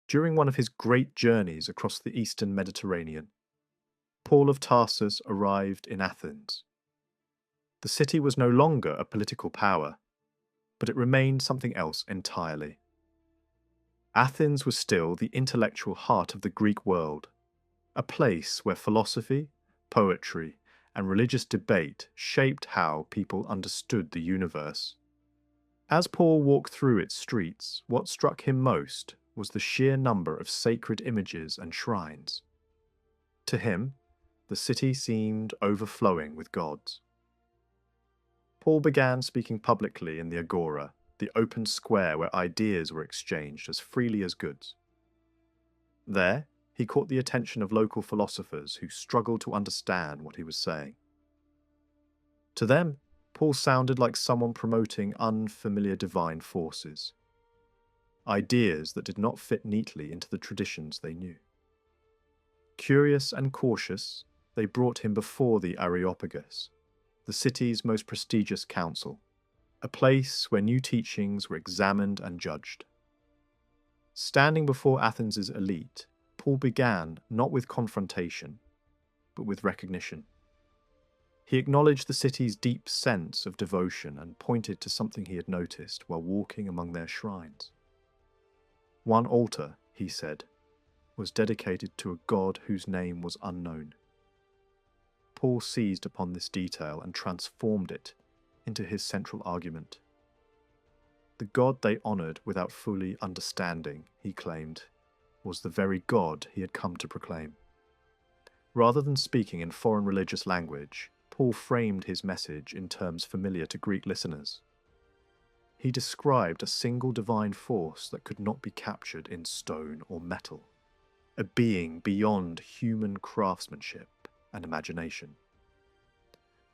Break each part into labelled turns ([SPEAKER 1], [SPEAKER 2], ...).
[SPEAKER 1] During one of his great journeys across the eastern Mediterranean, Paul of Tarsus arrived in Athens. The city was no longer a political power, but it remained something else entirely. Athens was still the intellectual heart of the Greek world, a place where philosophy, poetry, and religious debate shaped how people understood the universe. As Paul walked through its streets, what struck him most was the sheer number of sacred images and shrines. To him, the city seemed overflowing with gods. Paul began speaking publicly in the agora, the open square where ideas were exchanged as freely as goods. There, he caught the attention of local philosophers who struggled to understand what he was saying. To them, Paul sounded like someone promoting unfamiliar divine forces, ideas that did not fit neatly into the traditions they knew. Curious and cautious, they brought him before the Areopagus, the city's most prestigious council, a place where new teachings were examined and judged. Standing before Athens' elite, Paul began not with confrontation, but with recognition. He acknowledged the city's deep sense of devotion and pointed to something he had noticed while walking among their shrines. One altar, he said, was dedicated to a god whose name was unknown. Paul seized upon this detail and transformed it into his central argument. The God they honoured without fully understanding, he claimed, was the very God he had come to proclaim. Rather than speaking in foreign religious language, Paul framed his message in terms familiar to Greek listeners. He described a single divine force that could not be captured in stone or metal, a being beyond human craftsmanship and imagination.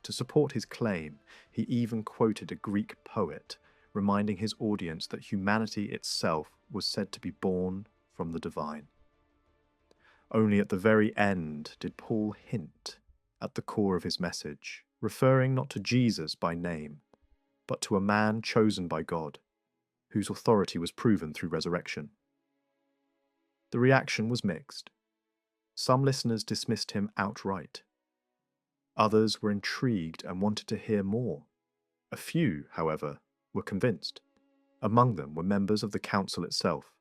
[SPEAKER 1] To support his claim, he even quoted a Greek poet, reminding his audience that humanity itself was said to be born from the divine. Only at the very end did Paul hint at the core of his message, referring not to Jesus by name, but to a man chosen by God, whose authority was proven through resurrection. The reaction was mixed. Some listeners dismissed him outright. Others were intrigued and wanted to hear more. A few, however, were convinced. Among them were members of the council itself.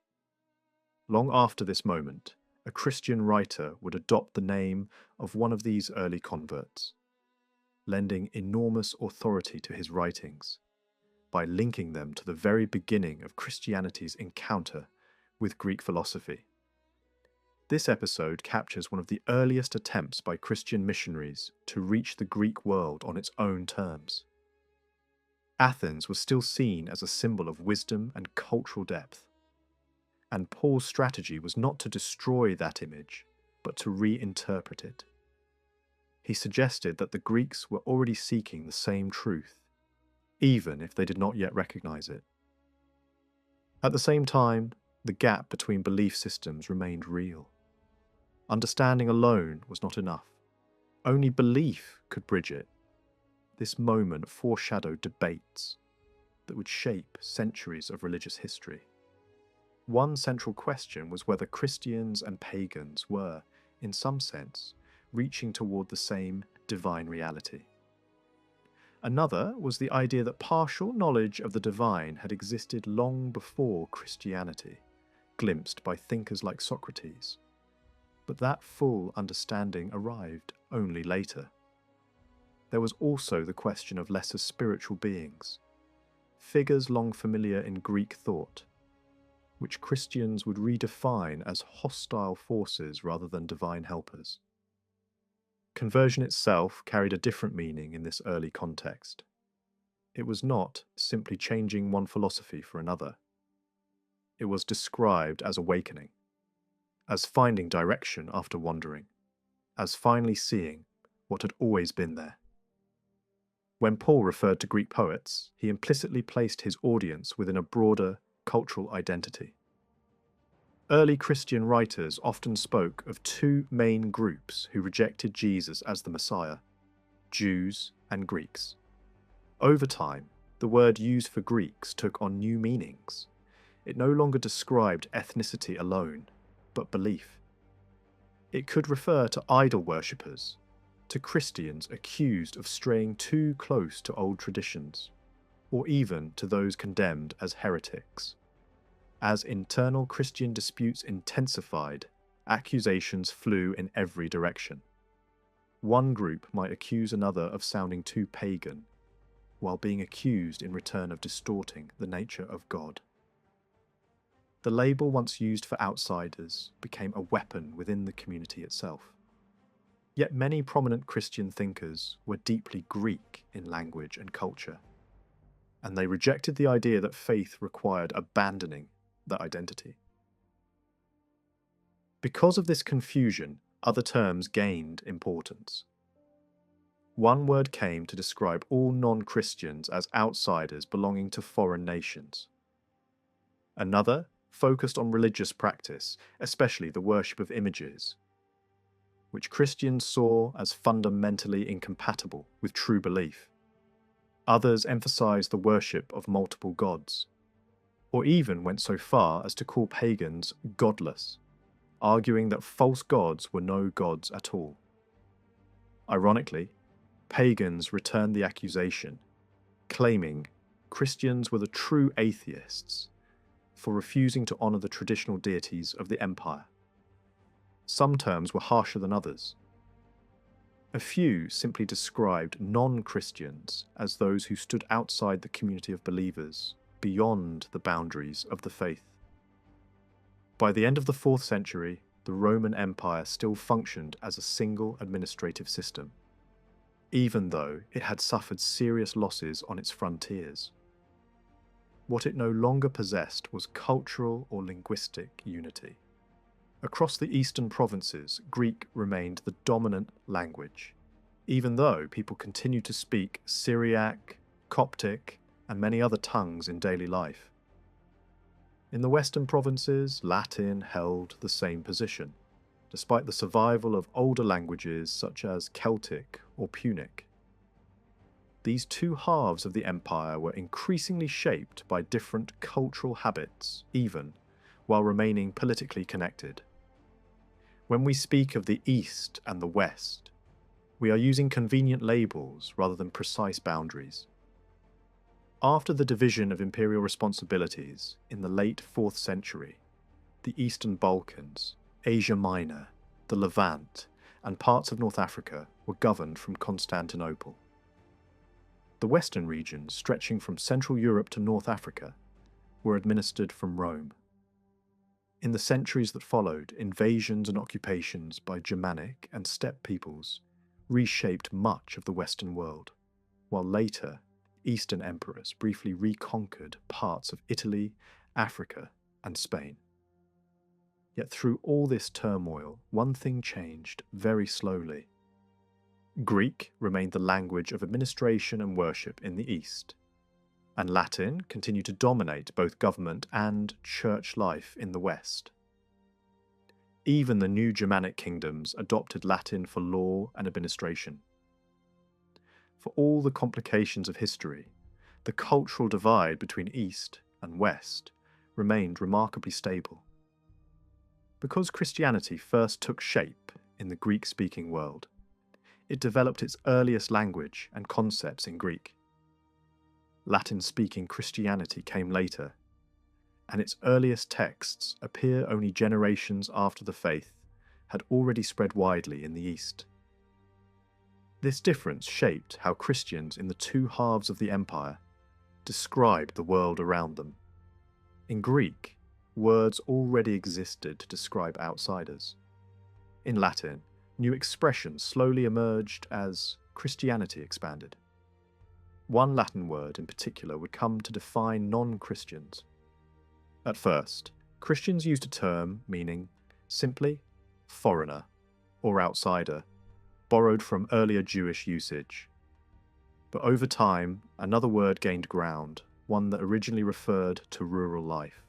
[SPEAKER 1] Long after this moment, a Christian writer would adopt the name of one of these early converts, lending enormous authority to his writings by linking them to the very beginning of Christianity's encounter with Greek philosophy. This episode captures one of the earliest attempts by Christian missionaries to reach the Greek world on its own terms. Athens was still seen as a symbol of wisdom and cultural depth, and Paul's strategy was not to destroy that image, but to reinterpret it. He suggested that the Greeks were already seeking the same truth, even if they did not yet recognize it. At the same time, the gap between belief systems remained real. Understanding alone was not enough. Only belief could bridge it. This moment foreshadowed debates that would shape centuries of religious history. One central question was whether Christians and pagans were, in some sense, reaching toward the same divine reality. Another was the idea that partial knowledge of the divine had existed long before Christianity, glimpsed by thinkers like Socrates. But that full understanding arrived only later. There was also the question of lesser spiritual beings, figures long familiar in Greek thought, which Christians would redefine as hostile forces rather than divine helpers. Conversion itself carried a different meaning in this early context. It was not simply changing one philosophy for another. It was described as awakening, as finding direction after wandering, as finally seeing what had always been there. When Paul referred to Greek poets, he implicitly placed his audience within a broader cultural identity. Early Christian writers often spoke of two main groups who rejected Jesus as the Messiah: Jews and Greeks. Over time, the word used for Greeks took on new meanings. it no longer described ethnicity alone, but belief. It could refer to idol worshippers, to Christians accused of straying too close to old traditions, or even to those condemned as heretics. As internal Christian disputes intensified, accusations flew in every direction. One group might accuse another of sounding too pagan, while being accused in return of distorting the nature of God. The label once used for outsiders became a weapon within the community itself. Yet many prominent Christian thinkers were deeply Greek in language and culture, and they rejected the idea that faith required abandoning that identity. Because of this confusion, other terms gained importance. One word came to describe all non-Christians as outsiders belonging to foreign nations. Another focused on religious practice, especially the worship of images, which Christians saw as fundamentally incompatible with true belief. Others emphasized the worship of multiple gods, or even went so far as to call pagans godless, arguing that false gods were no gods at all. Ironically, pagans returned the accusation, claiming Christians were the true atheists for refusing to honor the traditional deities of the empire. Some terms were harsher than others. A few simply described non-Christians as those who stood outside the community of believers, beyond the boundaries of the faith. By the end of the 4th century, the Roman Empire still functioned as a single administrative system, even though it had suffered serious losses on its frontiers. What it no longer possessed was cultural or linguistic unity. Across the eastern provinces, Greek remained the dominant language, even though people continued to speak Syriac, Coptic, and many other tongues in daily life. In the western provinces, Latin held the same position, despite the survival of older languages such as Celtic or Punic. These two halves of the empire were increasingly shaped by different cultural habits, even while remaining politically connected. When we speak of the East and the West, we are using convenient labels rather than precise boundaries. After the division of imperial responsibilities in the late 4th century, the Eastern Balkans, Asia Minor, the Levant, and parts of North Africa were governed from Constantinople. The western regions, stretching from Central Europe to North Africa, were administered from Rome. In the centuries that followed, invasions and occupations by Germanic and steppe peoples reshaped much of the Western world, while later Eastern emperors briefly reconquered parts of Italy, Africa, and Spain. Yet through all this turmoil, one thing changed very slowly. Greek remained the language of administration and worship in the East, and Latin continued to dominate both government and church life in the West. Even the new Germanic kingdoms adopted Latin for law and administration. For all the complications of history, the cultural divide between East and West remained remarkably stable. Because Christianity first took shape in the Greek-speaking world, it developed its earliest language and concepts in Greek. Latin-speaking Christianity came later, and its earliest texts appear only generations after the faith had already spread widely in the East. This difference shaped how Christians in the two halves of the empire described the world around them. In Greek, words already existed to describe outsiders. In Latin, new expressions slowly emerged as Christianity expanded. One Latin word in particular would come to define non-Christians. At first, Christians used a term meaning simply foreigner or outsider, borrowed from earlier Jewish usage. But over time, another word gained ground, one that originally referred to rural life.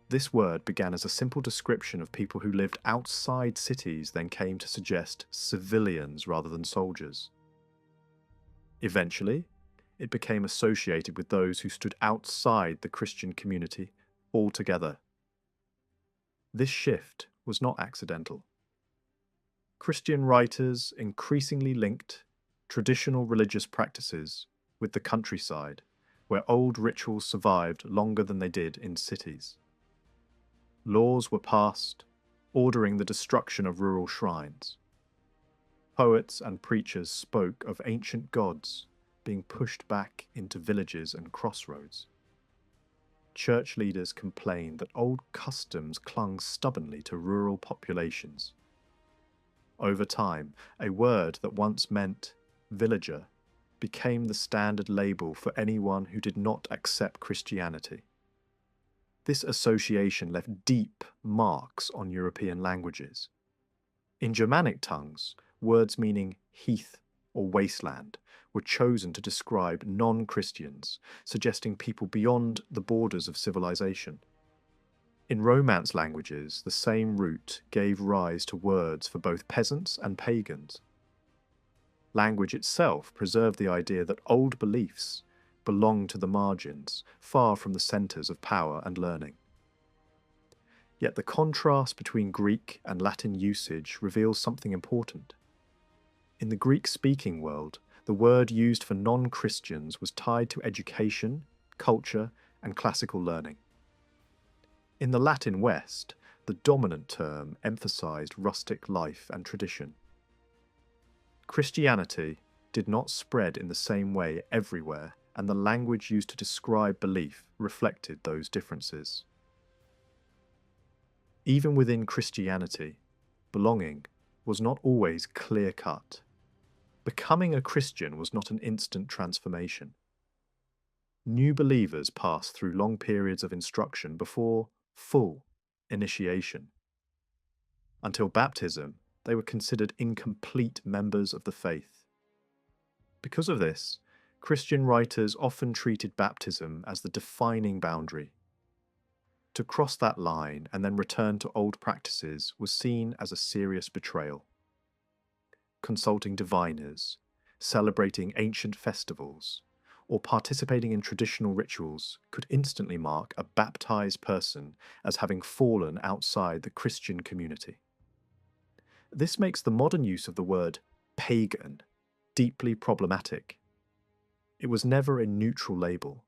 [SPEAKER 1] This word began as a simple description of people who lived outside cities, then came to suggest civilians rather than soldiers. Eventually, it became associated with those who stood outside the Christian community altogether. This shift was not accidental. Christian writers increasingly linked traditional religious practices with the countryside, where old rituals survived longer than they did in cities. Laws were passed, ordering the destruction of rural shrines. Poets and preachers spoke of ancient gods being pushed back into villages and crossroads. Church leaders complained that old customs clung stubbornly to rural populations. Over time, a word that once meant villager became the standard label for anyone who did not accept Christianity. This association left deep marks on European languages. In Germanic tongues, words meaning heath or wasteland were chosen to describe non-Christians, suggesting people beyond the borders of civilization. In Romance languages, the same root gave rise to words for both peasants and pagans. Language itself preserved the idea that old beliefs belonged to the margins, far from the centers of power and learning. Yet the contrast between Greek and Latin usage reveals something important. In the Greek-speaking world, the word used for non-Christians was tied to education, culture, and classical learning. In the Latin West, the dominant term emphasized rustic life and tradition. Christianity did not spread in the same way everywhere, and the language used to describe belief reflected those differences. Even within Christianity, belonging was not always clear-cut. Becoming a Christian was not an instant transformation. New believers passed through long periods of instruction before full initiation. Until baptism, they were considered incomplete members of the faith. Because of this, Christian writers often treated baptism as the defining boundary. To cross that line and then return to old practices was seen as a serious betrayal. Consulting diviners, celebrating ancient festivals, or participating in traditional rituals could instantly mark a baptized person as having fallen outside the Christian community. This makes the modern use of the word pagan deeply problematic. It was never a neutral label.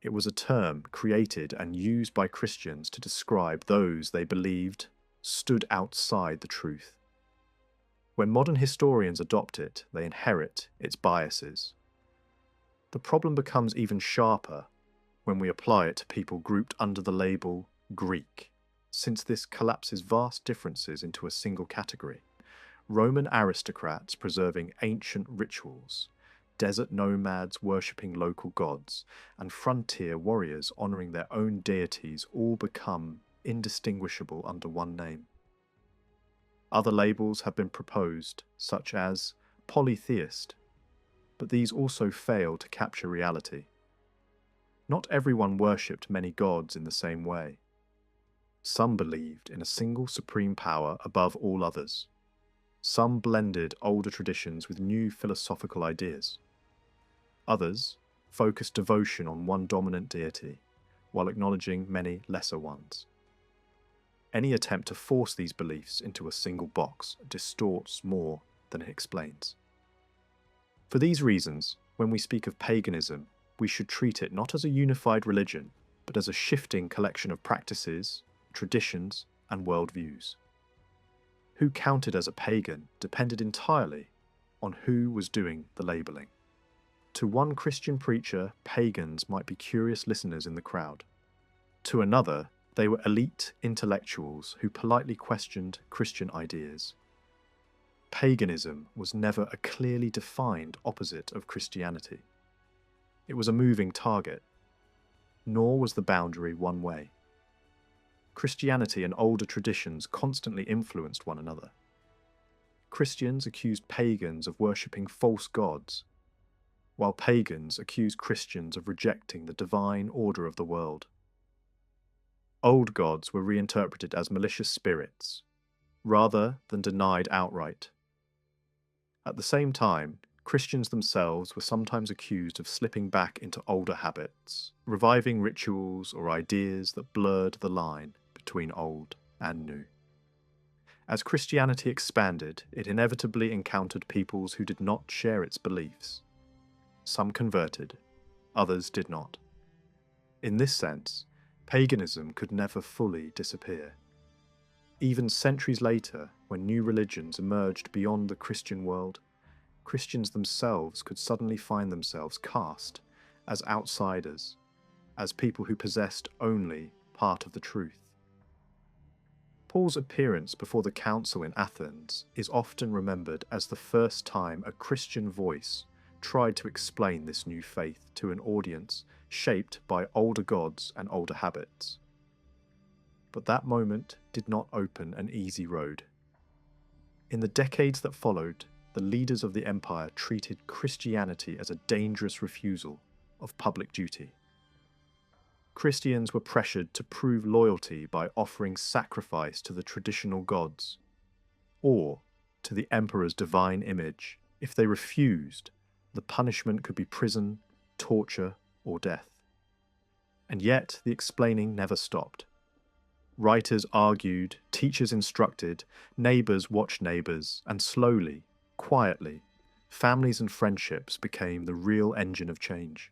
[SPEAKER 1] It was a term created and used by Christians to describe those they believed stood outside the truth. When modern historians adopt it, they inherit its biases. The problem becomes even sharper when we apply it to people grouped under the label Greek, since this collapses vast differences into a single category. Roman aristocrats preserving ancient rituals, desert nomads worshipping local gods, and frontier warriors honouring their own deities all become indistinguishable under one name. Other labels have been proposed, such as polytheist, but these also fail to capture reality. Not everyone worshipped many gods in the same way. Some believed in a single supreme power above all others. Some blended older traditions with new philosophical ideas. Others focused devotion on one dominant deity, while acknowledging many lesser ones. Any attempt to force these beliefs into a single box distorts more than it explains. For these reasons, when we speak of paganism, we should treat it not as a unified religion, but as a shifting collection of practices, traditions, and worldviews. Who counted as a pagan depended entirely on who was doing the labelling. To one Christian preacher, pagans might be curious listeners in the crowd. To another, they were elite intellectuals who politely questioned Christian ideas. Paganism was never a clearly defined opposite of Christianity. It was a moving target, nor was the boundary one way. Christianity and older traditions constantly influenced one another. Christians accused pagans of worshipping false gods, while pagans accused Christians of rejecting the divine order of the world. Old gods were reinterpreted as malicious spirits, rather than denied outright. At the same time, Christians themselves were sometimes accused of slipping back into older habits, reviving rituals or ideas that blurred the line between old and new. As Christianity expanded, it inevitably encountered peoples who did not share its beliefs. Some converted, others did not. In this sense, paganism could never fully disappear. Even centuries later, when new religions emerged beyond the Christian world, Christians themselves could suddenly find themselves cast as outsiders, as people who possessed only part of the truth. Paul's appearance before the council in Athens is often remembered as the first time a Christian voice tried to explain this new faith to an audience shaped by older gods and older habits. But that moment did not open an easy road. In the decades that followed, the leaders of the empire treated Christianity as a dangerous refusal of public duty. Christians were pressured to prove loyalty by offering sacrifice to the traditional gods, or to the emperor's divine image. If they refused, the punishment could be prison, torture, or death. And yet the explaining never stopped. Writers argued, teachers instructed, neighbours watched neighbours, and slowly, quietly, families and friendships became the real engine of change.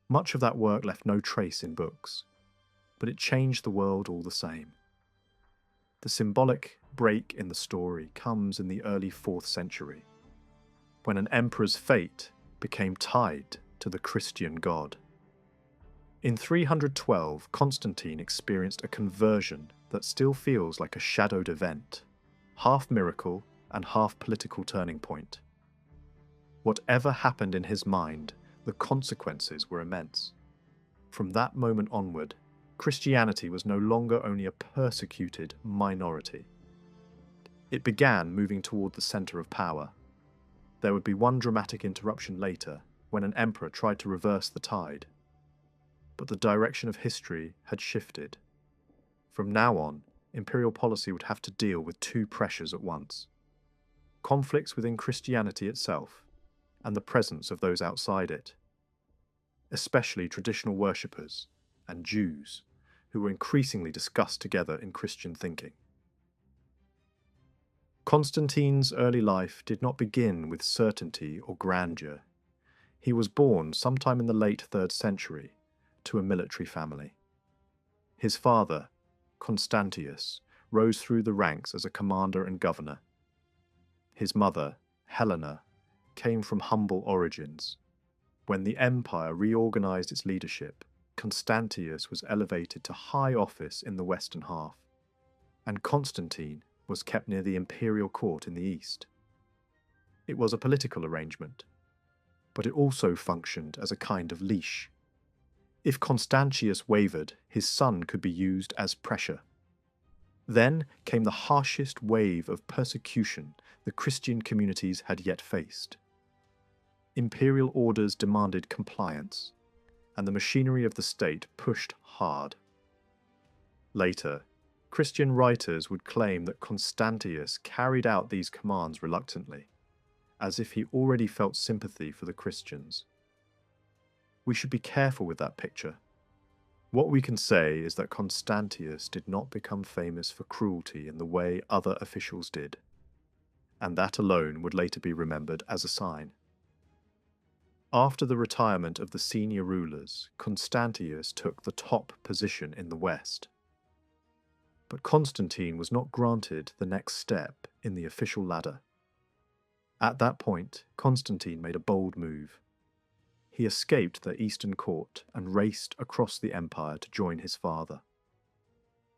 [SPEAKER 1] Much of that work left no trace in books, but it changed the world all the same. The symbolic break in the story comes in the early 4th century, when an emperor's fate became tied to the Christian god. In 312, Constantine experienced a conversion that still feels like a shadowed event, half miracle and half political turning point. Whatever happened in his mind, the consequences were immense. From that moment onward, Christianity was no longer only a persecuted minority. It began moving toward the centre of power. There would be one dramatic interruption later, when an emperor tried to reverse the tide. But the direction of history had shifted. From now on, imperial policy would have to deal with two pressures at once: conflicts within Christianity itself, and the presence of those outside it, especially traditional worshippers and Jews, who were increasingly discussed together in Christian thinking. Constantine's early life did not begin with certainty or grandeur. He was born sometime in the late 3rd century to a military family. His father, Constantius, rose through the ranks as a commander and governor. His mother, Helena, came from humble origins. When the empire reorganized its leadership, Constantius was elevated to high office in the western half, and Constantine was kept near the imperial court in the east. It was a political arrangement, but it also functioned as a kind of leash. If Constantius wavered, his son could be used as pressure. Then came the harshest wave of persecution the Christian communities had yet faced. Imperial orders demanded compliance, and the machinery of the state pushed hard. Later, Christian writers would claim that Constantius carried out these commands reluctantly, as if he already felt sympathy for the Christians. We should be careful with that picture. What we can say is that Constantius did not become famous for cruelty in the way other officials did, and that alone would later be remembered as a sign. After the retirement of the senior rulers, Constantius took the top position in the West. But Constantine was not granted the next step in the official ladder. At that point, Constantine made a bold move. He escaped the Eastern court and raced across the empire to join his father.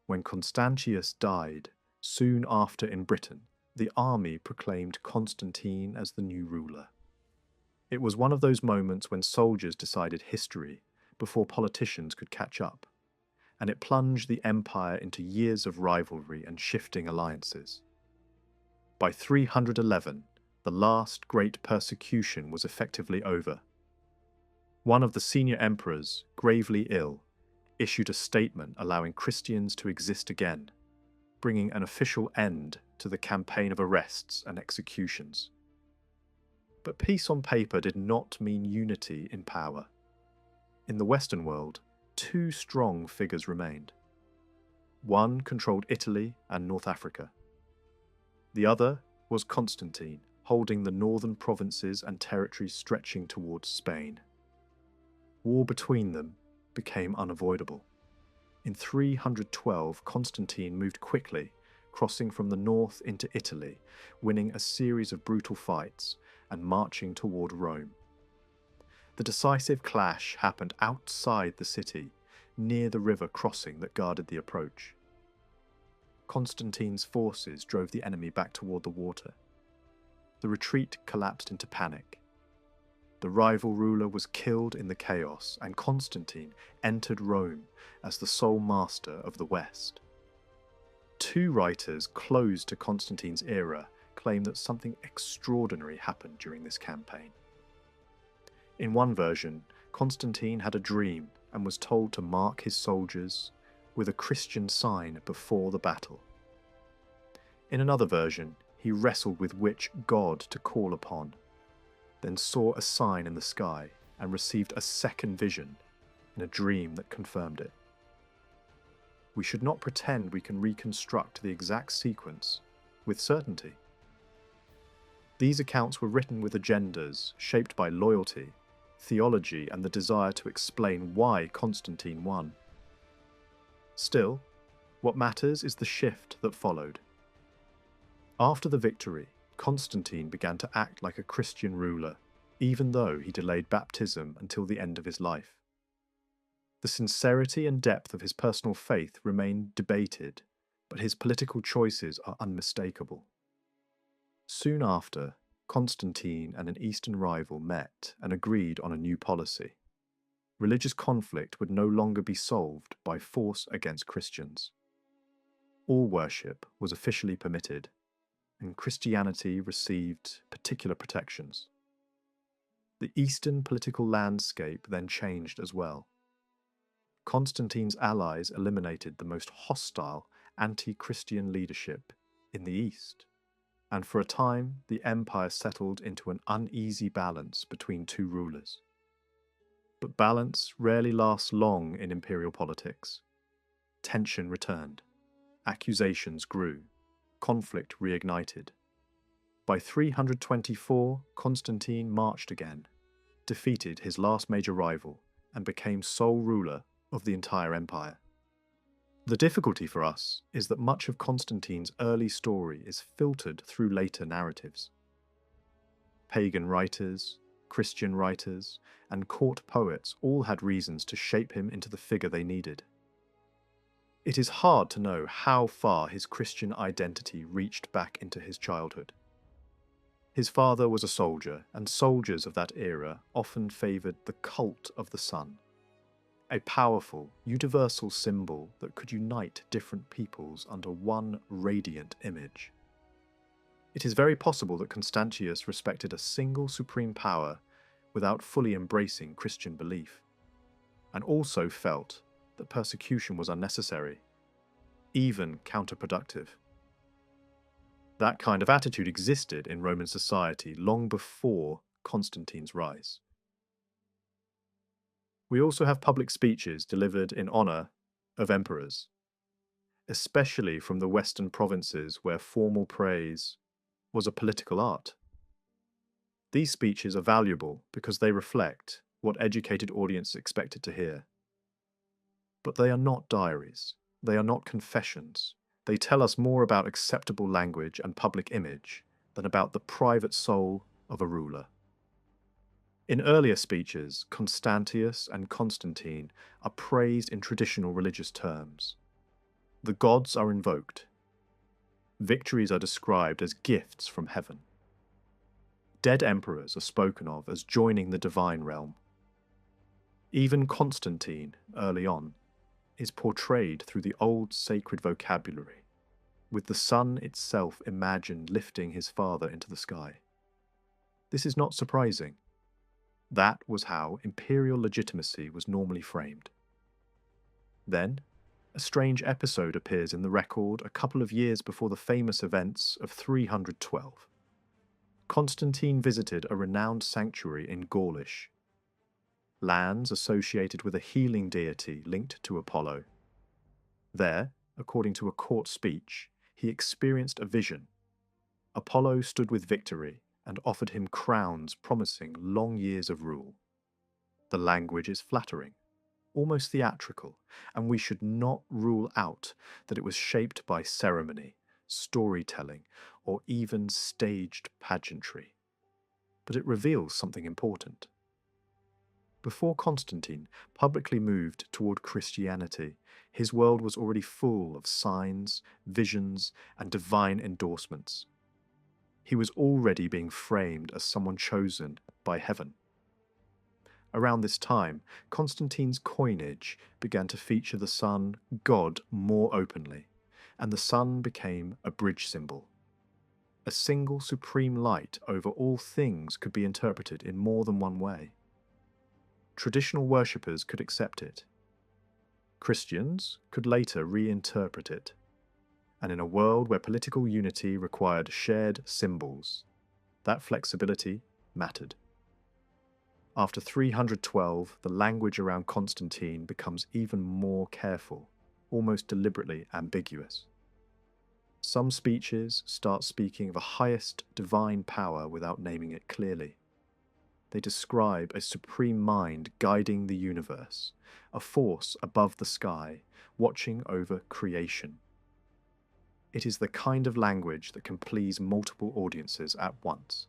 [SPEAKER 1] When Constantius died, soon after in Britain, the army proclaimed Constantine as the new ruler. It was one of those moments when soldiers decided history before politicians could catch up, and it plunged the empire into years of rivalry and shifting alliances. By 311, the last great persecution was effectively over. One of the senior emperors, gravely ill, issued a statement allowing Christians to exist again, bringing an official end to the campaign of arrests and executions. But peace on paper did not mean unity in power. In the Western world, two strong figures remained. One controlled Italy and North Africa. The other was Constantine, holding the northern provinces and territories stretching towards Spain. War between them became unavoidable. In 312, Constantine moved quickly, crossing from the north into Italy, winning a series of brutal fights and marching toward Rome. The decisive clash happened outside the city, near the river crossing that guarded the approach. Constantine's forces drove the enemy back toward the water. The retreat collapsed into panic. The rival ruler was killed in the chaos, and Constantine entered Rome as the sole master of the West. Two writers close to Constantine's era claim that something extraordinary happened during this campaign. In one version, Constantine had a dream and was told to mark his soldiers with a Christian sign before the battle. In another version, he wrestled with which god to call upon, then saw a sign in the sky and received a second vision in a dream that confirmed it. We should not pretend we can reconstruct the exact sequence with certainty. These accounts were written with agendas shaped by loyalty, theology, and the desire to explain why Constantine won. Still, what matters is the shift that followed. After the victory, Constantine began to act like a Christian ruler, even though he delayed baptism until the end of his life. The sincerity and depth of his personal faith remain debated, but his political choices are unmistakable. Soon after, Constantine and an Eastern rival met and agreed on a new policy. Religious conflict would no longer be solved by force against Christians. All worship was officially permitted, and Christianity received particular protections. The Eastern political landscape then changed as well. Constantine's allies eliminated the most hostile anti-Christian leadership in the East, and for a time the empire settled into an uneasy balance between two rulers. But balance rarely lasts long in imperial politics. Tension returned. Accusations grew. Conflict reignited. By 324, Constantine marched again, defeated his last major rival, and became sole ruler of the entire empire. The difficulty for us is that much of Constantine's early story is filtered through later narratives. Pagan writers, Christian writers, and court poets all had reasons to shape him into the figure they needed. It is hard to know how far his Christian identity reached back into his childhood. His father was a soldier, and soldiers of that era often favoured the cult of the sun, a powerful, universal symbol that could unite different peoples under one radiant image. It is very possible that Constantius respected a single supreme power without fully embracing Christian belief, and also felt that persecution was unnecessary, even counterproductive. That kind of attitude existed in Roman society long before Constantine's rise. We also have public speeches delivered in honour of emperors, especially from the Western provinces where formal praise was a political art. These speeches are valuable because they reflect what educated audiences expected to hear. But they are not diaries. They are not confessions. They tell us more about acceptable language and public image than about the private soul of a ruler. In earlier speeches, Constantius and Constantine are praised in traditional religious terms. The gods are invoked. Victories are described as gifts from heaven. Dead emperors are spoken of as joining the divine realm. Even Constantine, early on, is portrayed through the old sacred vocabulary, with the sun itself imagined lifting his father into the sky. This is not surprising. That was how imperial legitimacy was normally framed. Then, a strange episode appears in the record a couple of years before the famous events of 312. Constantine visited a renowned sanctuary in Gaulish, lands associated with a healing deity linked to Apollo. There, according to a court speech, he experienced a vision. Apollo stood with victory and offered him crowns promising long years of rule. The language is flattering, almost theatrical, and we should not rule out that it was shaped by ceremony, storytelling, or even staged pageantry. But it reveals something important. Before Constantine publicly moved toward Christianity, his world was already full of signs, visions, and divine endorsements. He was already being framed as someone chosen by heaven. Around this time, Constantine's coinage began to feature the sun, God, more openly, and the sun became a bridge symbol. A single supreme light over all things could be interpreted in more than one way. Traditional worshippers could accept it. Christians could later reinterpret it. And in a world where political unity required shared symbols, that flexibility mattered. After 312, the language around Constantine becomes even more careful, almost deliberately ambiguous. Some speeches start speaking of a highest divine power without naming it clearly. They describe a supreme mind guiding the universe, a force above the sky, watching over creation. It is the kind of language that can please multiple audiences at once.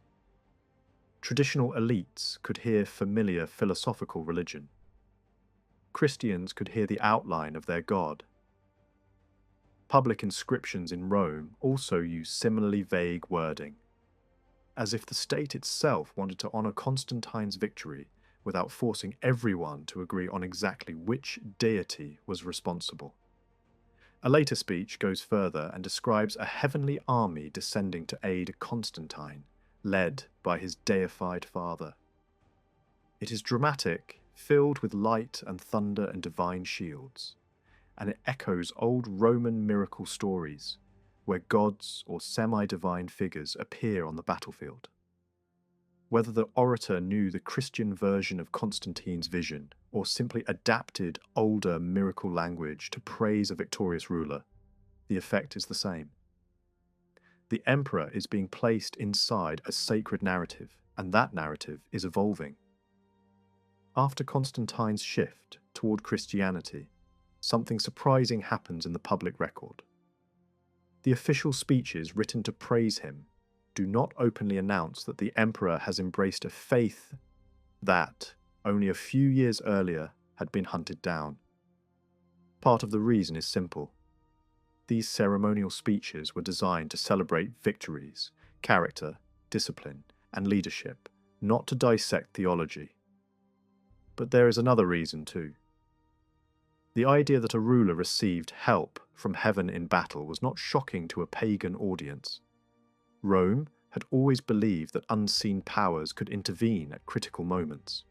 [SPEAKER 1] Traditional elites could hear familiar philosophical religion. Christians could hear the outline of their God. Public inscriptions in Rome also use similarly vague wording, as if the state itself wanted to honor Constantine's victory without forcing everyone to agree on exactly which deity was responsible. A later speech goes further and describes a heavenly army descending to aid Constantine, led by his deified father. It is dramatic, filled with light and thunder and divine shields, and it echoes old Roman miracle stories, where gods or semi-divine figures appear on the battlefield. Whether the orator knew the Christian version of Constantine's vision or simply adapted older miracle language to praise a victorious ruler, the effect is the same. The emperor is being placed inside a sacred narrative, and that narrative is evolving. After Constantine's shift toward Christianity, something surprising happens in the public record. The official speeches written to praise him do not openly announce that the emperor has embraced a faith that, only a few years earlier, had been hunted down. Part of the reason is simple. These ceremonial speeches were designed to celebrate victories, character, discipline, and leadership, not to dissect theology. But there is another reason too. The idea that a ruler received help from heaven in battle was not shocking to a pagan audience. Rome had always believed that unseen powers could intervene at critical moments.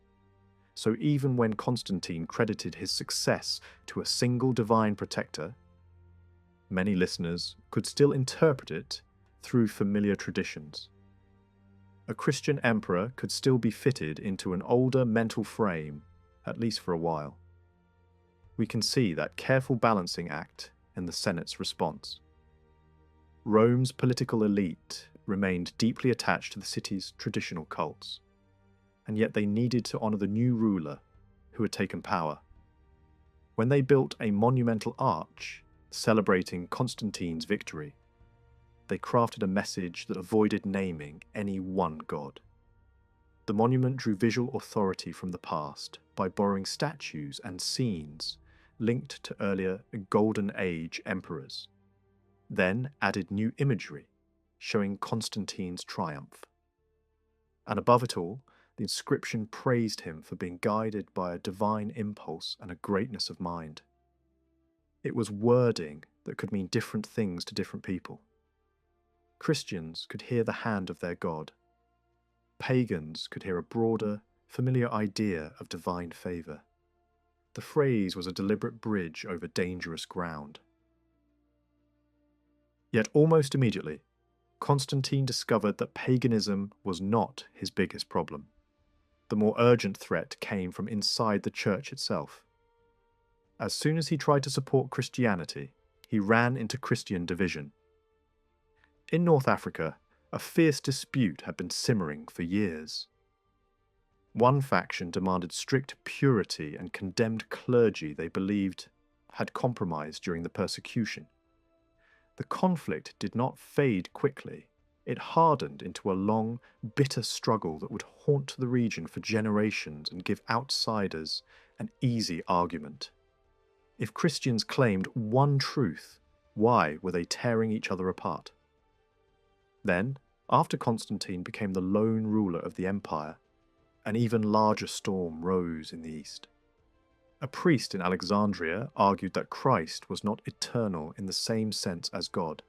[SPEAKER 1] So even when Constantine credited his success to a single divine protector, many listeners could still interpret it through familiar traditions. A Christian emperor could still be fitted into an older mental frame, at least for a while. We can see that careful balancing act in the Senate's response. Rome's political elite remained deeply attached to the city's traditional cults, and yet they needed to honor the new ruler who had taken power. When they built a monumental arch celebrating Constantine's victory, they crafted a message that avoided naming any one god. The monument drew visual authority from the past by borrowing statues and scenes linked to earlier Golden Age emperors, then added new imagery showing Constantine's triumph. And above it all, the inscription praised him for being guided by a divine impulse and a greatness of mind. It was wording that could mean different things to different people. Christians could hear the hand of their God. Pagans could hear a broader, familiar idea of divine favour. The phrase was a deliberate bridge over dangerous ground. Yet almost immediately, Constantine discovered that paganism was not his biggest problem. The more urgent threat came from inside the church itself. As soon as he tried to support Christianity, he ran into Christian division. In North Africa, a fierce dispute had been simmering for years. One faction demanded strict purity and condemned clergy they believed had compromised during the persecution. The conflict did not fade quickly. It hardened into a long, bitter struggle that would haunt the region for generations and give outsiders an easy argument. If Christians claimed one truth, why were they tearing each other apart? Then, after Constantine became the lone ruler of the empire, an even larger storm rose in the east. A priest in Alexandria argued that Christ was not eternal in the same sense as God,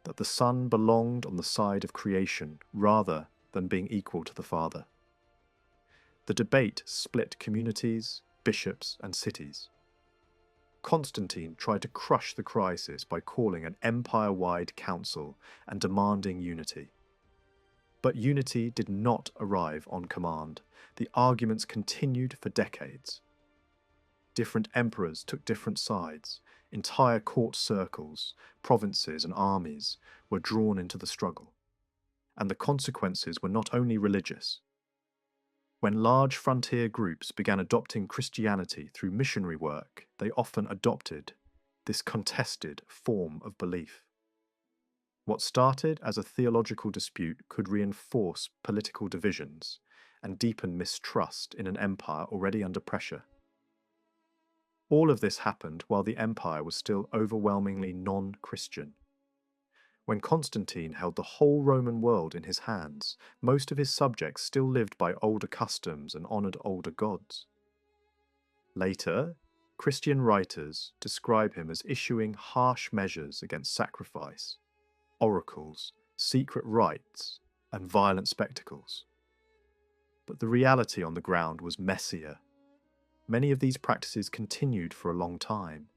[SPEAKER 1] that the Son belonged on the side of creation rather than being equal to the Father. The debate split communities, bishops, and cities. Constantine tried to crush the crisis by calling an empire-wide council and demanding unity. But unity did not arrive on command. The arguments continued for decades. Different emperors took different sides. Entire court circles, provinces, and armies were drawn into the struggle. And the consequences were not only religious. When large frontier groups began adopting Christianity through missionary work, they often adopted this contested form of belief. What started as a theological dispute could reinforce political divisions and deepen mistrust in an empire already under pressure. All of this happened while the empire was still overwhelmingly non-Christian. When Constantine held the whole Roman world in his hands, most of his subjects still lived by older customs and honoured older gods. Later, Christian writers describe him as issuing harsh measures against sacrifice, oracles, secret rites, and violent spectacles. But the reality on the ground was messier. Many of these practices continued for a long time,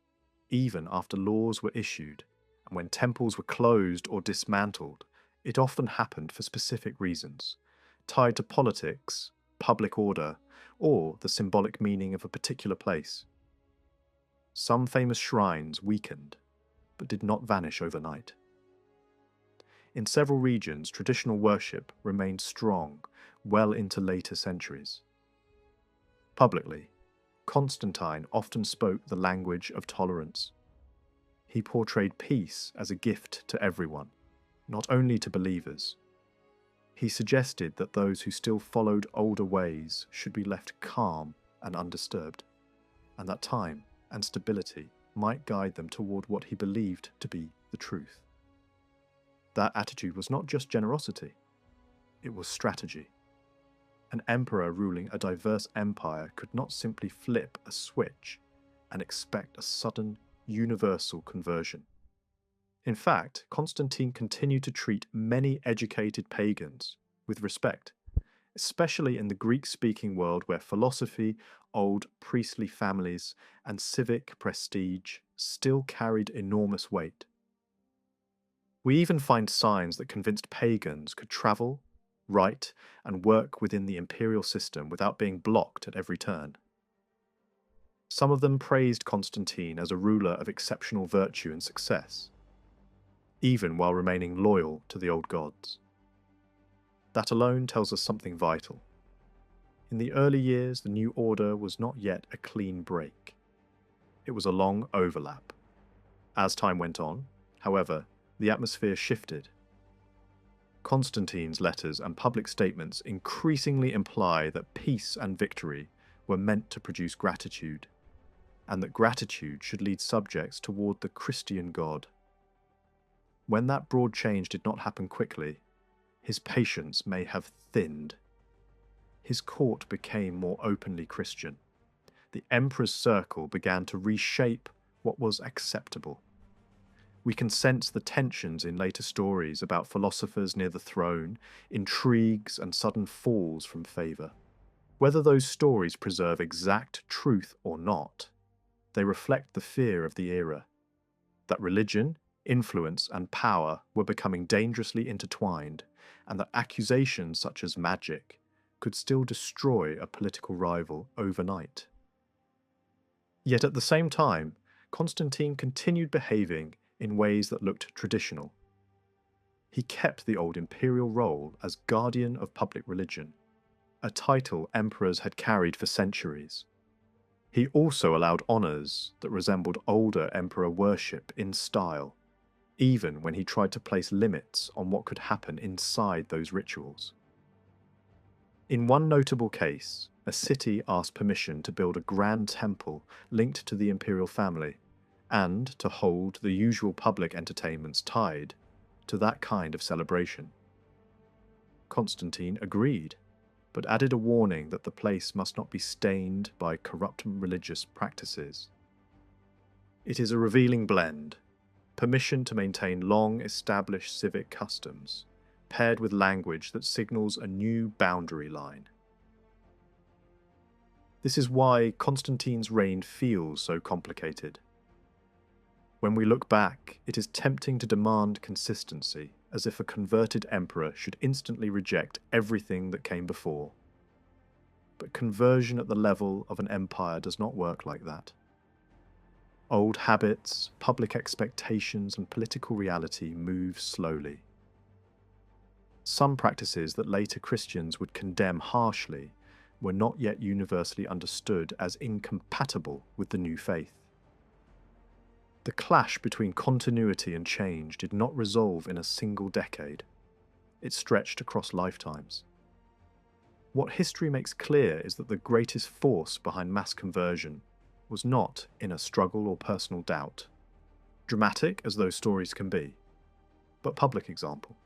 [SPEAKER 1] even after laws were issued, and when temples were closed or dismantled, it often happened for specific reasons, tied to politics, public order, or the symbolic meaning of a particular place. Some famous shrines weakened, but did not vanish overnight. In several regions, traditional worship remained strong well into later centuries. Publicly, Constantine often spoke the language of tolerance. He portrayed peace as a gift to everyone, not only to believers. He suggested that those who still followed older ways should be left calm and undisturbed, and that time and stability might guide them toward what he believed to be the truth. That attitude was not just generosity, it was strategy. An emperor ruling a diverse empire could not simply flip a switch and expect a sudden, universal conversion. In fact, Constantine continued to treat many educated pagans with respect, especially in the Greek-speaking world where philosophy, old priestly families, and civic prestige still carried enormous weight. We even find signs that convinced pagans could travel, write, and work within the imperial system without being blocked at every turn. Some of them praised Constantine as a ruler of exceptional virtue and success, even while remaining loyal to the old gods. That alone tells us something vital. In the early years, the new order was not yet a clean break. It was a long overlap. As time went on, however, the atmosphere shifted. Constantine's letters and public statements increasingly imply that peace and victory were meant to produce gratitude, and that gratitude should lead subjects toward the Christian God. When that broad change did not happen quickly, his patience may have thinned. His court became more openly Christian. The emperor's circle began to reshape what was acceptable. We can sense the tensions in later stories about philosophers near the throne, intrigues and sudden falls from favour. Whether those stories preserve exact truth or not, they reflect the fear of the era, that religion, Influence and power were becoming dangerously intertwined, and that accusations such as magic could still destroy a political rival overnight. Yet at the same time, Constantine continued behaving in ways that looked traditional. He kept the old imperial role as guardian of public religion, a title emperors had carried for centuries. He also allowed honours that resembled older emperor worship in style, even when he tried to place limits on what could happen inside those rituals. In one notable case, a city asked permission to build a grand temple linked to the imperial family, and to hold the usual public entertainments tied to that kind of celebration. Constantine agreed, but added a warning that the place must not be stained by corrupt religious practices. It is a revealing blend: permission to maintain long-established civic customs, paired with language that signals a new boundary line. This is why Constantine's reign feels so complicated. When we look back, it is tempting to demand consistency, as if a converted emperor should instantly reject everything that came before. But conversion at the level of an empire does not work like that. Old habits, public expectations, and political reality move slowly. Some practices that later Christians would condemn harshly were not yet universally understood as incompatible with the new faith. The clash between continuity and change did not resolve in a single decade. It stretched across lifetimes. What history makes clear is that the greatest force behind mass conversion was not inner struggle or personal doubt, dramatic as those stories can be, but public example.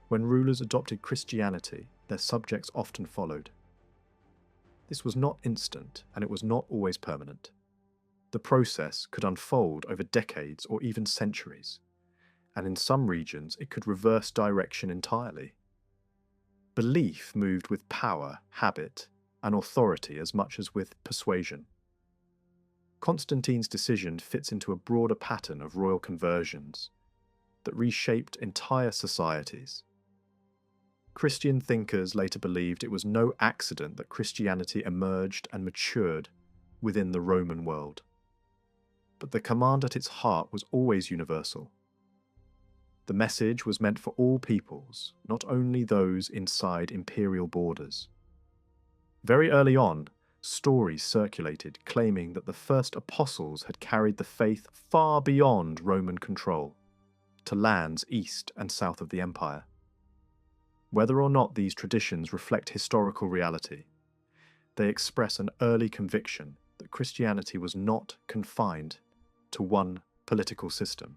[SPEAKER 1] When rulers adopted Christianity, their subjects often followed. This was not instant, and it was not always permanent. The process could unfold over decades or even centuries, and in some regions it could reverse direction entirely. Belief moved with power, habit, and authority as much as with persuasion. Constantine's decision fits into a broader pattern of royal conversions that reshaped entire societies. Christian thinkers later believed it was no accident that Christianity emerged and matured within the Roman world. But the command at its heart was always universal. The message was meant for all peoples, not only those inside imperial borders. Very early on, stories circulated claiming that the first apostles had carried the faith far beyond Roman control, to lands east and south of the empire. Whether or not these traditions reflect historical reality, they express an early conviction that Christianity was not confined to one political system.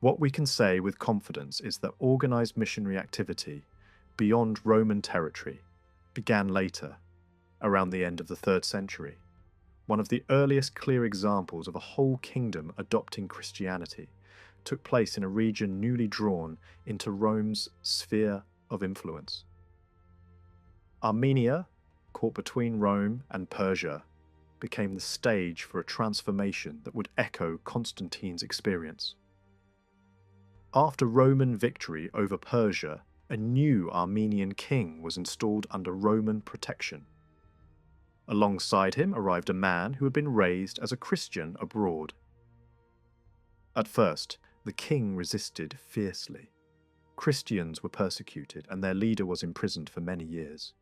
[SPEAKER 1] What we can say with confidence is that organized missionary activity beyond Roman territory began later, around the end of the 3rd century. One of the earliest clear examples of a whole kingdom adopting Christianity took place in a region newly drawn into Rome's sphere of influence. Armenia, caught between Rome and Persia, became the stage for a transformation that would echo Constantine's experience. After Roman victory over Persia, a new Armenian king was installed under Roman protection. Alongside him arrived a man who had been raised as a Christian abroad. At first, the king resisted fiercely. Christians were persecuted, and their leader was imprisoned for many years.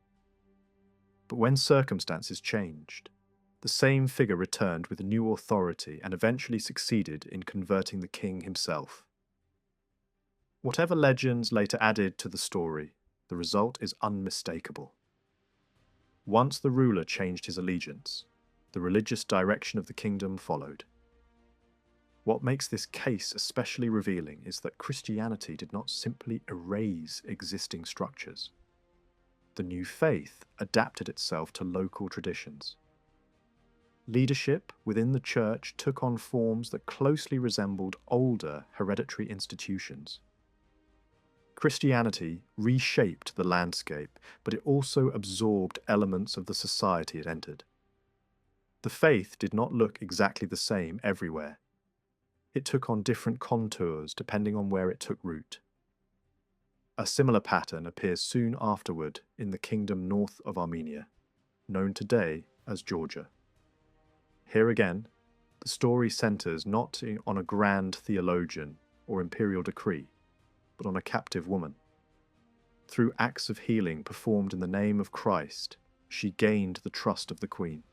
[SPEAKER 1] But when circumstances changed, the same figure returned with new authority and eventually succeeded in converting the king himself. Whatever legends later added to the story, the result is unmistakable. Once the ruler changed his allegiance, the religious direction of the kingdom followed. What makes this case especially revealing is that Christianity did not simply erase existing structures. The new faith adapted itself to local traditions. Leadership within the church took on forms that closely resembled older hereditary institutions. Christianity reshaped the landscape, but it also absorbed elements of the society it entered. The faith did not look exactly the same everywhere. It took on different contours depending on where it took root. A similar pattern appears soon afterward in the kingdom north of Armenia, known today as Georgia. Here again, the story centers not on a grand theologian or imperial decree, but on a captive woman. Through acts of healing performed in the name of Christ, she gained the trust of the queen.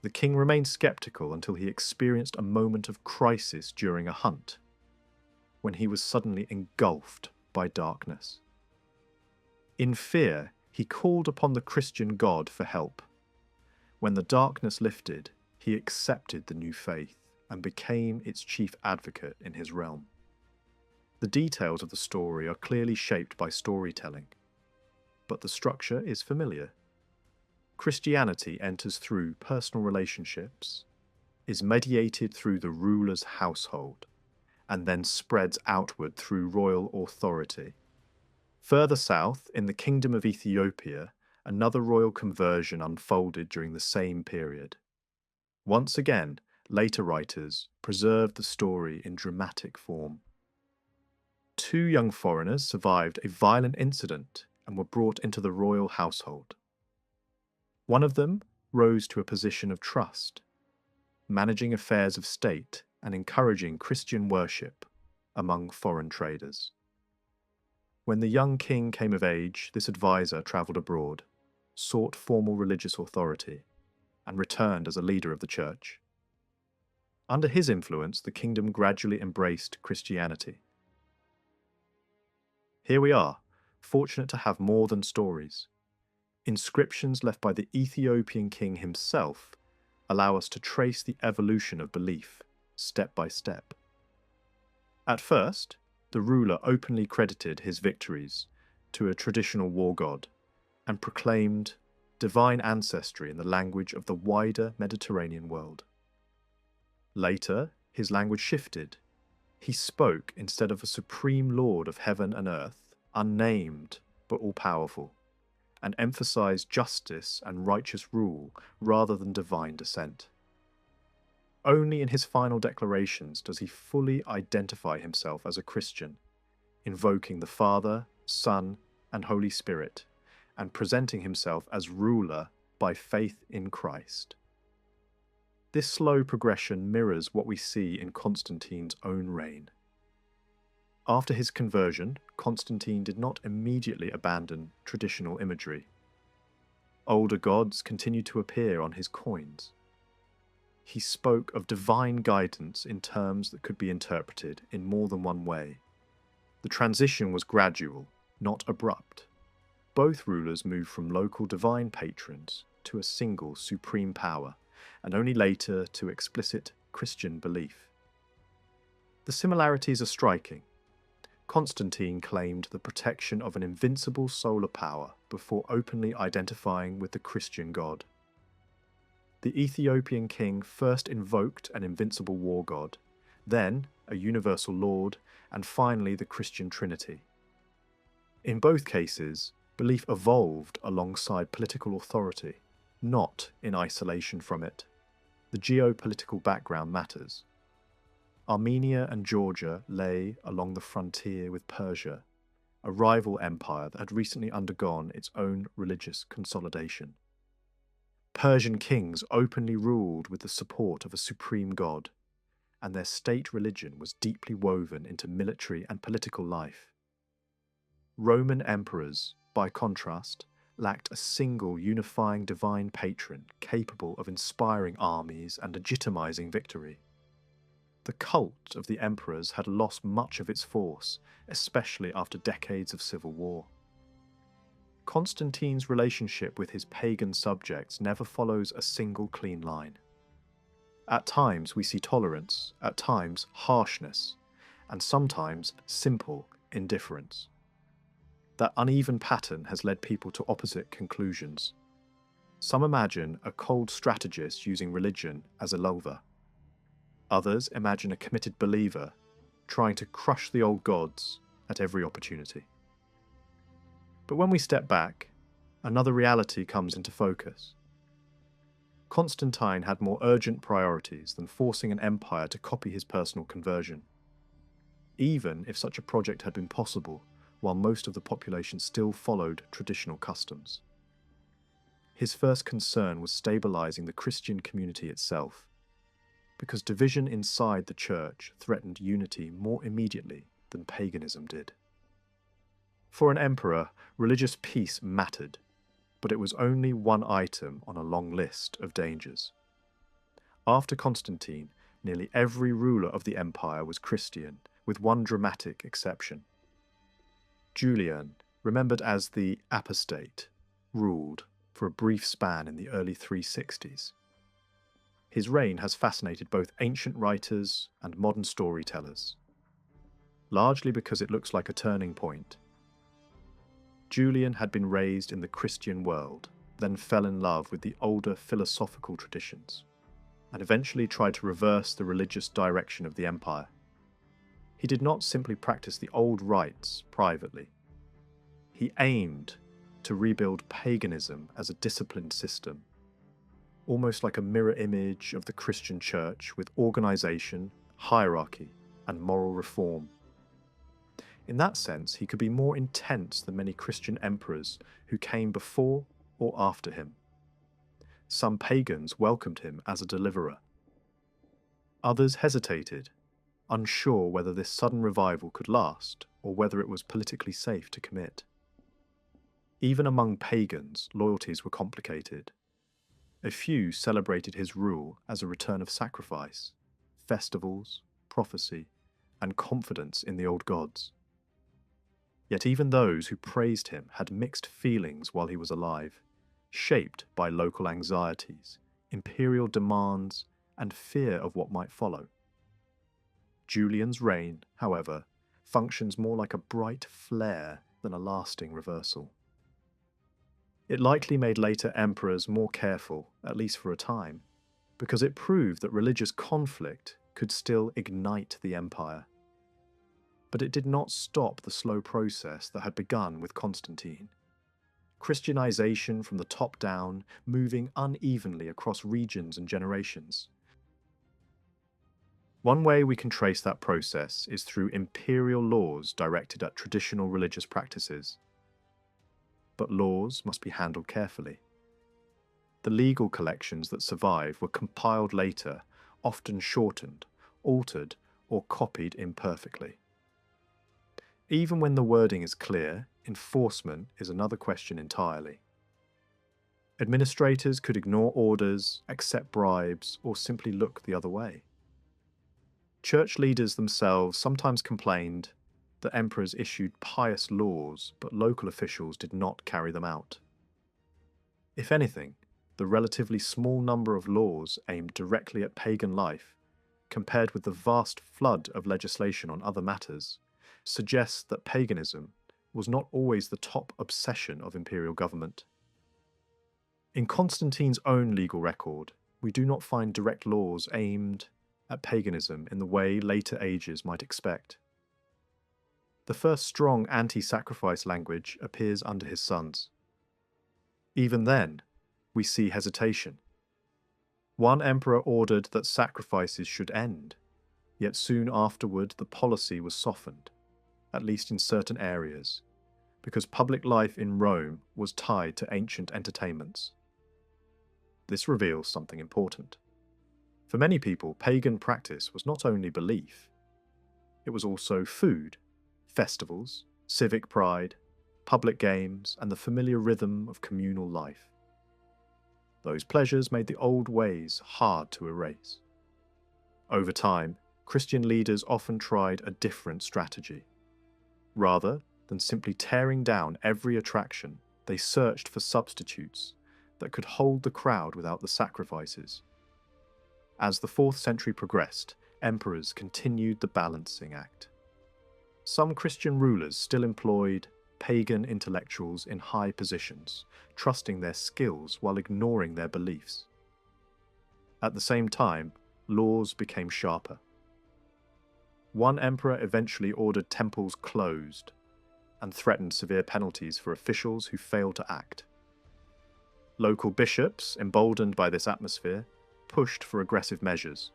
[SPEAKER 1] The king remained skeptical until he experienced a moment of crisis during a hunt, when he was suddenly engulfed by darkness. In fear, he called upon the Christian God for help. When the darkness lifted, he accepted the new faith and became its chief advocate in his realm. The details of the story are clearly shaped by storytelling, but the structure is familiar. Christianity enters through personal relationships, is mediated through the ruler's household, and then spreads outward through royal authority. Further south, in the Kingdom of Ethiopia, another royal conversion unfolded during the same period. Once again, later writers preserved the story in dramatic form. 2 young foreigners survived a violent incident and were brought into the royal household. One of them rose to a position of trust, managing affairs of state and encouraging Christian worship among foreign traders. When the young king came of age, this advisor travelled abroad, sought formal religious authority, and returned as a leader of the church. Under his influence, the kingdom gradually embraced Christianity. Here we are, fortunate to have more than stories. Inscriptions left by the Ethiopian king himself allow us to trace the evolution of belief, step by step. At first, the ruler openly credited his victories to a traditional war god and proclaimed divine ancestry in the language of the wider Mediterranean world. Later, his language shifted. He spoke instead of a supreme lord of heaven and earth, unnamed but all-powerful, and emphasized justice and righteous rule rather than divine descent. Only in his final declarations does he fully identify himself as a Christian, invoking the Father, Son, and Holy Spirit, and presenting himself as ruler by faith in Christ. This slow progression mirrors what we see in Constantine's own reign. After his conversion, Constantine did not immediately abandon traditional imagery. Older gods continued to appear on his coins. He spoke of divine guidance in terms that could be interpreted in more than one way. The transition was gradual, not abrupt. Both rulers moved from local divine patrons to a single supreme power, and only later to explicit Christian belief. The similarities are striking. Constantine claimed the protection of an invincible solar power before openly identifying with the Christian God. The Ethiopian king first invoked an invincible war god, then a universal lord, and finally the Christian Trinity. In both cases, belief evolved alongside political authority, not in isolation from it. The geopolitical background matters. Armenia and Georgia lay along the frontier with Persia, a rival empire that had recently undergone its own religious consolidation. Persian kings openly ruled with the support of a supreme god, and their state religion was deeply woven into military and political life. Roman emperors, by contrast, lacked a single unifying divine patron capable of inspiring armies and legitimizing victory. The cult of the emperors had lost much of its force, especially after decades of civil war. Constantine's relationship with his pagan subjects never follows a single clean line. At times we see tolerance, at times harshness, and sometimes simple indifference. That uneven pattern has led people to opposite conclusions. Some imagine a cold strategist using religion as a lulver. Others imagine a committed believer trying to crush the old gods at every opportunity. But when we step back, another reality comes into focus. Constantine had more urgent priorities than forcing an empire to copy his personal conversion, even if such a project had been possible while most of the population still followed traditional customs. His first concern was stabilizing the Christian community itself, because division inside the church threatened unity more immediately than paganism did. For an emperor, religious peace mattered, but it was only one item on a long list of dangers. After Constantine, nearly every ruler of the empire was Christian, with one dramatic exception. Julian, remembered as the apostate, ruled for a brief span in the early 360s. His reign has fascinated both ancient writers and modern storytellers, largely because it looks like a turning point. Julian had been raised in the Christian world, then fell in love with the older philosophical traditions, and eventually tried to reverse the religious direction of the empire. He did not simply practice the old rites privately. He aimed to rebuild paganism as a disciplined system, almost like a mirror image of the Christian church with organization, hierarchy, and moral reform. In that sense, he could be more intense than many Christian emperors who came before or after him. Some pagans welcomed him as a deliverer. Others hesitated, unsure whether this sudden revival could last or whether it was politically safe to commit. Even among pagans, loyalties were complicated. A few celebrated his rule as a return of sacrifice, festivals, prophecy, and confidence in the old gods. Yet even those who praised him had mixed feelings while he was alive, shaped by local anxieties, imperial demands, and fear of what might follow. Julian's reign, however, functions more like a bright flare than a lasting reversal. It likely made later emperors more careful, at least for a time, because it proved that religious conflict could still ignite the empire. But it did not stop the slow process that had begun with Constantine. Christianization from the top down, moving unevenly across regions and generations. One way we can trace that process is through imperial laws directed at traditional religious practices. But laws must be handled carefully. The legal collections that survive were compiled later, often shortened, altered, or copied imperfectly. Even when the wording is clear, enforcement is another question entirely. Administrators could ignore orders, accept bribes, or simply look the other way. Church leaders themselves sometimes complained that emperors issued pious laws, but local officials did not carry them out. If anything, the relatively small number of laws aimed directly at pagan life, compared with the vast flood of legislation on other matters, suggests that paganism was not always the top obsession of imperial government. In Constantine's own legal record, we do not find direct laws aimed at paganism in the way later ages might expect. The first strong anti-sacrifice language appears under his sons. Even then, we see hesitation. One emperor ordered that sacrifices should end, yet soon afterward the policy was softened, at least in certain areas, because public life in Rome was tied to ancient entertainments. This reveals something important. For many people, pagan practice was not only belief, it was also food, festivals, civic pride, public games, and the familiar rhythm of communal life. Those pleasures made the old ways hard to erase. Over time, Christian leaders often tried a different strategy. Rather than simply tearing down every attraction, they searched for substitutes that could hold the crowd without the sacrifices. As the 4th century progressed, emperors continued the balancing act. Some Christian rulers still employed pagan intellectuals in high positions, trusting their skills while ignoring their beliefs. At the same time, laws became sharper. One emperor eventually ordered temples closed and threatened severe penalties for officials who failed to act. Local bishops, emboldened by this atmosphere, pushed for aggressive measures,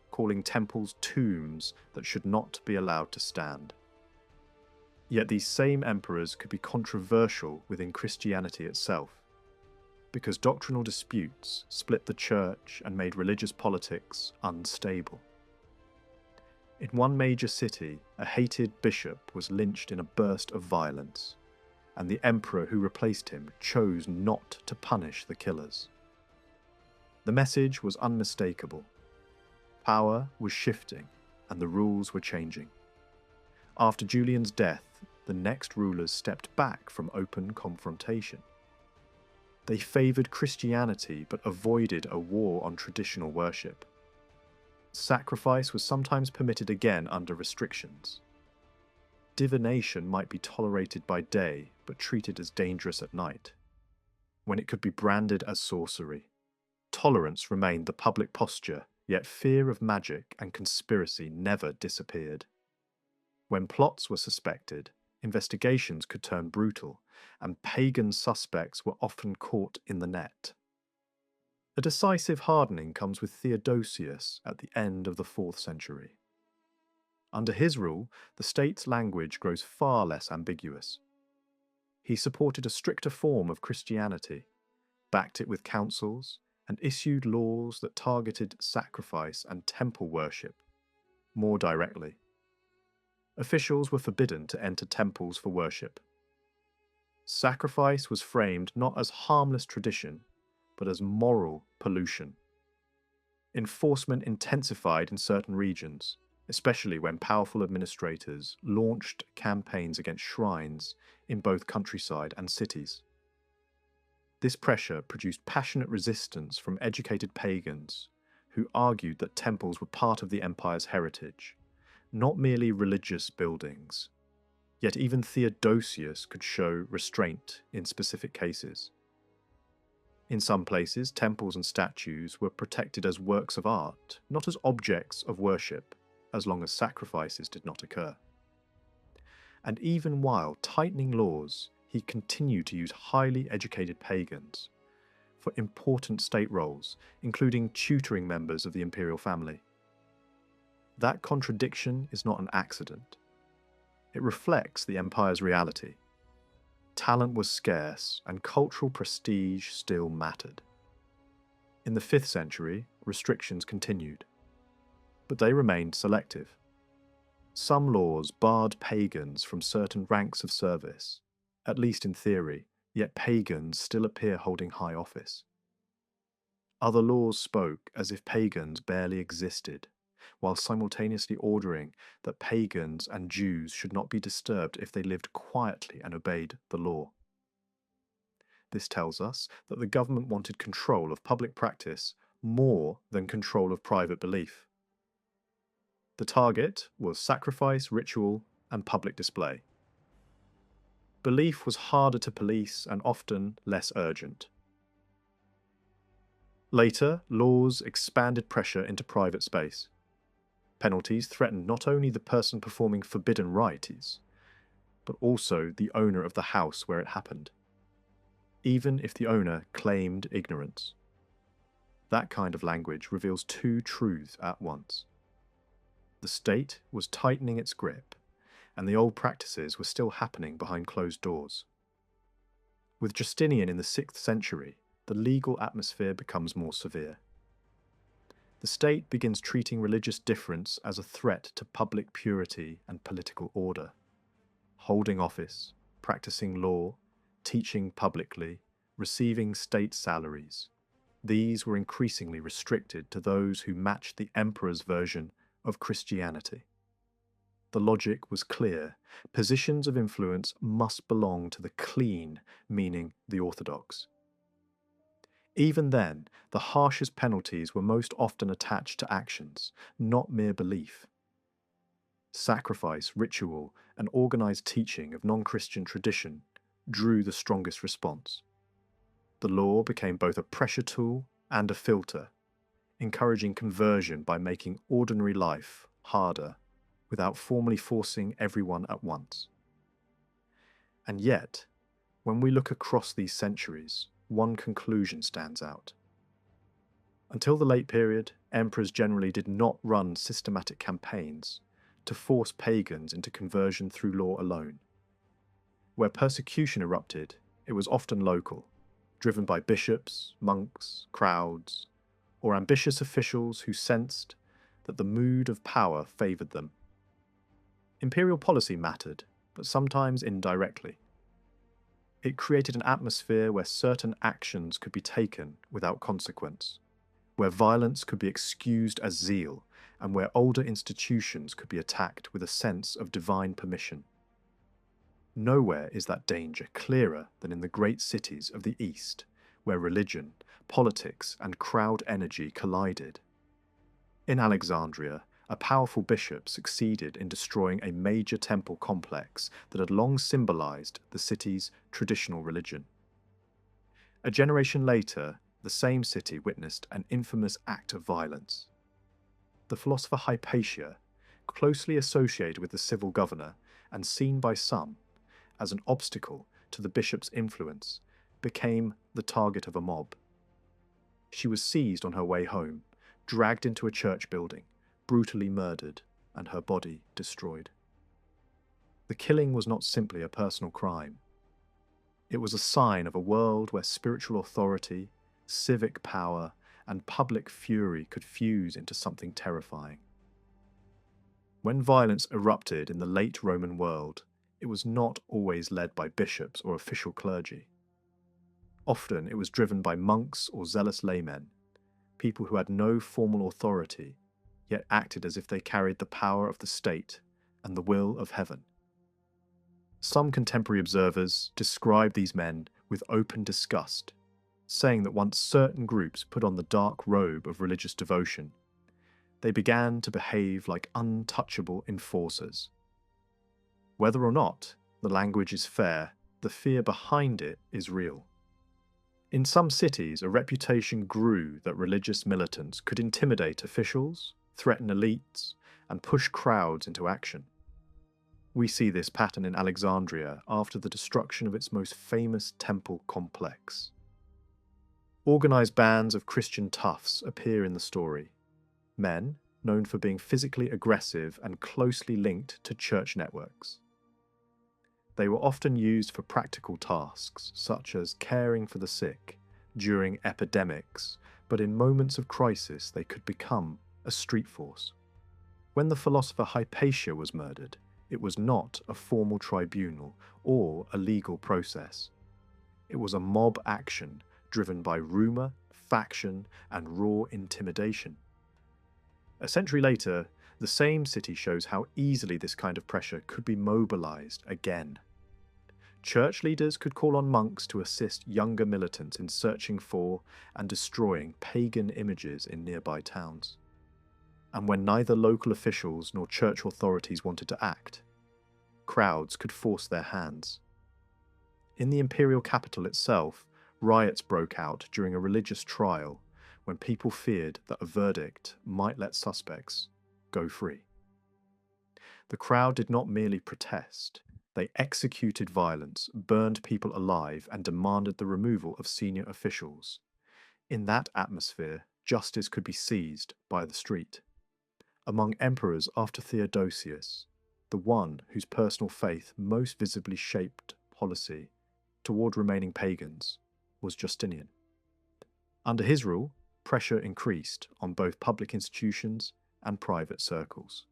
[SPEAKER 1] calling temples tombs that should not be allowed to stand. Yet these same emperors could be controversial within Christianity itself, because doctrinal disputes split the church and made religious politics unstable. In one major city, a hated bishop was lynched in a burst of violence, and the emperor who replaced him chose not to punish the killers. The message was unmistakable. Power was shifting, and the rules were changing. After Julian's death, the next rulers stepped back from open confrontation. They favoured Christianity but avoided a war on traditional worship. Sacrifice was sometimes permitted again under restrictions. Divination might be tolerated by day but treated as dangerous at night, when it could be branded as sorcery. Tolerance remained the public posture, yet fear of magic and conspiracy never disappeared. When plots were suspected, investigations could turn brutal, and pagan suspects were often caught in the net. A decisive hardening comes with Theodosius at the end of the 4th century. Under his rule, the state's language grows far less ambiguous. He supported a stricter form of Christianity, backed it with councils, and issued laws that targeted sacrifice and temple worship more directly. Officials were forbidden to enter temples for worship. Sacrifice was framed not as harmless tradition, but as moral pollution. Enforcement intensified in certain regions, especially when powerful administrators launched campaigns against shrines in both countryside and cities. This pressure produced passionate resistance from educated pagans who argued that temples were part of the empire's heritage, not merely religious buildings. Yet even Theodosius could show restraint in specific cases. In some places, temples and statues were protected as works of art, not as objects of worship, as long as sacrifices did not occur. And even while tightening laws, he continued to use highly educated pagans for important state roles, including tutoring members of the imperial family. That contradiction is not an accident. It reflects the empire's reality. Talent was scarce, and cultural prestige still mattered. In the 5th century, restrictions continued, but they remained selective. Some laws barred pagans from certain ranks of service, at least in theory, yet pagans still appear holding high office. Other laws spoke as if pagans barely existed, while simultaneously ordering that pagans and Jews should not be disturbed if they lived quietly and obeyed the law. This tells us that the government wanted control of public practice more than control of private belief. The target was sacrifice, ritual, and public display. Belief was harder to police and often less urgent. Later, laws expanded pressure into private space. Penalties threatened not only the person performing forbidden rites, but also the owner of the house where it happened, even if the owner claimed ignorance. That kind of language reveals two truths at once. The state was tightening its grip, and the old practices were still happening behind closed doors. With Justinian in the 6th century, the legal atmosphere becomes more severe. The state begins treating religious difference as a threat to public purity and political order. Holding office, practicing law, teaching publicly, receiving state salaries. These were increasingly restricted to those who matched the emperor's version of Christianity. The logic was clear. Positions of influence must belong to the clean, meaning the orthodox. Even then, the harshest penalties were most often attached to actions, not mere belief. Sacrifice, ritual, and organized teaching of non-Christian tradition drew the strongest response. The law became both a pressure tool and a filter, encouraging conversion by making ordinary life harder, without formally forcing everyone at once. And yet, when we look across these centuries, one conclusion stands out. Until the late period, emperors generally did not run systematic campaigns to force pagans into conversion through law alone. Where persecution erupted, it was often local, driven by bishops, monks, crowds, or ambitious officials who sensed that the mood of power favoured them. Imperial policy mattered, but sometimes indirectly. It created an atmosphere where certain actions could be taken without consequence, where violence could be excused as zeal, and where older institutions could be attacked with a sense of divine permission. Nowhere is that danger clearer than in the great cities of the East, where religion, politics, and crowd energy collided. In Alexandria, a powerful bishop succeeded in destroying a major temple complex that had long symbolized the city's traditional religion. A generation later, the same city witnessed an infamous act of violence. The philosopher Hypatia, closely associated with the civil governor and seen by some as an obstacle to the bishop's influence, became the target of a mob. She was seized on her way home, dragged into a church building, brutally murdered, and her body destroyed. The killing was not simply a personal crime. It was a sign of a world where spiritual authority, civic power, and public fury could fuse into something terrifying. When violence erupted in the late Roman world, it was not always led by bishops or official clergy. Often it was driven by monks or zealous laymen, people who had no formal authority, yet acted as if they carried the power of the state and the will of heaven. Some contemporary observers describe these men with open disgust, saying that once certain groups put on the dark robe of religious devotion, they began to behave like untouchable enforcers. Whether or not the language is fair, the fear behind it is real. In some cities, a reputation grew that religious militants could intimidate officials, threaten elites, and push crowds into action. We see this pattern in Alexandria after the destruction of its most famous temple complex. Organized bands of Christian toughs appear in the story. Men, known for being physically aggressive and closely linked to church networks. They were often used for practical tasks, such as caring for the sick during epidemics, but in moments of crisis they could become a street force. When the philosopher Hypatia was murdered, it was not a formal tribunal or a legal process. It was a mob action driven by rumour, faction, and raw intimidation. A century later, the same city shows how easily this kind of pressure could be mobilized again. Church leaders could call on monks to assist younger militants in searching for and destroying pagan images in nearby towns. And when neither local officials nor church authorities wanted to act, crowds could force their hands. In the imperial capital itself, riots broke out during a religious trial when people feared that a verdict might let suspects go free. The crowd did not merely protest, they executed violence, burned people alive, and demanded the removal of senior officials. In that atmosphere, justice could be seized by the street. Among emperors after Theodosius, the one whose personal faith most visibly shaped policy toward remaining pagans was Justinian. Under his rule, pressure increased on both public institutions and private circles.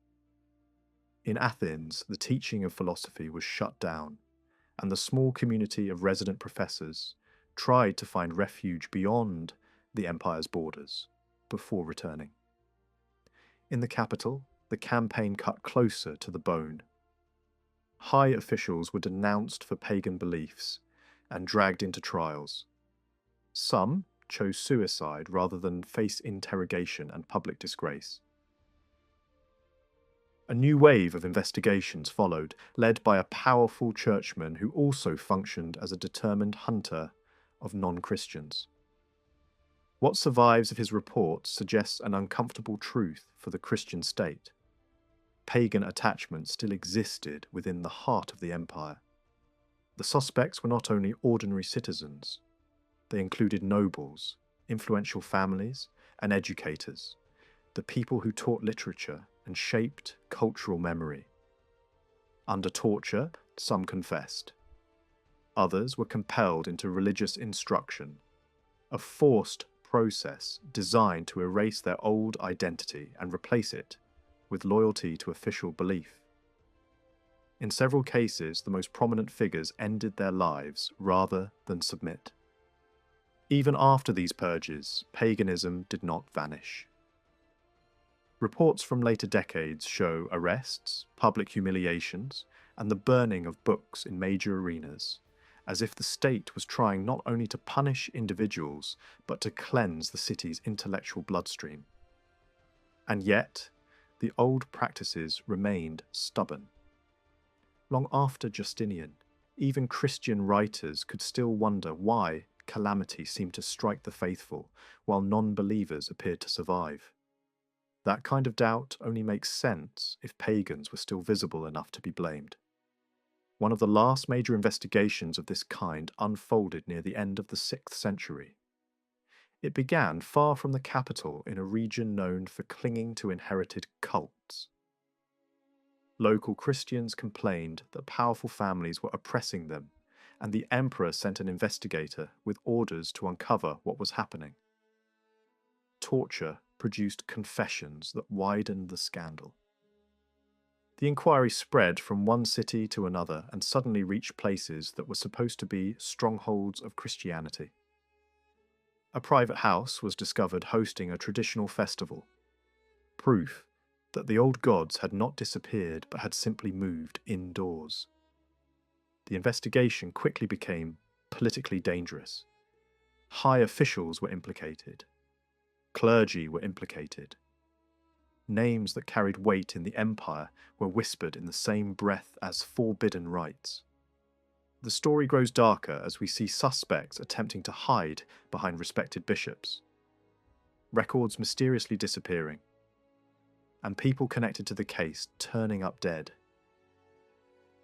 [SPEAKER 1] In Athens, the teaching of philosophy was shut down, and the small community of resident professors tried to find refuge beyond the empire's borders before returning. In the capital, the campaign cut closer to the bone. High officials were denounced for pagan beliefs and dragged into trials. Some chose suicide rather than face interrogation and public disgrace. A new wave of investigations followed, led by a powerful churchman who also functioned as a determined hunter of non-Christians. What survives of his reports suggests an uncomfortable truth for the Christian state. Pagan attachment still existed within the heart of the empire. The suspects were not only ordinary citizens, They included nobles, influential families, and educators, the people who taught literature and shaped cultural memory. Under torture, some confessed. Others were compelled into religious instruction, a forced process designed to erase their old identity and replace it with loyalty to official belief. In several cases, the most prominent figures ended their lives rather than submit. Even after these purges, paganism did not vanish. Reports from later decades show arrests, public humiliations, and the burning of books in major arenas, as if the state was trying not only to punish individuals, but to cleanse the city's intellectual bloodstream. And yet, the old practices remained stubborn. Long after Justinian, even Christian writers could still wonder why calamity seemed to strike the faithful, while non-believers appeared to survive. That kind of doubt only makes sense if pagans were still visible enough to be blamed. One of the last major investigations of this kind unfolded near the end of the 6th century. It began far from the capital in a region known for clinging to inherited cults. Local Christians complained that powerful families were oppressing them, and the emperor sent an investigator with orders to uncover what was happening. Torture produced confessions that widened the scandal. The inquiry spread from one city to another and suddenly reached places that were supposed to be strongholds of Christianity. A private house was discovered hosting a traditional festival, proof that the old gods had not disappeared but had simply moved indoors. The investigation quickly became politically dangerous. High officials were implicated. Clergy were implicated. Names that carried weight in the empire were whispered in the same breath as forbidden rites. The story grows darker as we see suspects attempting to hide behind respected bishops, records mysteriously disappearing, and people connected to the case turning up dead.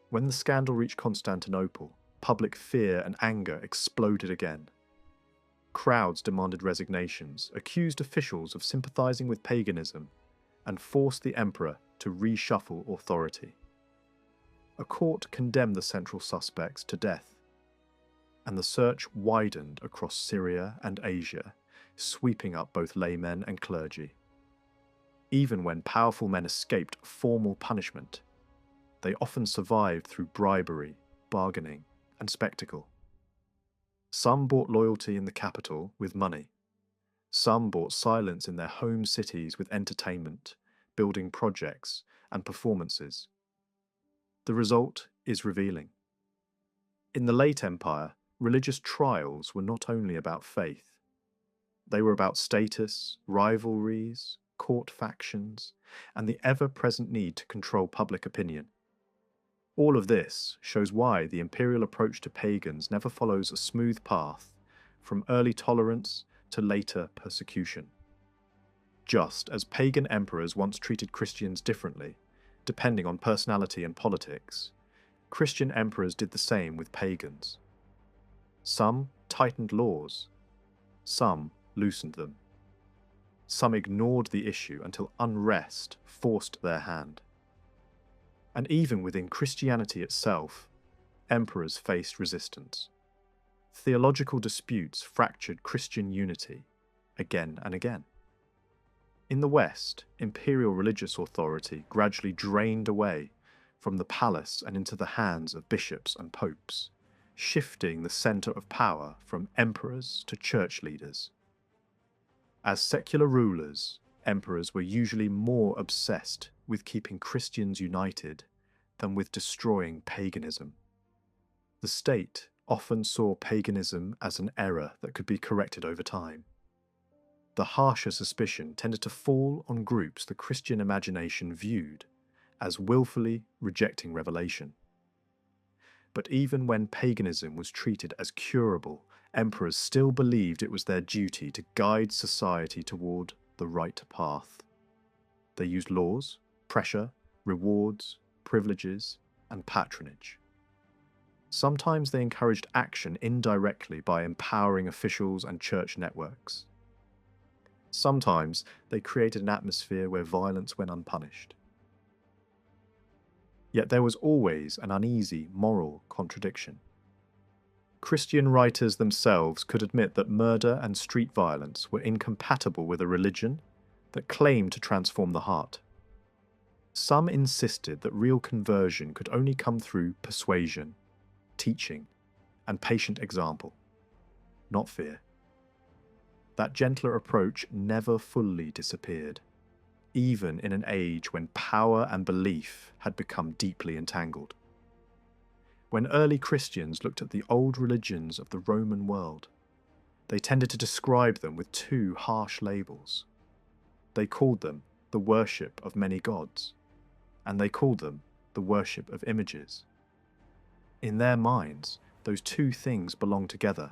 [SPEAKER 1] When the scandal reached Constantinople, public fear and anger exploded again. Crowds demanded resignations, accused officials of sympathizing with paganism, and forced the emperor to reshuffle authority. A court condemned the central suspects to death, and the search widened across Syria and Asia, sweeping up both laymen and clergy. Even when powerful men escaped formal punishment, they often survived through bribery, bargaining, and spectacle. Some bought loyalty in the capital with money. Some bought silence in their home cities with entertainment, building projects, and performances. The result is revealing. In the late empire, religious trials were not only about faith. They were about status, rivalries, court factions, and the ever-present need to control public opinion. All of this shows why the imperial approach to pagans never follows a smooth path, from early tolerance to later persecution. Just as pagan emperors once treated Christians differently, depending on personality and politics, Christian emperors did the same with pagans. Some tightened laws, some loosened them. Some ignored the issue until unrest forced their hand. And even within Christianity itself, emperors faced resistance. Theological disputes fractured Christian unity again and again. In the West, imperial religious authority gradually drained away from the palace and into the hands of bishops and popes, shifting the center of power from emperors to church leaders. As secular rulers, emperors were usually more obsessed with keeping Christians united than with destroying paganism. The state often saw paganism as an error that could be corrected over time. The harsher suspicion tended to fall on groups the Christian imagination viewed as willfully rejecting revelation. But even when paganism was treated as curable, emperors still believed it was their duty to guide society toward the right path. They used laws, pressure, rewards, privileges, and patronage. Sometimes they encouraged action indirectly by empowering officials and church networks. Sometimes they created an atmosphere where violence went unpunished. Yet there was always an uneasy moral contradiction. Christian writers themselves could admit that murder and street violence were incompatible with a religion that claimed to transform the heart. Some insisted that real conversion could only come through persuasion, teaching, and patient example, not fear. That gentler approach never fully disappeared, even in an age when power and belief had become deeply entangled. When early Christians looked at the old religions of the Roman world, they tended to describe them with two harsh labels. They called them the worship of many gods, and they called them the worship of images. In their minds, those two things belonged together.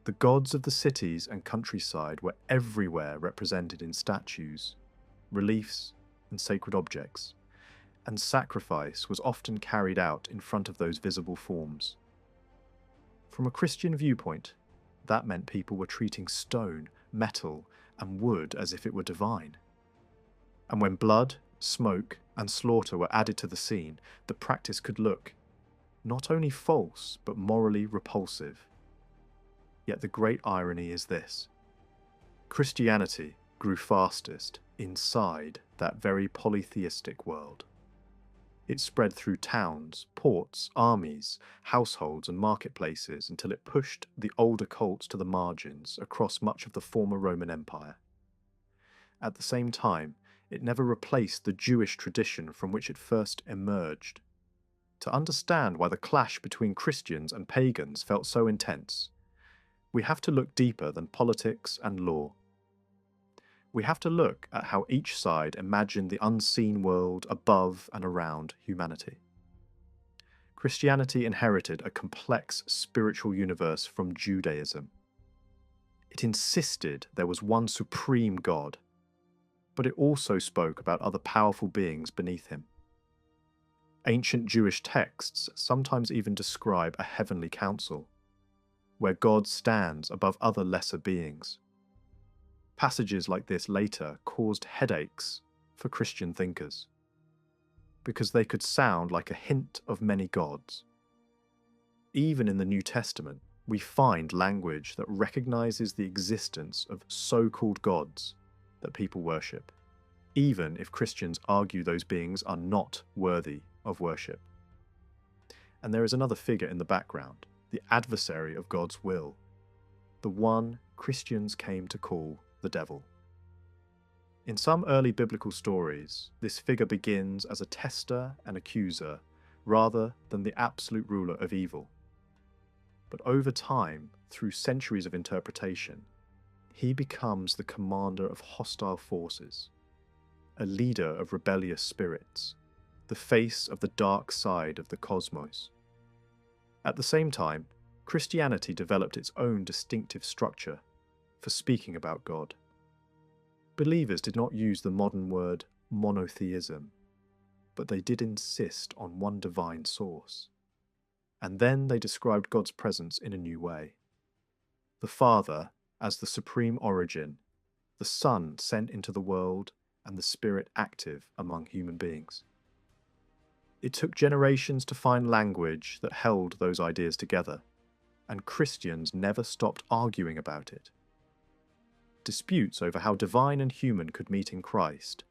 [SPEAKER 1] The gods of the cities and countryside were everywhere represented in statues, reliefs, and sacred objects, and sacrifice was often carried out in front of those visible forms. From a Christian viewpoint, that meant people were treating stone, metal, and wood as if it were divine. And when blood, smoke, and slaughter were added to the scene, the practice could look not only false, but morally repulsive. Yet the great irony is this: Christianity grew fastest inside that very polytheistic world. It spread through towns, ports, armies, households, and marketplaces until it pushed the older cults to the margins across much of the former Roman Empire. At the same time, it never replaced the Jewish tradition from which it first emerged. To understand why the clash between Christians and pagans felt so intense, we have to look deeper than politics and law. We have to look at how each side imagined the unseen world above and around humanity. Christianity inherited a complex spiritual universe from Judaism. It insisted there was one supreme God, but it also spoke about other powerful beings beneath him. Ancient Jewish texts sometimes even describe a heavenly council, where God stands above other lesser beings. Passages like this later caused headaches for Christian thinkers, because they could sound like a hint of many gods. Even in the New Testament, we find language that recognizes the existence of so-called gods that people worship, even if Christians argue those beings are not worthy of worship. And there is another figure in the background, the adversary of God's will, the one Christians came to call the devil. In some early biblical stories, this figure begins as a tester and accuser rather than the absolute ruler of evil. But over time, through centuries of interpretation, he becomes the commander of hostile forces, a leader of rebellious spirits, the face of the dark side of the cosmos. At the same time, Christianity developed its own distinctive structure for speaking about God. Believers did not use the modern word monotheism, but they did insist on one divine source. And then they described God's presence in a new way. The Father as the supreme origin, the Son sent into the world, and the Spirit active among human beings. It took generations to find language that held those ideas together, and Christians never stopped arguing about it. Disputes over how divine and human could meet in Christ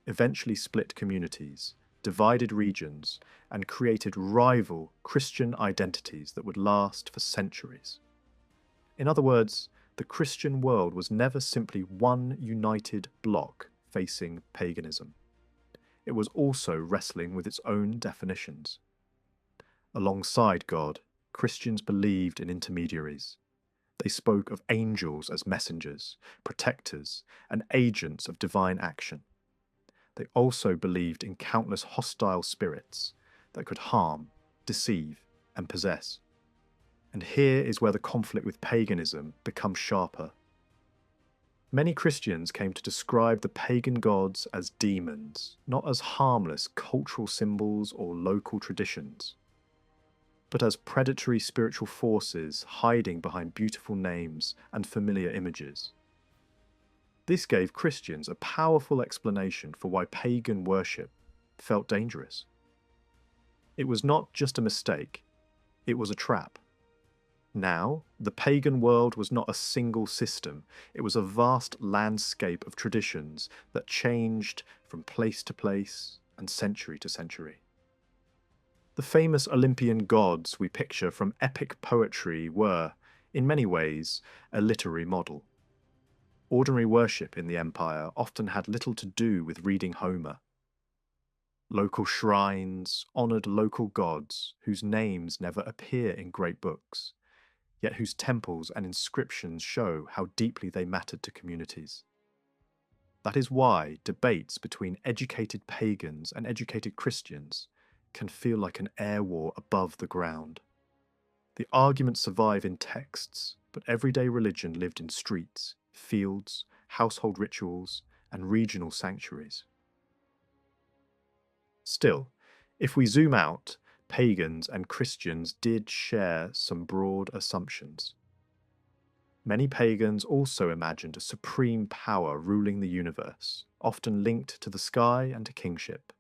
[SPEAKER 1] eventually split communities, divided regions, and created rival Christian identities that would last for centuries. In other words, the Christian world was never simply one united bloc facing paganism. It was also wrestling with its own definitions. Alongside God, Christians believed in intermediaries. They spoke of angels as messengers, protectors, and agents of divine action. They also believed in countless hostile spirits that could harm, deceive, and possess. And here is where the conflict with paganism becomes sharper. Many Christians came to describe the pagan gods as demons, not as harmless cultural symbols or local traditions. but as predatory spiritual forces hiding behind beautiful names and familiar images. This gave Christians a powerful explanation for why pagan worship felt dangerous. It was not just a mistake, it was a trap. Now, the pagan world was not a single system, it was a vast landscape of traditions that changed from place to place and century to century. The famous Olympian gods we picture from epic poetry were, in many ways, a literary model. Ordinary worship in the empire often had little to do with reading Homer. Local shrines honoured local gods whose names never appear in great books, yet whose temples and inscriptions show how deeply they mattered to communities. That is why debates between educated pagans and educated Christians can feel like an air war above the ground. The arguments survive in texts, but everyday religion lived in streets, fields, household rituals, and regional sanctuaries. Still, if we zoom out, pagans and Christians did share some broad assumptions. Many pagans also imagined a supreme power ruling the universe, often linked to the sky and to kingship.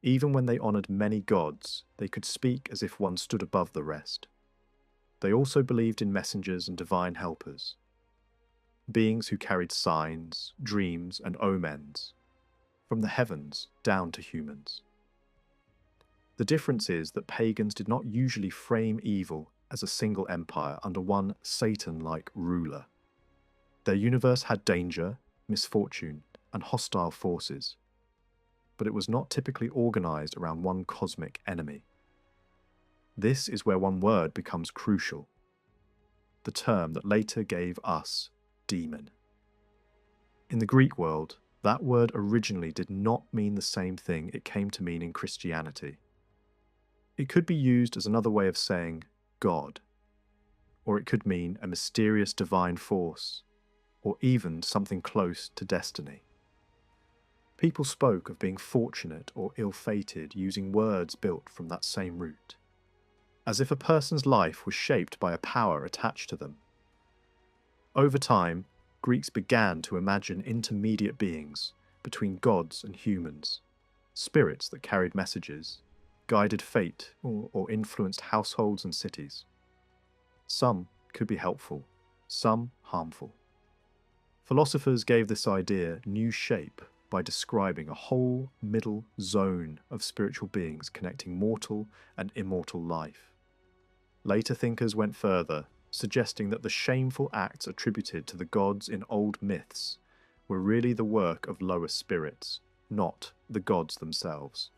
[SPEAKER 1] Even when they honoured many gods, they could speak as if one stood above the rest. They also believed in messengers and divine helpers, beings who carried signs, dreams, and omens, from the heavens down to humans. The difference is that pagans did not usually frame evil as a single empire under one Satan-like ruler. Their universe had danger, misfortune, and hostile forces, but it was not typically organised around one cosmic enemy. This is where one word becomes crucial, the term that later gave us demon. In the Greek world, that word originally did not mean the same thing it came to mean in Christianity. It could be used as another way of saying God, or it could mean a mysterious divine force, or even something close to destiny. People spoke of being fortunate or ill-fated using words built from that same root, as if a person's life was shaped by a power attached to them. Over time, Greeks began to imagine intermediate beings between gods and humans, spirits that carried messages, guided fate, or influenced households and cities. Some could be helpful, some harmful. Philosophers gave this idea new shape by describing a whole middle zone of spiritual beings connecting mortal and immortal life. Later thinkers went further, suggesting that the shameful acts attributed to the gods in old myths were really the work of lower spirits, not the gods themselves.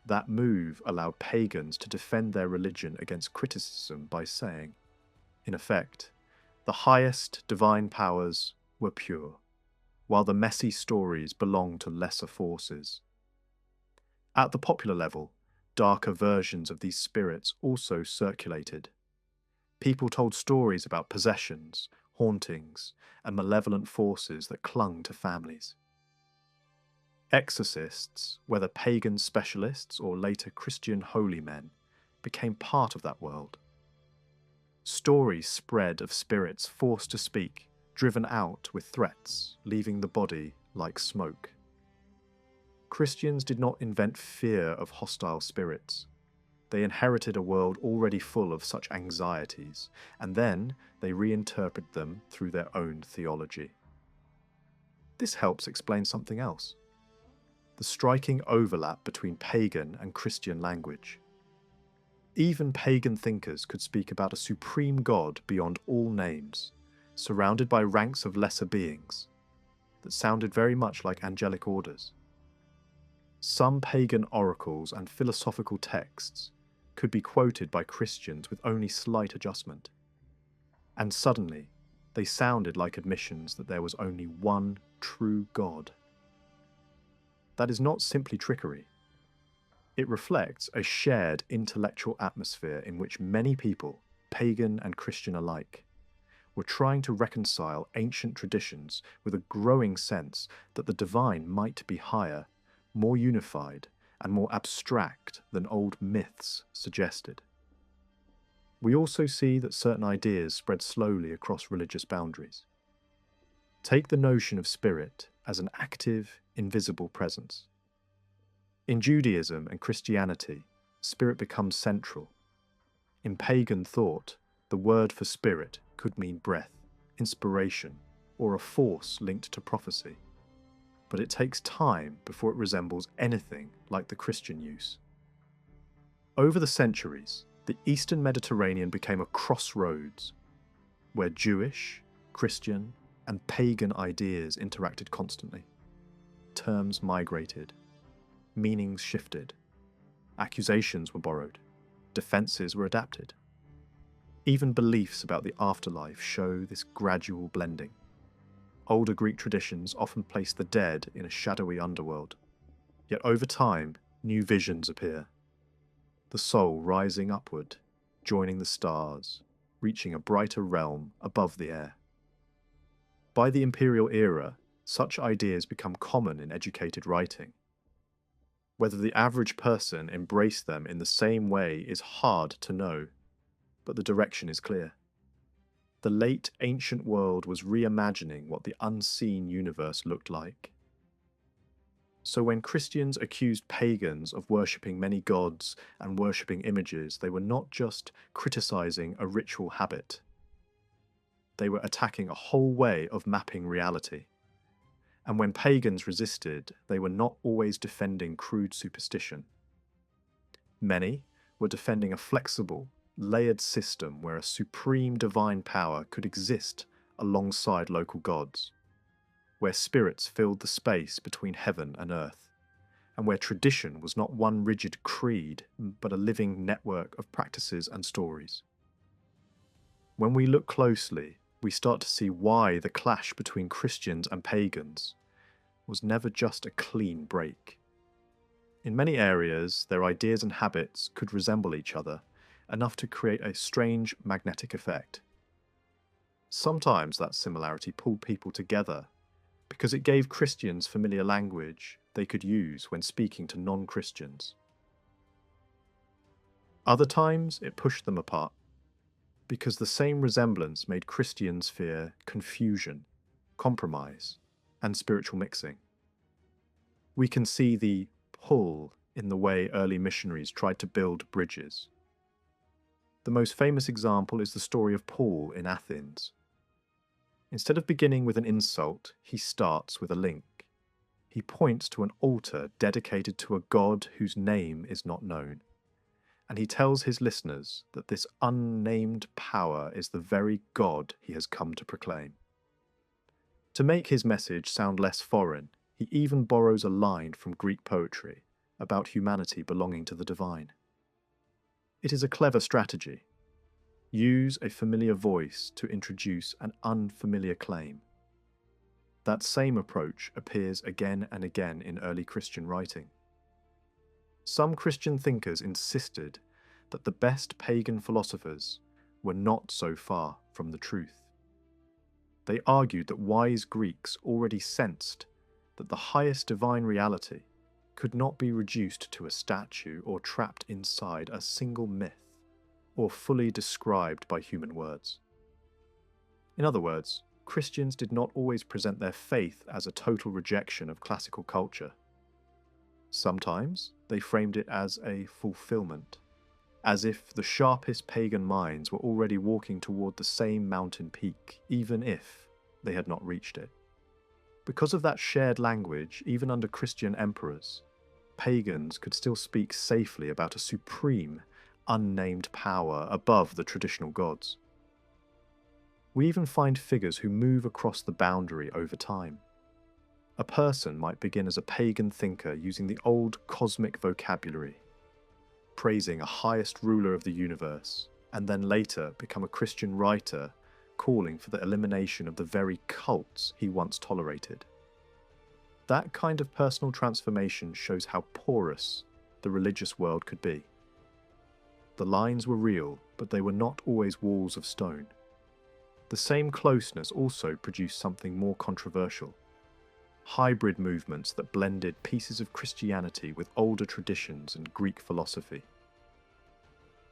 [SPEAKER 1] That move allowed pagans to defend their religion against criticism by saying, in effect, the highest divine powers were pure, while the messy stories belonged to lesser forces. At the popular level, darker versions of these spirits also circulated. People told stories about possessions, hauntings, and malevolent forces that clung to families. Exorcists, whether pagan specialists or later Christian holy men, became part of that world. Stories spread of spirits forced to speak, driven out with threats, leaving the body like smoke. Christians did not invent fear of hostile spirits. They inherited a world already full of such anxieties, and then they reinterpreted them through their own theology. This helps explain something else: the striking overlap between pagan and Christian language. Even pagan thinkers could speak about a supreme God beyond all names, surrounded by ranks of lesser beings, that sounded very much like angelic orders. Some pagan oracles and philosophical texts could be quoted by Christians with only slight adjustment. And suddenly, they sounded like admissions that there was only one true God. That is not simply trickery. It reflects a shared intellectual atmosphere in which many people, pagan and Christian alike, were trying to reconcile ancient traditions with a growing sense that the divine might be higher, more unified, and more abstract than old myths suggested. We also see that certain ideas spread slowly across religious boundaries. Take the notion of spirit as an active, invisible presence. In Judaism and Christianity, spirit becomes central. In pagan thought, the word for spirit could mean breath, inspiration, or a force linked to prophecy. But it takes time before it resembles anything like the Christian use. Over the centuries, the Eastern Mediterranean became a crossroads where Jewish, Christian, and pagan ideas interacted constantly. Terms migrated, meanings shifted, accusations were borrowed, defenses were adapted. Even beliefs about the afterlife show this gradual blending. Older Greek traditions often place the dead in a shadowy underworld, yet over time, new visions appear. The soul rising upward, joining the stars, reaching a brighter realm above the air. By the imperial era, such ideas become common in educated writing. Whether the average person embraced them in the same way is hard to know, but the direction is clear. The late ancient world was reimagining what the unseen universe looked like. So when Christians accused pagans of worshipping many gods and worshipping images, they were not just criticizing a ritual habit. They were attacking a whole way of mapping reality. And when pagans resisted, they were not always defending crude superstition. Many were defending a flexible, layered system where a supreme divine power could exist alongside local gods, where spirits filled the space between heaven and earth, and where tradition was not one rigid creed, but a living network of practices and stories. When we look closely, we start to see why the clash between Christians and pagans was never just a clean break. In many areas, their ideas and habits could resemble each other, enough to create a strange magnetic effect. Sometimes that similarity pulled people together, because it gave Christians familiar language they could use when speaking to non-Christians. Other times, it pushed them apart, because the same resemblance made Christians fear confusion, compromise, and spiritual mixing. We can see the pull in the way early missionaries tried to build bridges. The most famous example is the story of Paul in Athens. Instead of beginning with an insult, he starts with a link. He points to an altar dedicated to a god whose name is not known, and he tells his listeners that this unnamed power is the very God he has come to proclaim. To make his message sound less foreign, he even borrows a line from Greek poetry about humanity belonging to the divine. It is a clever strategy. Use a familiar voice to introduce an unfamiliar claim. That same approach appears again and again in early Christian writing. Some Christian thinkers insisted that the best pagan philosophers were not so far from the truth. They argued that wise Greeks already sensed that the highest divine reality could not be reduced to a statue or trapped inside a single myth, or fully described by human words. In other words, Christians did not always present their faith as a total rejection of classical culture. Sometimes they framed it as a fulfillment, as if the sharpest pagan minds were already walking toward the same mountain peak, even if they had not reached it. Because of that shared language, even under Christian emperors, pagans could still speak safely about a supreme, unnamed power above the traditional gods. We even find figures who move across the boundary over time. A person might begin as a pagan thinker using the old cosmic vocabulary, praising a highest ruler of the universe, and then later become a Christian writer calling for the elimination of the very cults he once tolerated. That kind of personal transformation shows how porous the religious world could be. The lines were real, but they were not always walls of stone. The same closeness also produced something more controversial: hybrid movements that blended pieces of Christianity with older traditions and Greek philosophy.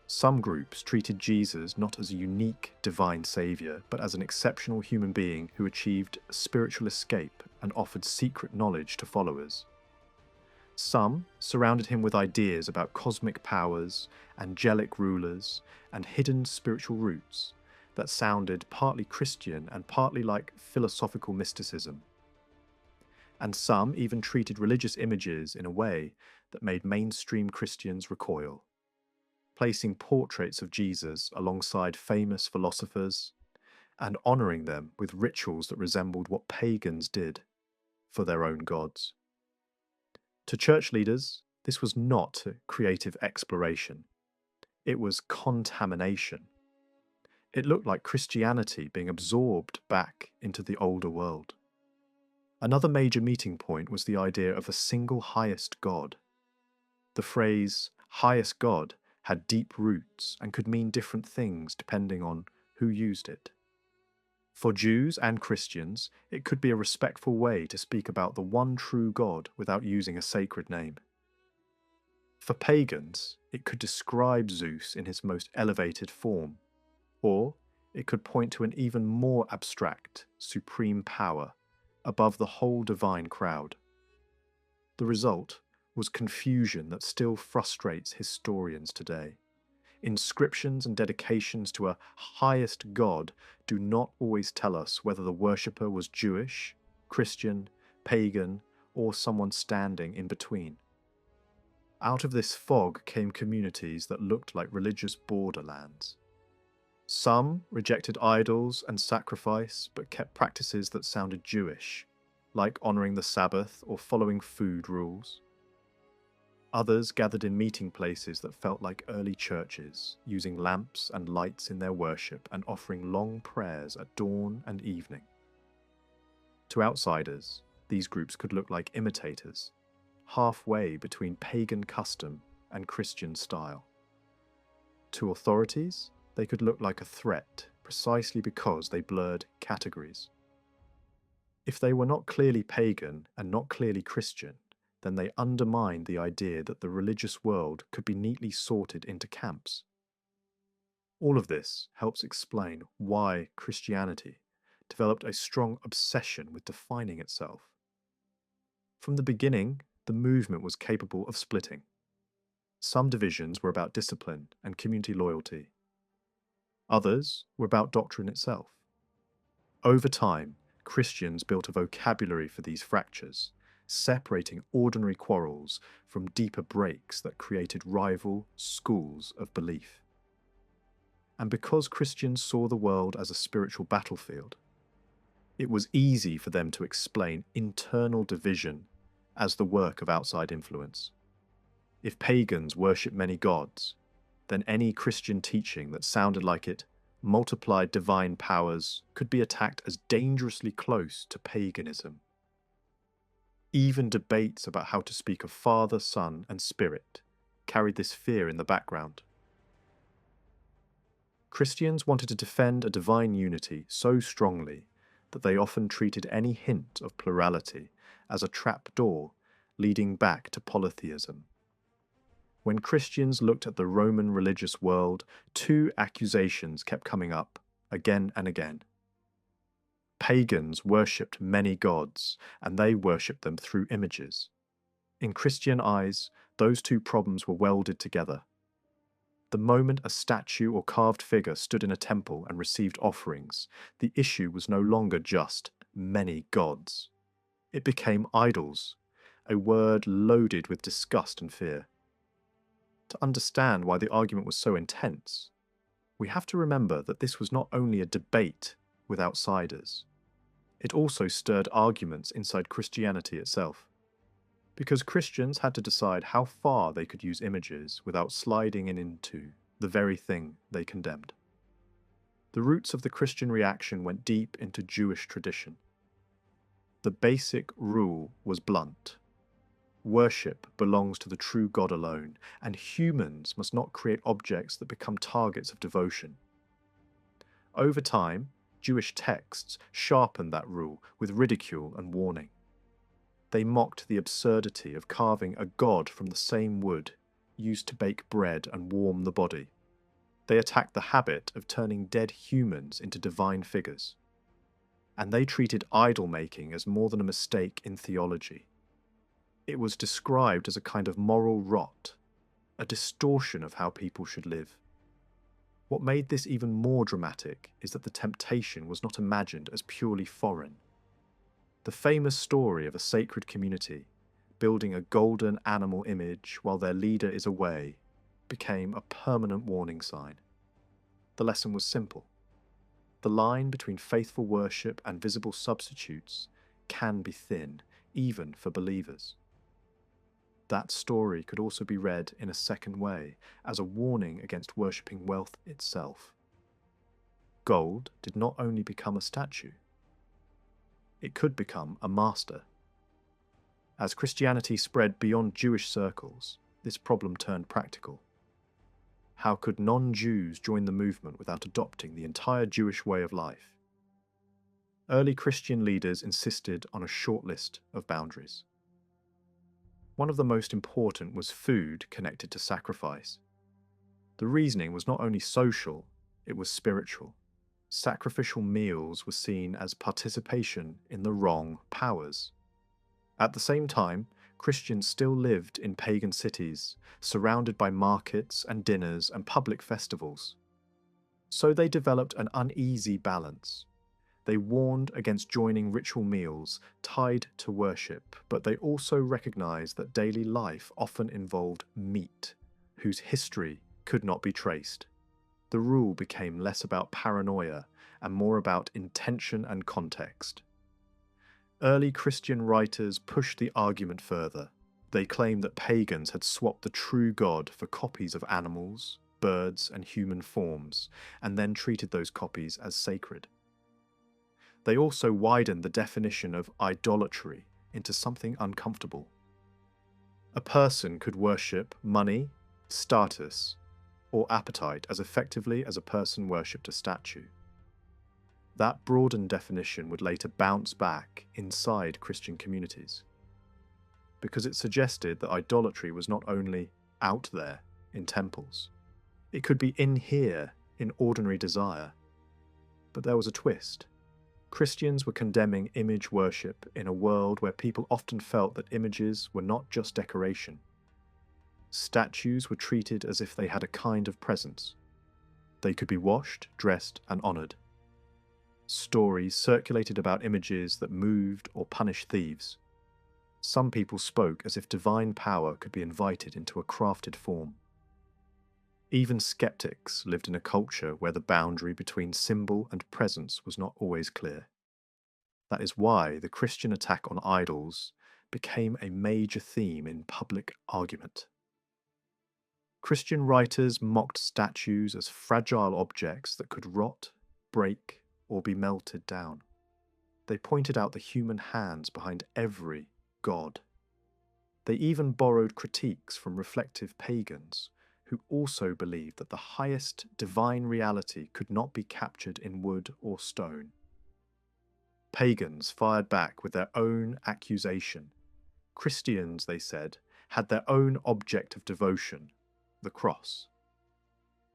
[SPEAKER 1] Some groups treated Jesus not as a unique divine saviour, but as an exceptional human being who achieved spiritual escape and offered secret knowledge to followers. Some surrounded him with ideas about cosmic powers, angelic rulers, and hidden spiritual roots that sounded partly Christian and partly like philosophical mysticism. And some even treated religious images in a way that made mainstream Christians recoil, placing portraits of Jesus alongside famous philosophers and honouring them with rituals that resembled what pagans did for their own gods. To church leaders, this was not creative exploration. It was contamination. It looked like Christianity being absorbed back into the older world. Another major meeting point was the idea of a single highest God. The phrase highest God had deep roots and could mean different things depending on who used it. For Jews and Christians, it could be a respectful way to speak about the one true God without using a sacred name. For pagans, it could describe Zeus in his most elevated form, or it could point to an even more abstract, supreme power above the whole divine crowd. The result was confusion that still frustrates historians today. Inscriptions and dedications to a highest God do not always tell us whether the worshipper was Jewish, Christian, pagan, or someone standing in between. Out of this fog came communities that looked like religious borderlands. Some rejected idols and sacrifice, but kept practices that sounded Jewish, like honouring the Sabbath or following food rules. Others gathered in meeting places that felt like early churches, using lamps and lights in their worship and offering long prayers at dawn and evening. To outsiders, these groups could look like imitators, halfway between pagan custom and Christian style. To authorities, they could look like a threat precisely because they blurred categories. If they were not clearly pagan and not clearly Christian, then they undermined the idea that the religious world could be neatly sorted into camps. All of this helps explain why Christianity developed a strong obsession with defining itself. From the beginning, the movement was capable of splitting. Some divisions were about discipline and community loyalty. Others were about doctrine itself. Over time, Christians built a vocabulary for these fractures, separating ordinary quarrels from deeper breaks that created rival schools of belief. And because Christians saw the world as a spiritual battlefield, it was easy for them to explain internal division as the work of outside influence. If pagans worship many gods, then any Christian teaching that sounded like it multiplied divine powers could be attacked as dangerously close to paganism. Even debates about how to speak of Father, Son, and Spirit carried this fear in the background. Christians wanted to defend a divine unity so strongly that they often treated any hint of plurality as a trapdoor leading back to polytheism. When Christians looked at the Roman religious world, two accusations kept coming up again and again. Pagans worshipped many gods, and they worshipped them through images. In Christian eyes, those two problems were welded together. The moment a statue or carved figure stood in a temple and received offerings, the issue was no longer just many gods. It became idols, a word loaded with disgust and fear. To understand why the argument was so intense, we have to remember that this was not only a debate with outsiders, it also stirred arguments inside Christianity itself. Because Christians had to decide how far they could use images without sliding into the very thing they condemned. The roots of the Christian reaction went deep into Jewish tradition. The basic rule was blunt. Worship belongs to the true God alone, and humans must not create objects that become targets of devotion. Over time, Jewish texts sharpened that rule with ridicule and warning. They mocked the absurdity of carving a god from the same wood used to bake bread and warm the body. They attacked the habit of turning dead humans into divine figures. And they treated idol-making as more than a mistake in theology. It was described as a kind of moral rot, a distortion of how people should live. What made this even more dramatic is that the temptation was not imagined as purely foreign. The famous story of a sacred community building a golden animal image while their leader is away became a permanent warning sign. The lesson was simple. The line between faithful worship and visible substitutes can be thin, even for believers. That story could also be read in a second way, as a warning against worshipping wealth itself. Gold did not only become a statue, it could become a master. As Christianity spread beyond Jewish circles, this problem turned practical. How could non-Jews join the movement without adopting the entire Jewish way of life? Early Christian leaders insisted on a short list of boundaries. One of the most important was food connected to sacrifice. The reasoning was not only social, it was spiritual. Sacrificial meals were seen as participation in the wrong powers. At the same time, Christians still lived in pagan cities, surrounded by markets and dinners and public festivals. So they developed an uneasy balance. They warned against joining ritual meals tied to worship, but they also recognized that daily life often involved meat, whose history could not be traced. The rule became less about paranoia and more about intention and context. Early Christian writers pushed the argument further. They claimed that pagans had swapped the true God for copies of animals, birds, and human forms, and then treated those copies as sacred. They also widened the definition of idolatry into something uncomfortable. A person could worship money, status, or appetite as effectively as a person worshipped a statue. That broadened definition would later bounce back inside Christian communities, because it suggested that idolatry was not only out there in temples, it could be in here in ordinary desire. But there was a twist. Christians were condemning image worship in a world where people often felt that images were not just decoration. Statues were treated as if they had a kind of presence. They could be washed, dressed, and honoured. Stories circulated about images that moved or punished thieves. Some people spoke as if divine power could be invited into a crafted form. Even skeptics lived in a culture where the boundary between symbol and presence was not always clear. That is why the Christian attack on idols became a major theme in public argument. Christian writers mocked statues as fragile objects that could rot, break, or be melted down. They pointed out the human hands behind every god. They even borrowed critiques from reflective pagans who also believed that the highest divine reality could not be captured in wood or stone. Pagans fired back with their own accusation. Christians, they said, had their own object of devotion, the cross.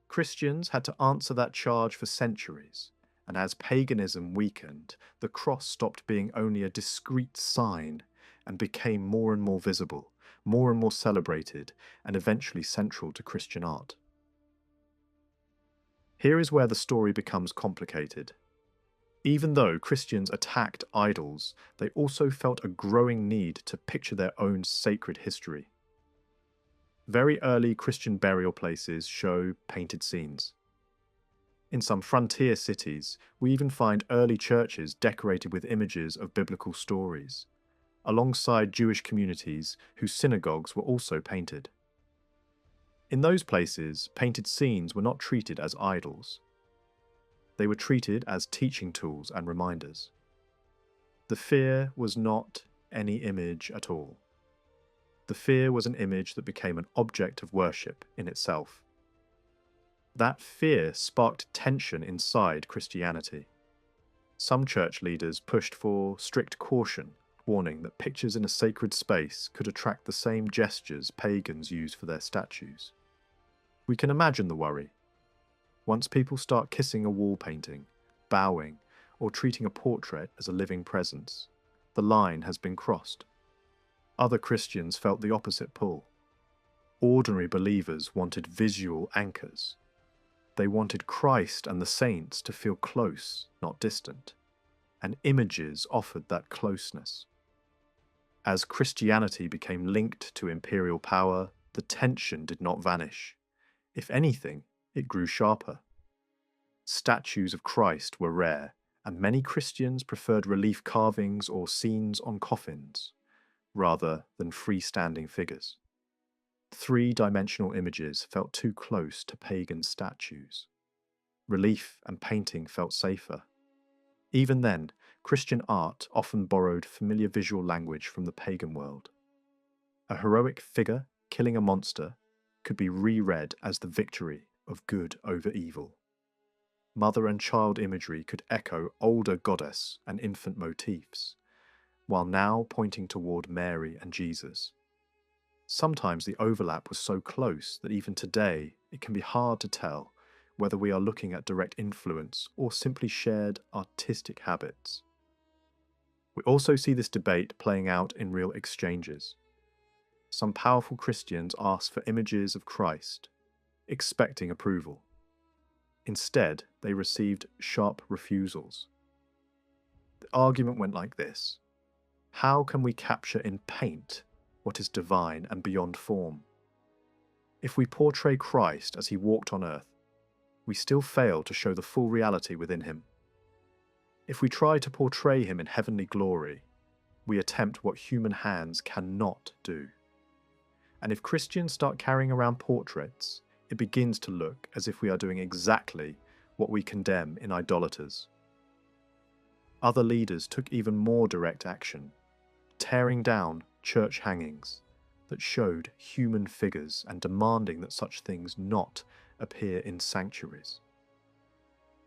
[SPEAKER 1] Christians had to answer that charge for centuries, and as paganism weakened, the cross stopped being only a discrete sign and became more and more visible, more and more celebrated, and eventually central to Christian art. Here is where the story becomes complicated. Even though Christians attacked idols, they also felt a growing need to picture their own sacred history. Very early Christian burial places show painted scenes. In some frontier cities, we even find early churches decorated with images of biblical stories, alongside Jewish communities whose synagogues were also painted. In those places, painted scenes were not treated as idols. They were treated as teaching tools and reminders. The fear was not any image at all. The fear was an image that became an object of worship in itself. That fear sparked tension inside Christianity. Some church leaders pushed for strict caution, warning that pictures in a sacred space could attract the same gestures pagans used for their statues. We can imagine the worry. Once people start kissing a wall painting, bowing, or treating a portrait as a living presence, the line has been crossed. Other Christians felt the opposite pull. Ordinary believers wanted visual anchors. They wanted Christ and the saints to feel close, not distant, and images offered that closeness. As Christianity became linked to imperial power, the tension did not vanish. If anything, it grew sharper. Statues of Christ were rare, and many Christians preferred relief carvings or scenes on coffins, rather than freestanding figures. Three-dimensional images felt too close to pagan statues. Relief and painting felt safer. Even then, Christian art often borrowed familiar visual language from the pagan world. A heroic figure killing a monster could be reread as the victory of good over evil. Mother and child imagery could echo older goddess and infant motifs, while now pointing toward Mary and Jesus. Sometimes the overlap was so close that even today it can be hard to tell whether we are looking at direct influence or simply shared artistic habits. We also see this debate playing out in real exchanges. Some powerful Christians asked for images of Christ, expecting approval. Instead, they received sharp refusals. The argument went like this: how can we capture in paint what is divine and beyond form? If we portray Christ as he walked on earth, we still fail to show the full reality within him. If we try to portray him in heavenly glory, we attempt what human hands cannot do. And if Christians start carrying around portraits, it begins to look as if we are doing exactly what we condemn in idolaters. Other leaders took even more direct action, tearing down church hangings that showed human figures and demanding that such things not appear in sanctuaries.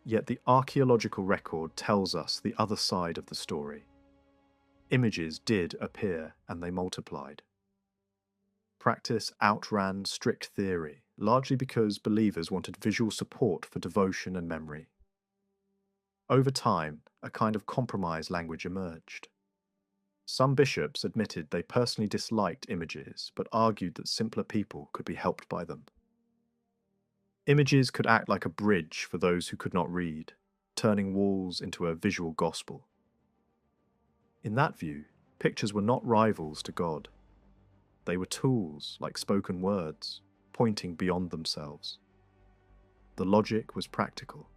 [SPEAKER 1] Yet the archaeological record tells us the other side of the story. Images did appear and they multiplied. Practice outran strict theory, largely because believers wanted visual support for devotion and memory. Over time, a kind of compromise language emerged. Some bishops admitted they personally disliked images, but argued that simpler people could be helped by them. Images could act like a bridge for those who could not read, turning walls into a visual gospel. In that view, pictures were not rivals to God. They were tools, like spoken words, pointing beyond themselves. The logic was practical.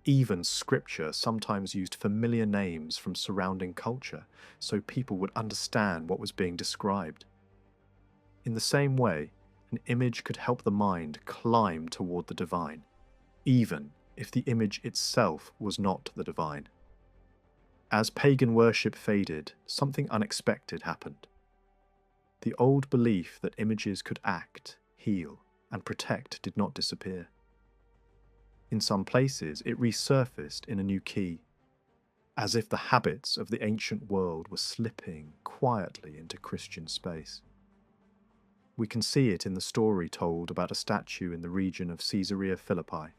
[SPEAKER 1] Even scripture sometimes used familiar names from surrounding culture, so people would understand what was being described. In the same way, an image could help the mind climb toward the divine, even if the image itself was not the divine. As pagan worship faded, something unexpected happened. The old belief that images could act, heal, and protect did not disappear. In some places, it resurfaced in a new key, as if the habits of the ancient world were slipping quietly into Christian space. We can see it in the story told about a statue in the region of Caesarea Philippi.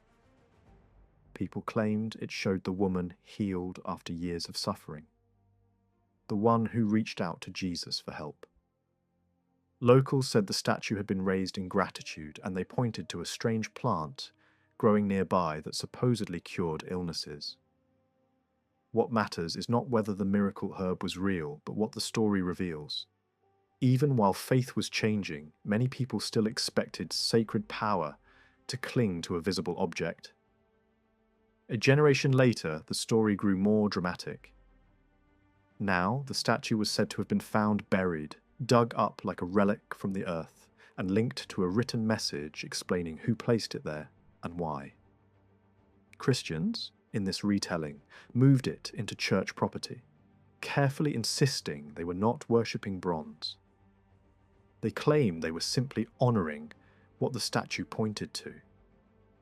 [SPEAKER 1] People claimed it showed the woman healed after years of suffering, the one who reached out to Jesus for help. Locals said the statue had been raised in gratitude, and they pointed to a strange plant growing nearby that supposedly cured illnesses. What matters is not whether the miracle herb was real, but what the story reveals. Even while faith was changing, many people still expected sacred power to cling to a visible object. A generation later, the story grew more dramatic. Now, the statue was said to have been found buried, dug up like a relic from the earth, and linked to a written message explaining who placed it there and why. Christians, in this retelling, moved it into church property, carefully insisting they were not worshipping bronze. They claim they were simply honouring what the statue pointed to.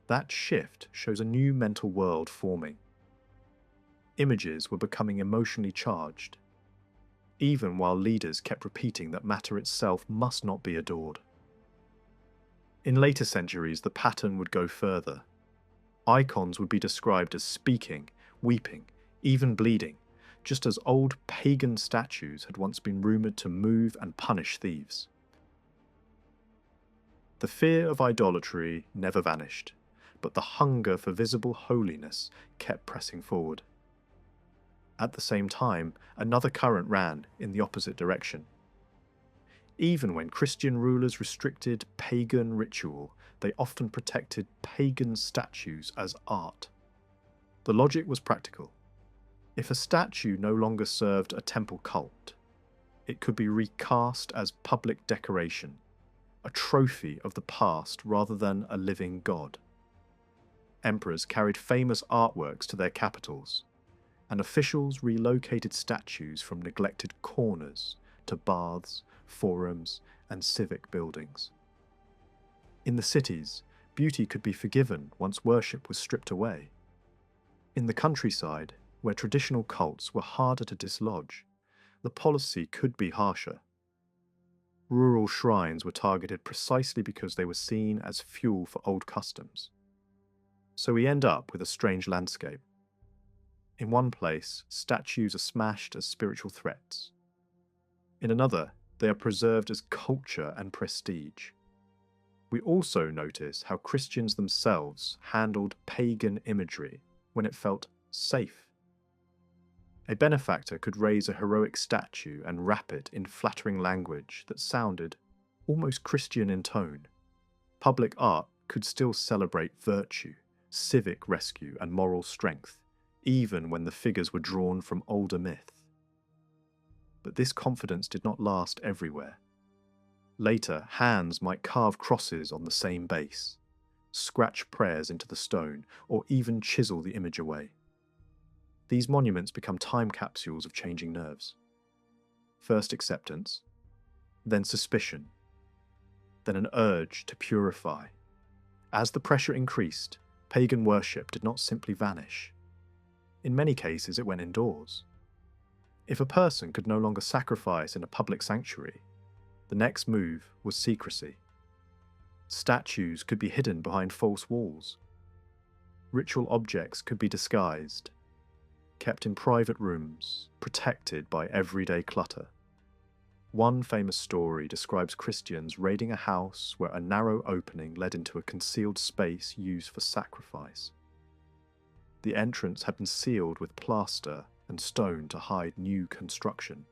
[SPEAKER 1] That shift shows a new mental world forming. Images were becoming emotionally charged, even while leaders kept repeating that matter itself must not be adored. In later centuries, the pattern would go further. Icons would be described as speaking, weeping, even bleeding, just as old pagan statues had once been rumoured to move and punish thieves. The fear of idolatry never vanished, but the hunger for visible holiness kept pressing forward. At the same time, another current ran in the opposite direction. Even when Christian rulers restricted pagan ritual, they often protected pagan statues as art. The logic was practical. If a statue no longer served a temple cult, it could be recast as public decoration, a trophy of the past rather than a living god. Emperors carried famous artworks to their capitals, and officials relocated statues from neglected corners to baths, forums, and civic buildings. In the cities, beauty could be forgiven once worship was stripped away. In the countryside, where traditional cults were harder to dislodge, the policy could be harsher. Rural shrines were targeted precisely because they were seen as fuel for old customs. So we end up with a strange landscape. In one place, statues are smashed as spiritual threats. In another, they are preserved as culture and prestige. We also notice how Christians themselves handled pagan imagery when it felt safe. A benefactor could raise a heroic statue and wrap it in flattering language that sounded almost Christian in tone. Public art could still celebrate virtue, civic rescue, and moral strength, even when the figures were drawn from older myth. But this confidence did not last everywhere. Later, hands might carve crosses on the same base, scratch prayers into the stone, or even chisel the image away. These monuments become time capsules of changing nerves. First acceptance, then suspicion, then an urge to purify. As the pressure increased, pagan worship did not simply vanish. In many cases, it went indoors. If a person could no longer sacrifice in a public sanctuary, the next move was secrecy. Statues could be hidden behind false walls. Ritual objects could be disguised, kept in private rooms, protected by everyday clutter. One famous story describes Christians raiding a house where a narrow opening led into a concealed space used for sacrifice. The entrance had been sealed with plaster and stone to hide new construction.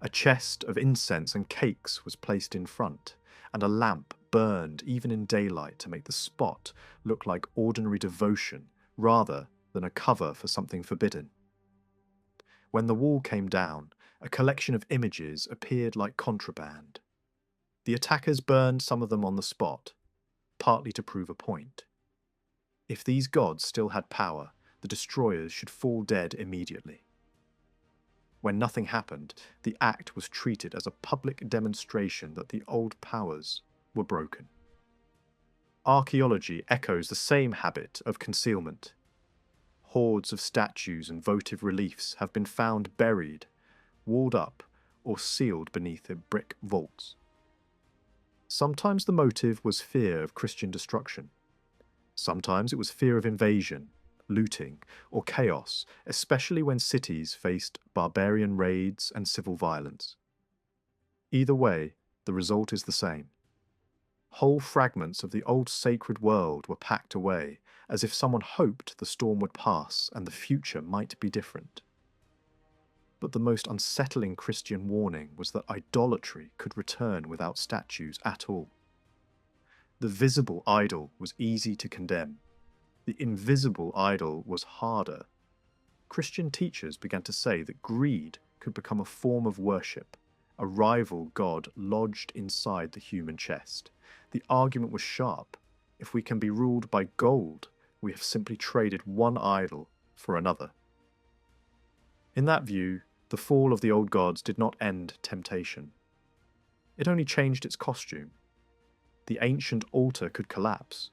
[SPEAKER 1] A chest of incense and cakes was placed in front, and a lamp burned even in daylight to make the spot look like ordinary devotion rather than a cover for something forbidden. When the wall came down, a collection of images appeared like contraband. The attackers burned some of them on the spot, partly to prove a point. If these gods still had power, the destroyers should fall dead immediately. When nothing happened, the act was treated as a public demonstration that the old powers were broken. Archaeology echoes the same habit of concealment. Hordes of statues and votive reliefs have been found buried, walled up, or sealed beneath brick vaults. Sometimes the motive was fear of Christian destruction. Sometimes it was fear of invasion, looting, or chaos, especially when cities faced barbarian raids and civil violence. Either way, the result is the same. Whole fragments of the old sacred world were packed away, as if someone hoped the storm would pass and the future might be different. But the most unsettling Christian warning was that idolatry could return without statues at all. The visible idol was easy to condemn. The invisible idol was harder. Christian teachers began to say that greed could become a form of worship, a rival god lodged inside the human chest. The argument was sharp. If we can be ruled by gold, we have simply traded one idol for another. In that view, the fall of the old gods did not end temptation. It only changed its costume. The ancient altar could collapse,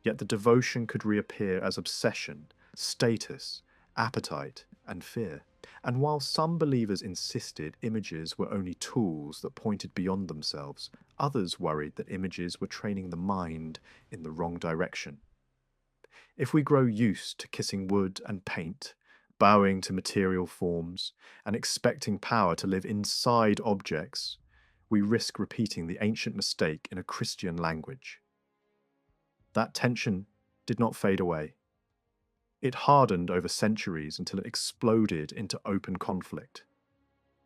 [SPEAKER 1] yet the devotion could reappear as obsession, status, appetite, and fear. And while some believers insisted images were only tools that pointed beyond themselves, others worried that images were training the mind in the wrong direction. If we grow used to kissing wood and paint, bowing to material forms, and expecting power to live inside objects, we risk repeating the ancient mistake in a Christian language. That tension did not fade away. It hardened over centuries until it exploded into open conflict,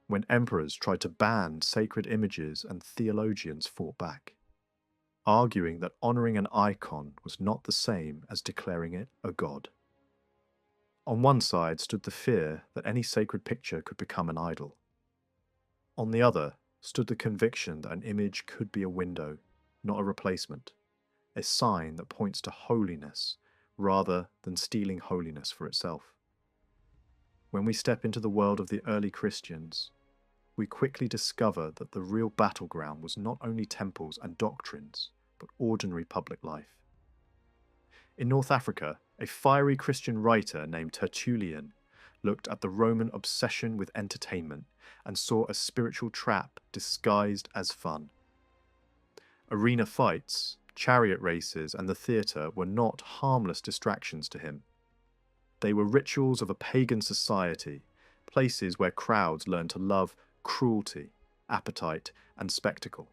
[SPEAKER 1] when emperors tried to ban sacred images and theologians fought back, arguing that honouring an icon was not the same as declaring it a god. On one side stood the fear that any sacred picture could become an idol. On the other stood the conviction that an image could be a window, not a replacement, a sign that points to holiness rather than stealing holiness for itself. When we step into the world of the early Christians, we quickly discover that the real battleground was not only temples and doctrines, but ordinary public life. In North Africa, a fiery Christian writer named Tertullian looked at the Roman obsession with entertainment and saw a spiritual trap disguised as fun. Arena fights, chariot races, and the theatre were not harmless distractions to him. They were rituals of a pagan society, places where crowds learned to love cruelty, appetite, and spectacle.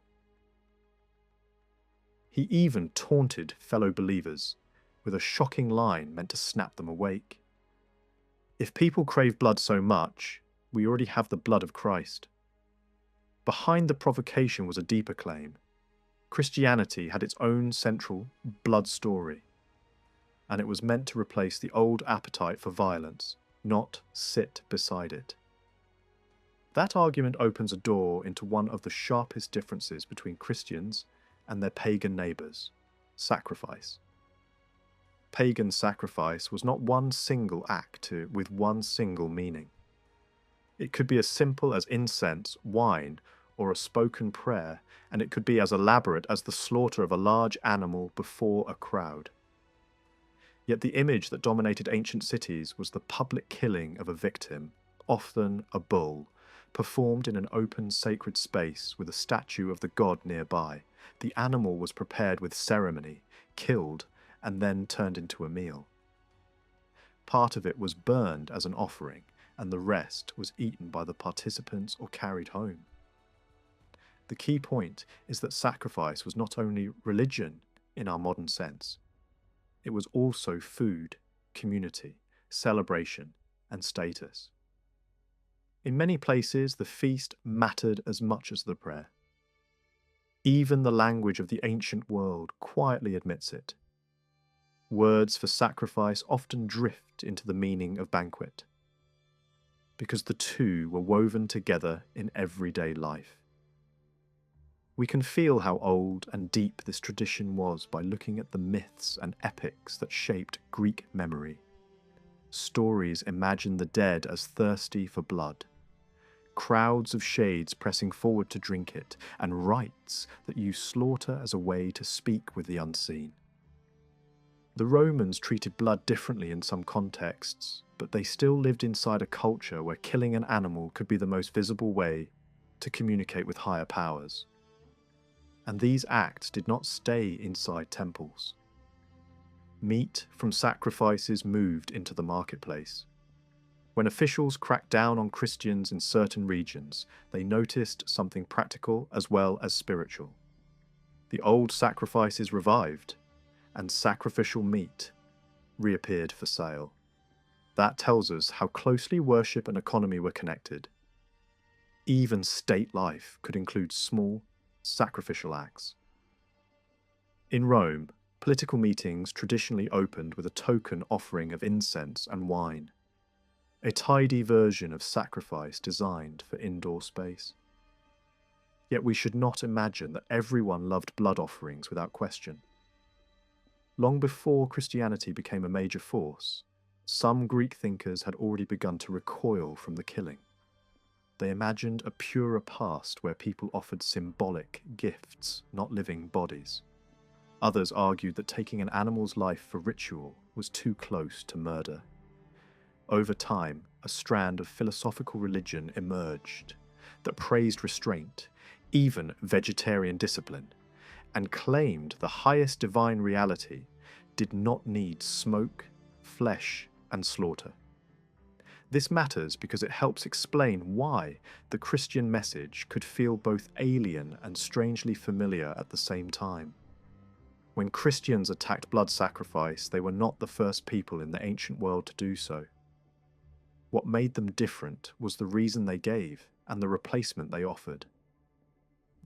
[SPEAKER 1] He even taunted fellow believers with a shocking line meant to snap them awake. If people crave blood so much, we already have the blood of Christ. Behind the provocation was a deeper claim. Christianity had its own central blood story, and it was meant to replace the old appetite for violence, not sit beside it. That argument opens a door into one of the sharpest differences between Christians and their pagan neighbours: sacrifice. Pagan sacrifice was not one single act with one single meaning. It could be as simple as incense, wine, or a spoken prayer, and it could be as elaborate as the slaughter of a large animal before a crowd. Yet the image that dominated ancient cities was the public killing of a victim, often a bull, performed in an open sacred space with a statue of the god nearby. The animal was prepared with ceremony, killed, and then turned into a meal. Part of it was burned as an offering, and the rest was eaten by the participants or carried home. The key point is that sacrifice was not only religion in our modern sense, it was also food, community, celebration, and status. In many places, the feast mattered as much as the prayer. Even the language of the ancient world quietly admits it. Words for sacrifice often drift into the meaning of banquet, because the two were woven together in everyday life. We can feel how old and deep this tradition was by looking at the myths and epics that shaped Greek memory. Stories imagine the dead as thirsty for blood, crowds of shades pressing forward to drink it, and rites that use slaughter as a way to speak with the unseen. The Romans treated blood differently in some contexts, but they still lived inside a culture where killing an animal could be the most visible way to communicate with higher powers. And these acts did not stay inside temples. Meat from sacrifices moved into the marketplace. When officials cracked down on Christians in certain regions, they noticed something practical as well as spiritual. The old sacrifices revived, and sacrificial meat reappeared for sale. That tells us how closely worship and economy were connected. Even state life could include small, sacrificial acts. In Rome, political meetings traditionally opened with a token offering of incense and wine, a tidy version of sacrifice designed for indoor space. Yet we should not imagine that everyone loved blood offerings without question. Long before Christianity became a major force, some Greek thinkers had already begun to recoil from the killing. They imagined a purer past where people offered symbolic gifts, not living bodies. Others argued that taking an animal's life for ritual was too close to murder. Over time, a strand of philosophical religion emerged that praised restraint, even vegetarian discipline, and claimed the highest divine reality did not need smoke, flesh, and slaughter. This matters because it helps explain why the Christian message could feel both alien and strangely familiar at the same time. When Christians attacked blood sacrifice, they were not the first people in the ancient world to do so. What made them different was the reason they gave and the replacement they offered.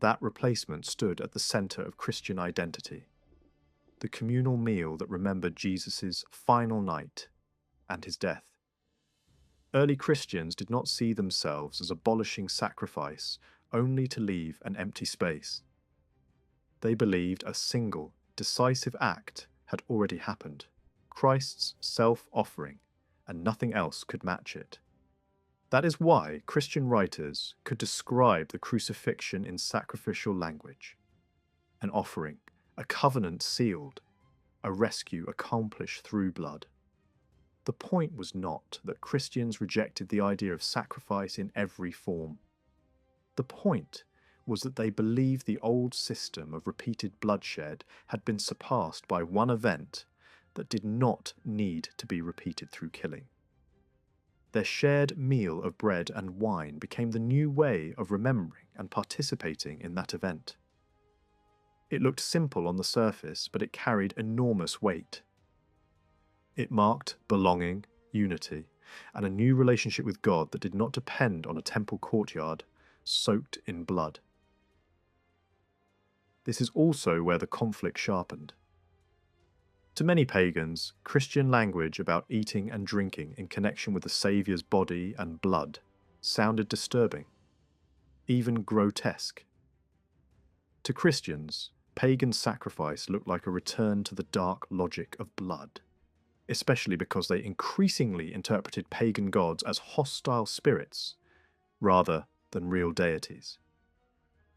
[SPEAKER 1] That replacement stood at the center of Christian identity, the communal meal that remembered Jesus' final night and his death. Early Christians did not see themselves as abolishing sacrifice only to leave an empty space. They believed a single, decisive act had already happened, Christ's self-offering, and nothing else could match it. That is why Christian writers could describe the crucifixion in sacrificial language: an offering, a covenant sealed, a rescue accomplished through blood. The point was not that Christians rejected the idea of sacrifice in every form. The point was that they believed the old system of repeated bloodshed had been surpassed by one event that did not need to be repeated through killing. Their shared meal of bread and wine became the new way of remembering and participating in that event. It looked simple on the surface, but it carried enormous weight. It marked belonging, unity, and a new relationship with God that did not depend on a temple courtyard soaked in blood. This is also where the conflict sharpened. To many pagans, Christian language about eating and drinking in connection with the Saviour's body and blood sounded disturbing, even grotesque. To Christians, pagan sacrifice looked like a return to the dark logic of blood, especially because they increasingly interpreted pagan gods as hostile spirits rather than real deities.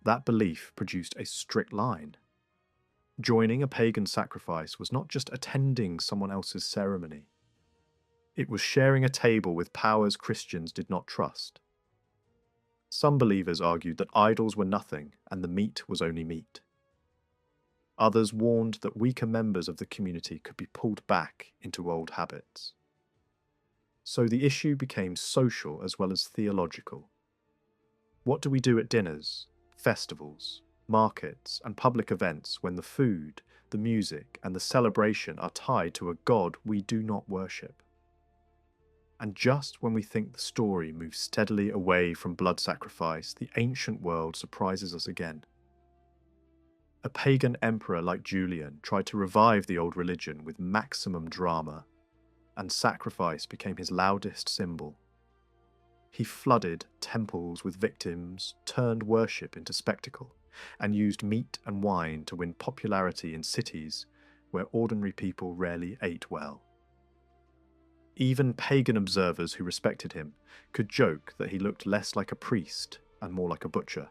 [SPEAKER 1] That belief produced a strict line. Joining a pagan sacrifice was not just attending someone else's ceremony. It was sharing a table with powers Christians did not trust. Some believers argued that idols were nothing and the meat was only meat. Others warned that weaker members of the community could be pulled back into old habits. So the issue became social as well as theological. What do we do at dinners, festivals, markets, and public events when the food, the music, and the celebration are tied to a God we do not worship? And just when we think the story moves steadily away from blood sacrifice, the ancient world surprises us again. A pagan emperor like Julian tried to revive the old religion with maximum drama, and sacrifice became his loudest symbol. He flooded temples with victims, turned worship into spectacle, and used meat and wine to win popularity in cities where ordinary people rarely ate well. Even pagan observers who respected him could joke that he looked less like a priest and more like a butcher.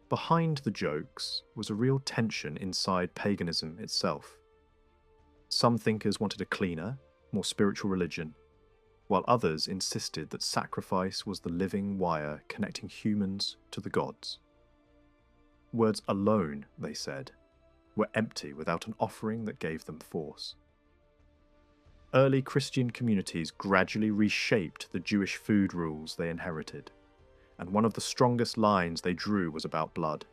[SPEAKER 1] Behind the jokes was a real tension inside paganism itself. Some thinkers wanted a cleaner, more spiritual religion, while others insisted that sacrifice was the living wire connecting humans to the gods. Words alone, they said, were empty without an offering that gave them force. Early Christian communities gradually reshaped the Jewish food rules they inherited, and one of the strongest lines they drew was about blood.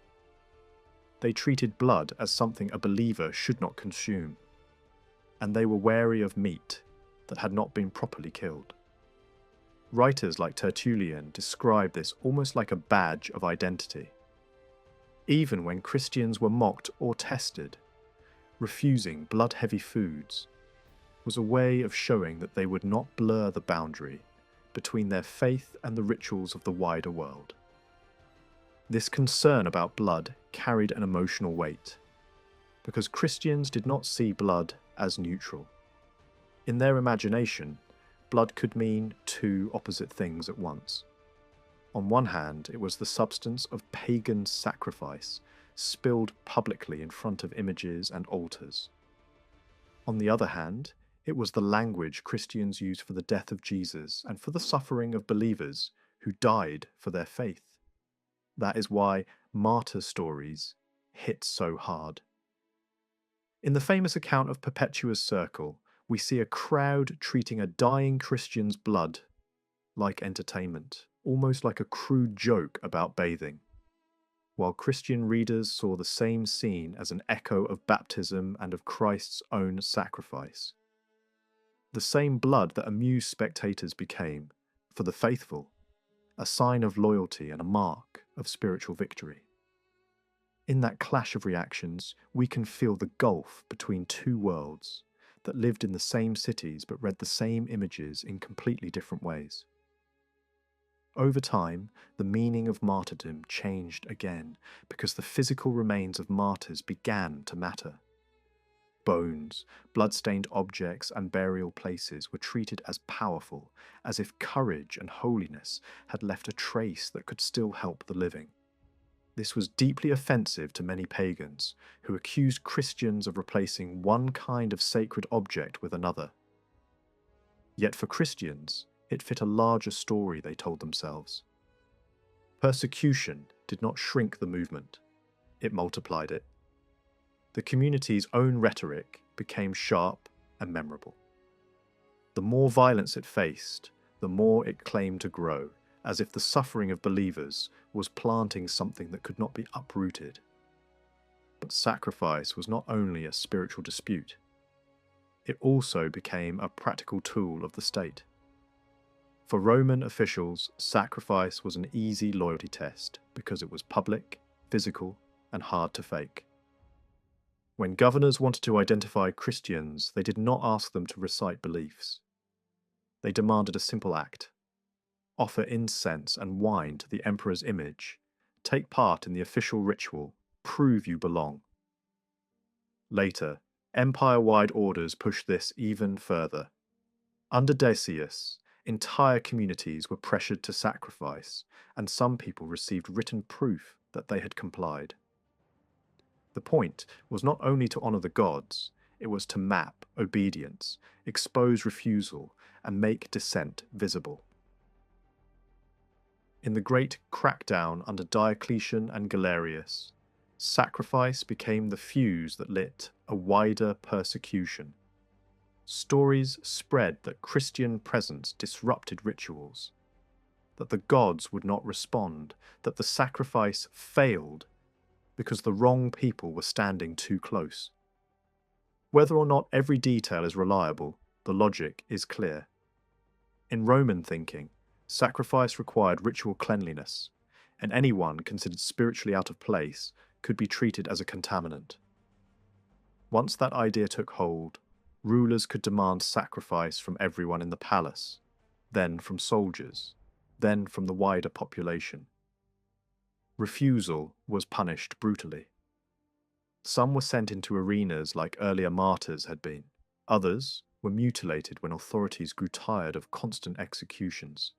[SPEAKER 1] They treated blood as something a believer should not consume, and they were wary of meat that had not been properly killed. Writers like Tertullian describe this almost like a badge of identity. Even when Christians were mocked or tested, refusing blood-heavy foods was a way of showing that they would not blur the boundary between their faith and the rituals of the wider world. This concern about blood carried an emotional weight, because Christians did not see blood as neutral. In their imagination, blood could mean two opposite things at once. On one hand, it was the substance of pagan sacrifice spilled publicly in front of images and altars. On the other hand, it was the language Christians used for the death of Jesus and for the suffering of believers who died for their faith. That is why martyr stories hit so hard. In the famous account of Perpetua's Circle, we see a crowd treating a dying Christian's blood like entertainment, almost like a crude joke about bathing, while Christian readers saw the same scene as an echo of baptism and of Christ's own sacrifice. The same blood that amused spectators became, for the faithful, a sign of loyalty and a mark of spiritual victory. In that clash of reactions, we can feel the gulf between two worlds that lived in the same cities but read the same images in completely different ways. Over time, the meaning of martyrdom changed again because the physical remains of martyrs began to matter. Bones, blood-stained objects, and burial places were treated as powerful, as if courage and holiness had left a trace that could still help the living. This was deeply offensive to many pagans, who accused Christians of replacing one kind of sacred object with another. Yet for Christians, it fit a larger story they told themselves. Persecution did not shrink the movement, it multiplied it. The community's own rhetoric became sharp and memorable. The more violence it faced, the more it claimed to grow, as if the suffering of believers was planting something that could not be uprooted. But sacrifice was not only a spiritual dispute, it also became a practical tool of the state. For Roman officials, sacrifice was an easy loyalty test because it was public, physical, and hard to fake. When governors wanted to identify Christians, they did not ask them to recite beliefs. They demanded a simple act: offer incense and wine to the emperor's image, take part in the official ritual, prove you belong. Later, empire-wide orders pushed this even further. Under Decius, entire communities were pressured to sacrifice, and some people received written proof that they had complied. The point was not only to honor the gods, it was to map obedience, expose refusal, and make dissent visible. In the great crackdown under Diocletian and Galerius, sacrifice became the fuse that lit a wider persecution. Stories spread that Christian presence disrupted rituals, that the gods would not respond, that the sacrifice failed because the wrong people were standing too close. Whether or not every detail is reliable, the logic is clear. In Roman thinking, sacrifice required ritual cleanliness, and anyone considered spiritually out of place could be treated as a contaminant. Once that idea took hold, rulers could demand sacrifice from everyone in the palace, then from soldiers, then from the wider population. Refusal was punished brutally. Some were sent into arenas like earlier martyrs had been. Others were mutilated when authorities grew tired of constant executions.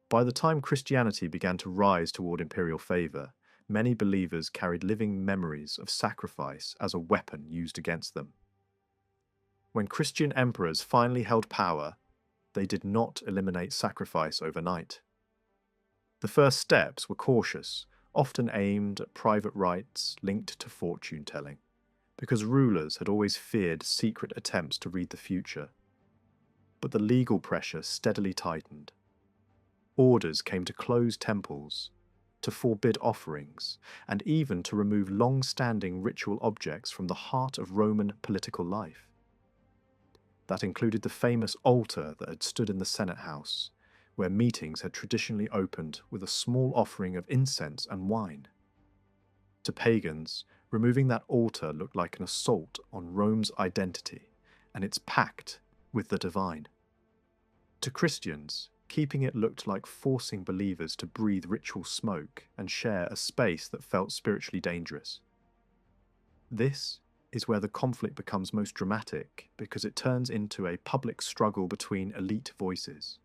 [SPEAKER 1] By the time Christianity began to rise toward imperial favor, many believers carried living memories of sacrifice as a weapon used against them. When Christian emperors finally held power, they did not eliminate sacrifice overnight. The first steps were cautious, often aimed at private rights linked to fortune-telling, because rulers had always feared secret attempts to read the future. But the legal pressure steadily tightened. Orders came to close temples, to forbid offerings, and even to remove long-standing ritual objects from the heart of Roman political life. That included the famous altar that had stood in the Senate House, where meetings had traditionally opened with a small offering of incense and wine. To pagans, removing that altar looked like an assault on Rome's identity and its pact with the divine. To Christians, keeping it looked like forcing believers to breathe ritual smoke and share a space that felt spiritually dangerous. This is where the conflict becomes most dramatic because it turns into a public struggle between elite voices.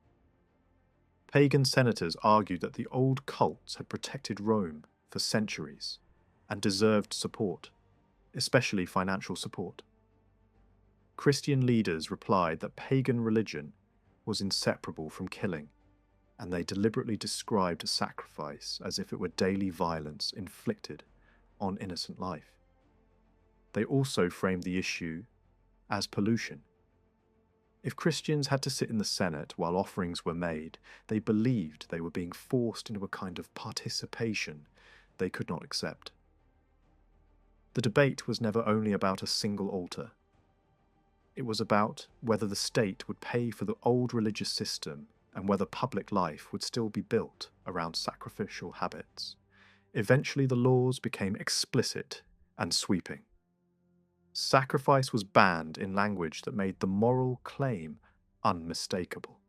[SPEAKER 1] Pagan senators argued that the old cults had protected Rome for centuries and deserved support, especially financial support. Christian leaders replied that pagan religion was inseparable from killing, and they deliberately described sacrifice as if it were daily violence inflicted on innocent life. they also framed the issue as pollution. If Christians had to sit in the Senate while offerings were made, they believed they were being forced into a kind of participation they could not accept. The debate was never only about a single altar. It was about whether the state would pay for the old religious system and whether public life would still be built around sacrificial habits. Eventually, the laws became explicit and sweeping. Sacrifice was banned in language that made the moral claim unmistakable.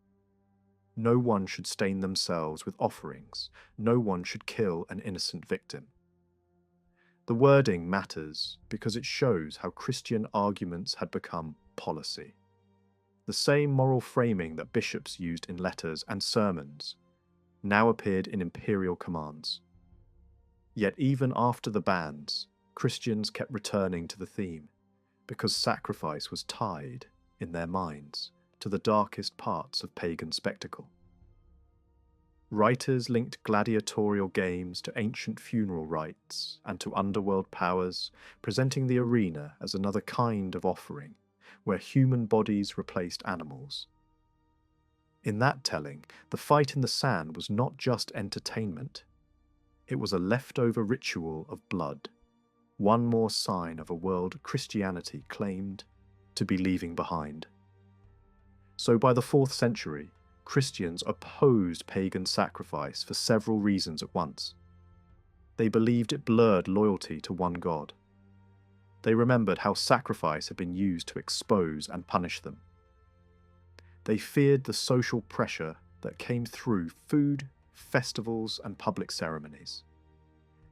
[SPEAKER 1] No one should stain themselves with offerings. No one should kill an innocent victim. The wording matters because it shows how Christian arguments had become policy. The same moral framing that bishops used in letters and sermons now appeared in imperial commands. Yet even after the bans, Christians kept returning to the theme, because sacrifice was tied, in their minds, to the darkest parts of pagan spectacle. Writers linked gladiatorial games to ancient funeral rites and to underworld powers, presenting the arena as another kind of offering, where human bodies replaced animals. In that telling, the fight in the sand was not just entertainment. It was a leftover ritual of blood, one more sign of a world Christianity claimed to be leaving behind. So by the 4th century, Christians opposed pagan sacrifice for several reasons at once. They believed it blurred loyalty to one God. They remembered how sacrifice had been used to expose and punish them. They feared the social pressure that came through food, festivals, and public ceremonies.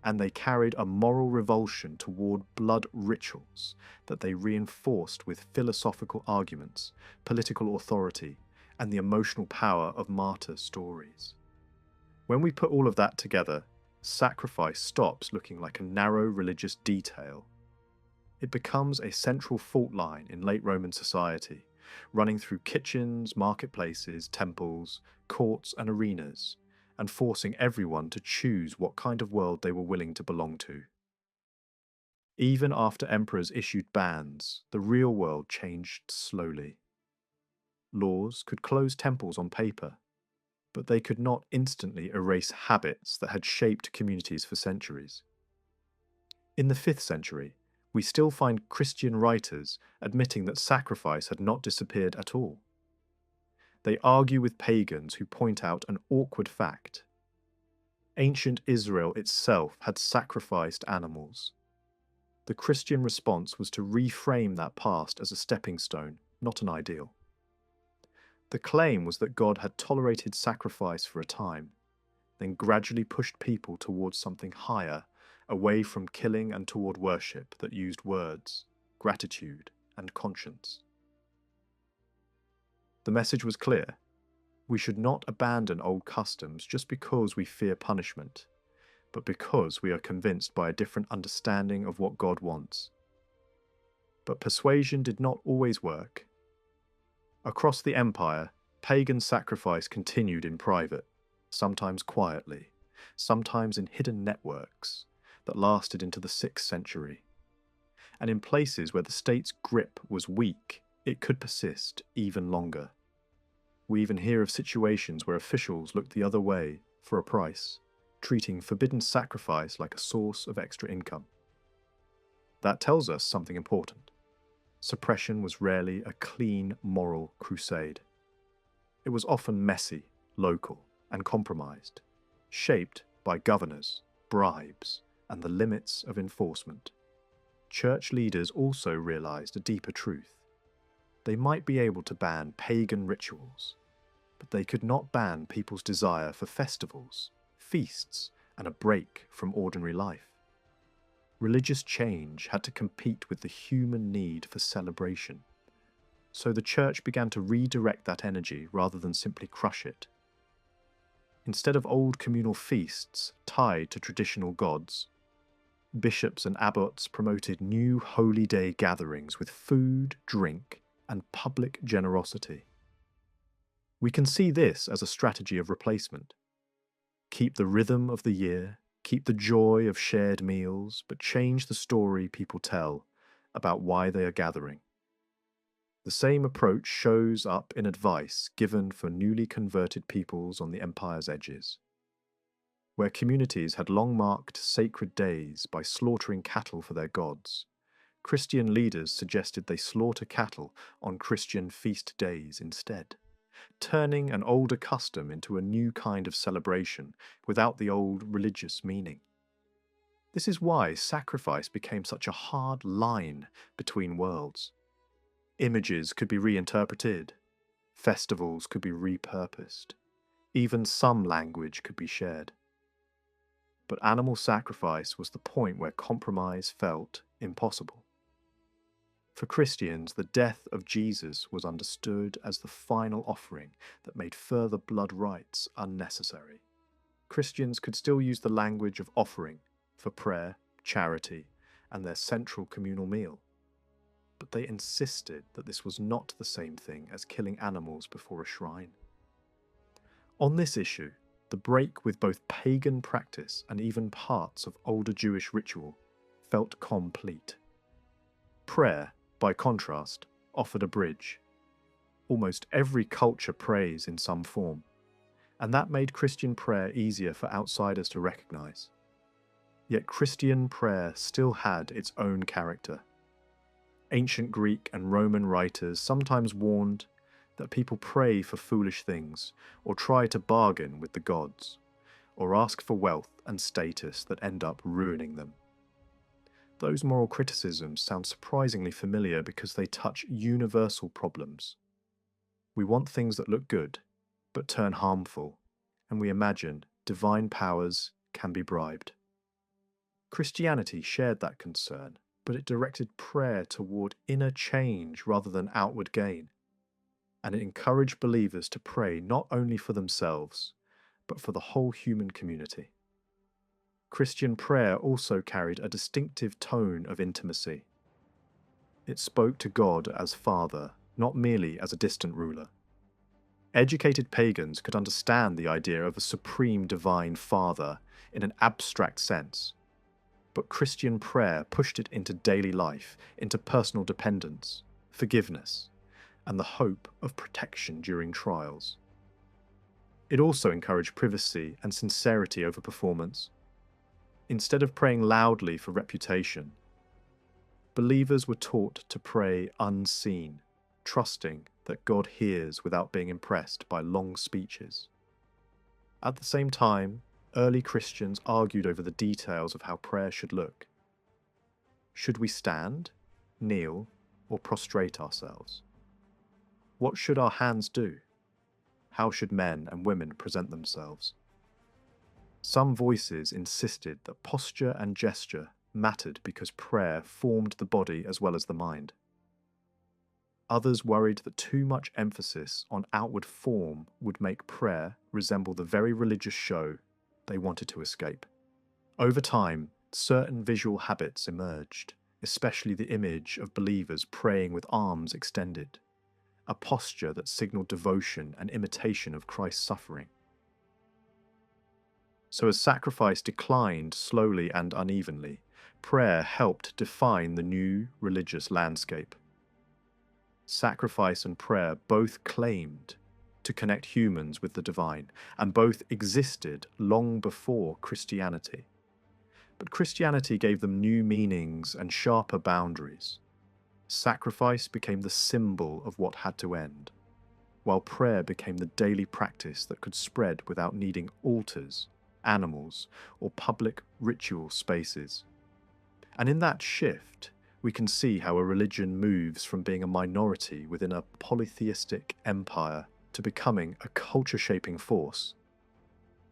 [SPEAKER 1] And they carried a moral revulsion toward blood rituals that they reinforced with philosophical arguments, political authority, and the emotional power of martyr stories. When we put all of that together, sacrifice stops looking like a narrow religious detail. It becomes a central fault line in late Roman society, running through kitchens, marketplaces, temples, courts, and arenas, and forcing everyone to choose what kind of world they were willing to belong to. Even after emperors issued bans, the real world changed slowly. Laws could close temples on paper, but they could not instantly erase habits that had shaped communities for centuries. In the 5th century, we still find Christian writers admitting that sacrifice had not disappeared at all. They argue with pagans who point out an awkward fact. Ancient Israel itself had sacrificed animals. The Christian response was to reframe that past as a stepping stone, not an ideal. The claim was that God had tolerated sacrifice for a time, then gradually pushed people towards something higher, away from killing and toward worship that used words, gratitude, and conscience. The message was clear. We should not abandon old customs just because we fear punishment, but because we are convinced by a different understanding of what God wants. But persuasion did not always work. Across the empire, pagan sacrifice continued in private, sometimes quietly, sometimes in hidden networks that lasted into the 6th century. And in places where the state's grip was weak, it could persist even longer. We even hear of situations where officials looked the other way for a price, treating forbidden sacrifice like a source of extra income. That tells us something important. Suppression was rarely a clean moral crusade. It was often messy, local, and compromised, shaped by governors, bribes, and the limits of enforcement. Church leaders also realized a deeper truth. They might be able to ban pagan rituals, but they could not ban people's desire for festivals, feasts, and a break from ordinary life. Religious change had to compete with the human need for celebration. So the church began to redirect that energy rather than simply crush it. Instead of old communal feasts tied to traditional gods, bishops and abbots promoted new holy day gatherings with food, drink, and public generosity. We can see this as a strategy of replacement. Keep the rhythm of the year, keep the joy of shared meals, but change the story people tell about why they are gathering. The same approach shows up in advice given for newly converted peoples on the empire's edges. Where communities had long marked sacred days by slaughtering cattle for their gods, Christian leaders suggested they slaughter cattle on Christian feast days instead, turning an older custom into a new kind of celebration without the old religious meaning. This is why sacrifice became such a hard line between worlds. Images could be reinterpreted, festivals could be repurposed, even some language could be shared. But animal sacrifice was the point where compromise felt impossible. For Christians, the death of Jesus was understood as the final offering that made further blood rites unnecessary. Christians could still use the language of offering for prayer, charity, and their central communal meal. But they insisted that this was not the same thing as killing animals before a shrine. On this issue, the break with both pagan practice and even parts of older Jewish ritual felt complete. Prayer, by contrast, offered a bridge. Almost every culture prays in some form, and that made Christian prayer easier for outsiders to recognize. Yet Christian prayer still had its own character. Ancient Greek and Roman writers sometimes warned that people pray for foolish things, or try to bargain with the gods, or ask for wealth and status that end up ruining them. Those moral criticisms sound surprisingly familiar because they touch universal problems. We want things that look good, but turn harmful, and we imagine divine powers can be bribed. Christianity shared that concern, but it directed prayer toward inner change rather than outward gain. And it encouraged believers to pray not only for themselves, but for the whole human community. Christian prayer also carried a distinctive tone of intimacy. It spoke to God as Father, not merely as a distant ruler. Educated pagans could understand the idea of a supreme divine Father in an abstract sense, but Christian prayer pushed it into daily life, into personal dependence, forgiveness, and the hope of protection during trials. It also encouraged privacy and sincerity over performance. Instead of praying loudly for reputation, believers were taught to pray unseen, trusting that God hears without being impressed by long speeches. At the same time, early Christians argued over the details of how prayer should look. Should we stand, kneel, or prostrate ourselves? What should our hands do? How should men and women present themselves? Some voices insisted that posture and gesture mattered because prayer formed the body as well as the mind. Others worried that too much emphasis on outward form would make prayer resemble the very religious show they wanted to escape. Over time, certain visual habits emerged, especially the image of believers praying with arms extended, a posture that signaled devotion and imitation of Christ's suffering. So as sacrifice declined slowly and unevenly, prayer helped define the new religious landscape. Sacrifice and prayer both claimed to connect humans with the divine, and both existed long before Christianity. But Christianity gave them new meanings and sharper boundaries. Sacrifice became the symbol of what had to end, while prayer became the daily practice that could spread without needing altars, animals, or public ritual spaces. And in that shift, we can see how a religion moves from being a minority within a polytheistic empire to becoming a culture-shaping force,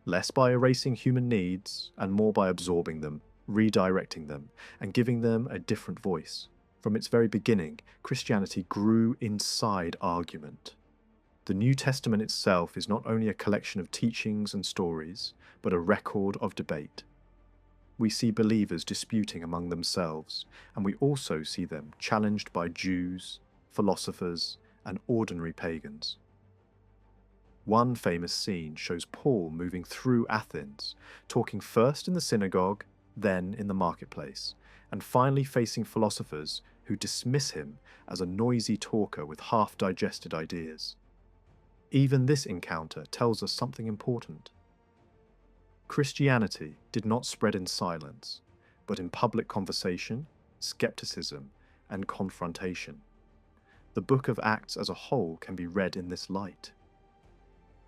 [SPEAKER 1] less by erasing human needs and more by absorbing them, redirecting them, and giving them a different voice. From its very beginning, Christianity grew inside argument. The New Testament itself is not only a collection of teachings and stories, but a record of debate. We see believers disputing among themselves, and we also see them challenged by Jews, philosophers, and ordinary pagans. One famous scene shows Paul moving through Athens, talking first in the synagogue, then in the marketplace, and finally facing philosophers who dismiss him as a noisy talker with half-digested ideas. Even this encounter tells us something important. Christianity did not spread in silence, but in public conversation, skepticism, and confrontation. The book of Acts as a whole can be read in this light.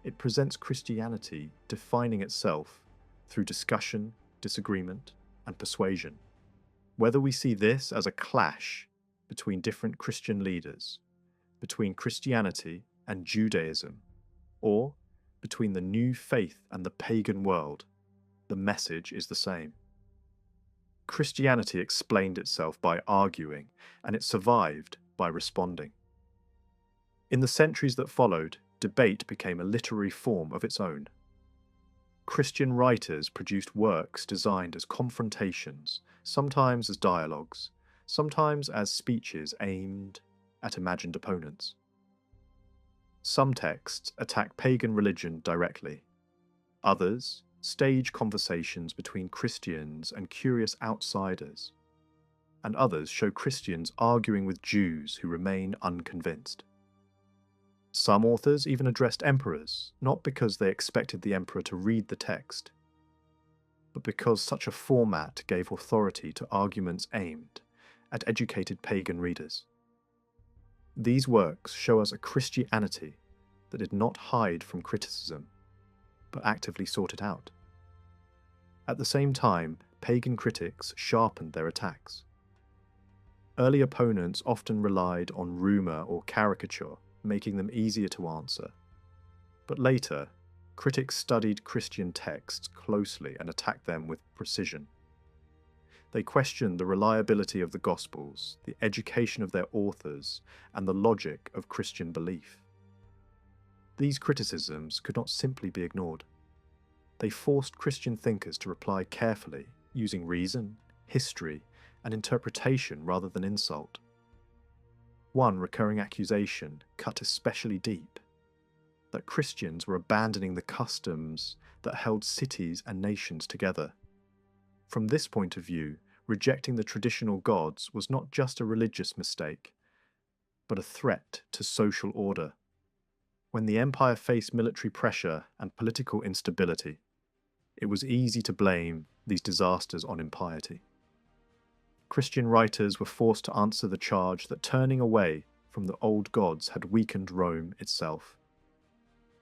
[SPEAKER 1] It presents Christianity defining itself through discussion, disagreement, and persuasion. Whether we see this as a clash between different Christian leaders, between Christianity and Judaism, or between the new faith and the pagan world, the message is the same. Christianity explained itself by arguing, and it survived by responding. In the centuries that followed, debate became a literary form of its own. Christian writers produced works designed as confrontations, sometimes as dialogues, sometimes as speeches aimed at imagined opponents. Some texts attack pagan religion directly. Others stage conversations between Christians and curious outsiders. And others show Christians arguing with Jews who remain unconvinced. Some authors even addressed emperors, not because they expected the emperor to read the text, but because such a format gave authority to arguments aimed at educated pagan readers. These works show us a Christianity that did not hide from criticism, but actively sought it out. At the same time, pagan critics sharpened their attacks. Early opponents often relied on rumour or caricature, making them easier to answer. But later, critics studied Christian texts closely and attacked them with precision. They questioned the reliability of the Gospels, the education of their authors, and the logic of Christian belief. These criticisms could not simply be ignored. They forced Christian thinkers to reply carefully, using reason, history, and interpretation rather than insult. One recurring accusation cut especially deep: that Christians were abandoning the customs that held cities and nations together. From this point of view, rejecting the traditional gods was not just a religious mistake, but a threat to social order. When the empire faced military pressure and political instability, it was easy to blame these disasters on impiety. Christian writers were forced to answer the charge that turning away from the old gods had weakened Rome itself.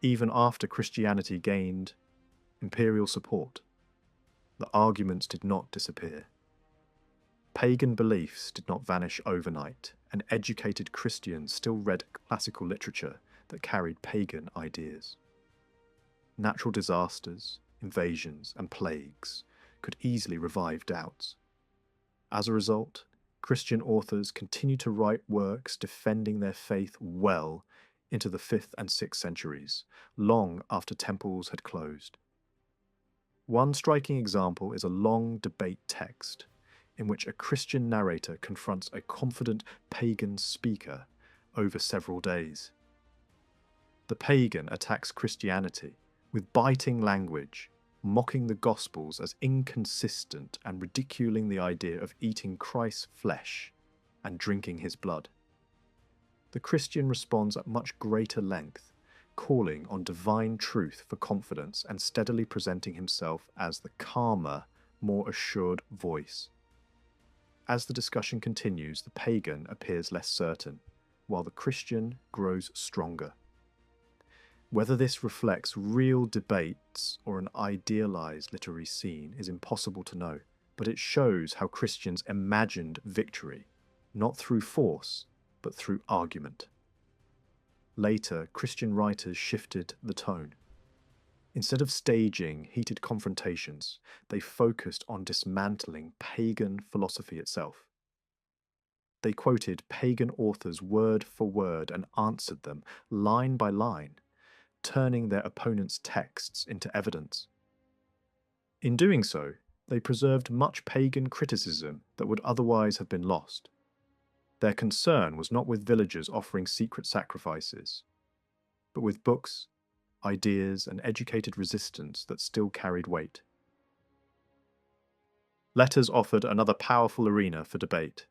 [SPEAKER 1] Even after Christianity gained imperial support, the arguments did not disappear. Pagan beliefs did not vanish overnight, and educated Christians still read classical literature that carried pagan ideas. Natural disasters, invasions, and plagues could easily revive doubts. As a result, Christian authors continued to write works defending their faith well into the 5th and 6th centuries, long after temples had closed. One striking example is a long debate text in which a Christian narrator confronts a confident pagan speaker over several days. The pagan attacks Christianity with biting language, mocking the Gospels as inconsistent and ridiculing the idea of eating Christ's flesh and drinking his blood. The Christian responds at much greater length, calling on divine truth for confidence and steadily presenting himself as the calmer, more assured voice. As the discussion continues, the pagan appears less certain, while the Christian grows stronger. Whether this reflects real debates or an idealized literary scene is impossible to know, but it shows how Christians imagined victory, not through force, but through argument. Later, Christian writers shifted the tone. Instead of staging heated confrontations, they focused on dismantling pagan philosophy itself. They quoted pagan authors word for word and answered them line by line, turning their opponents' texts into evidence. In doing so, they preserved much pagan criticism that would otherwise have been lost. Their concern was not with villagers offering secret sacrifices, but with books, ideas, and educated resistance that still carried weight. Letters offered another powerful arena for debate.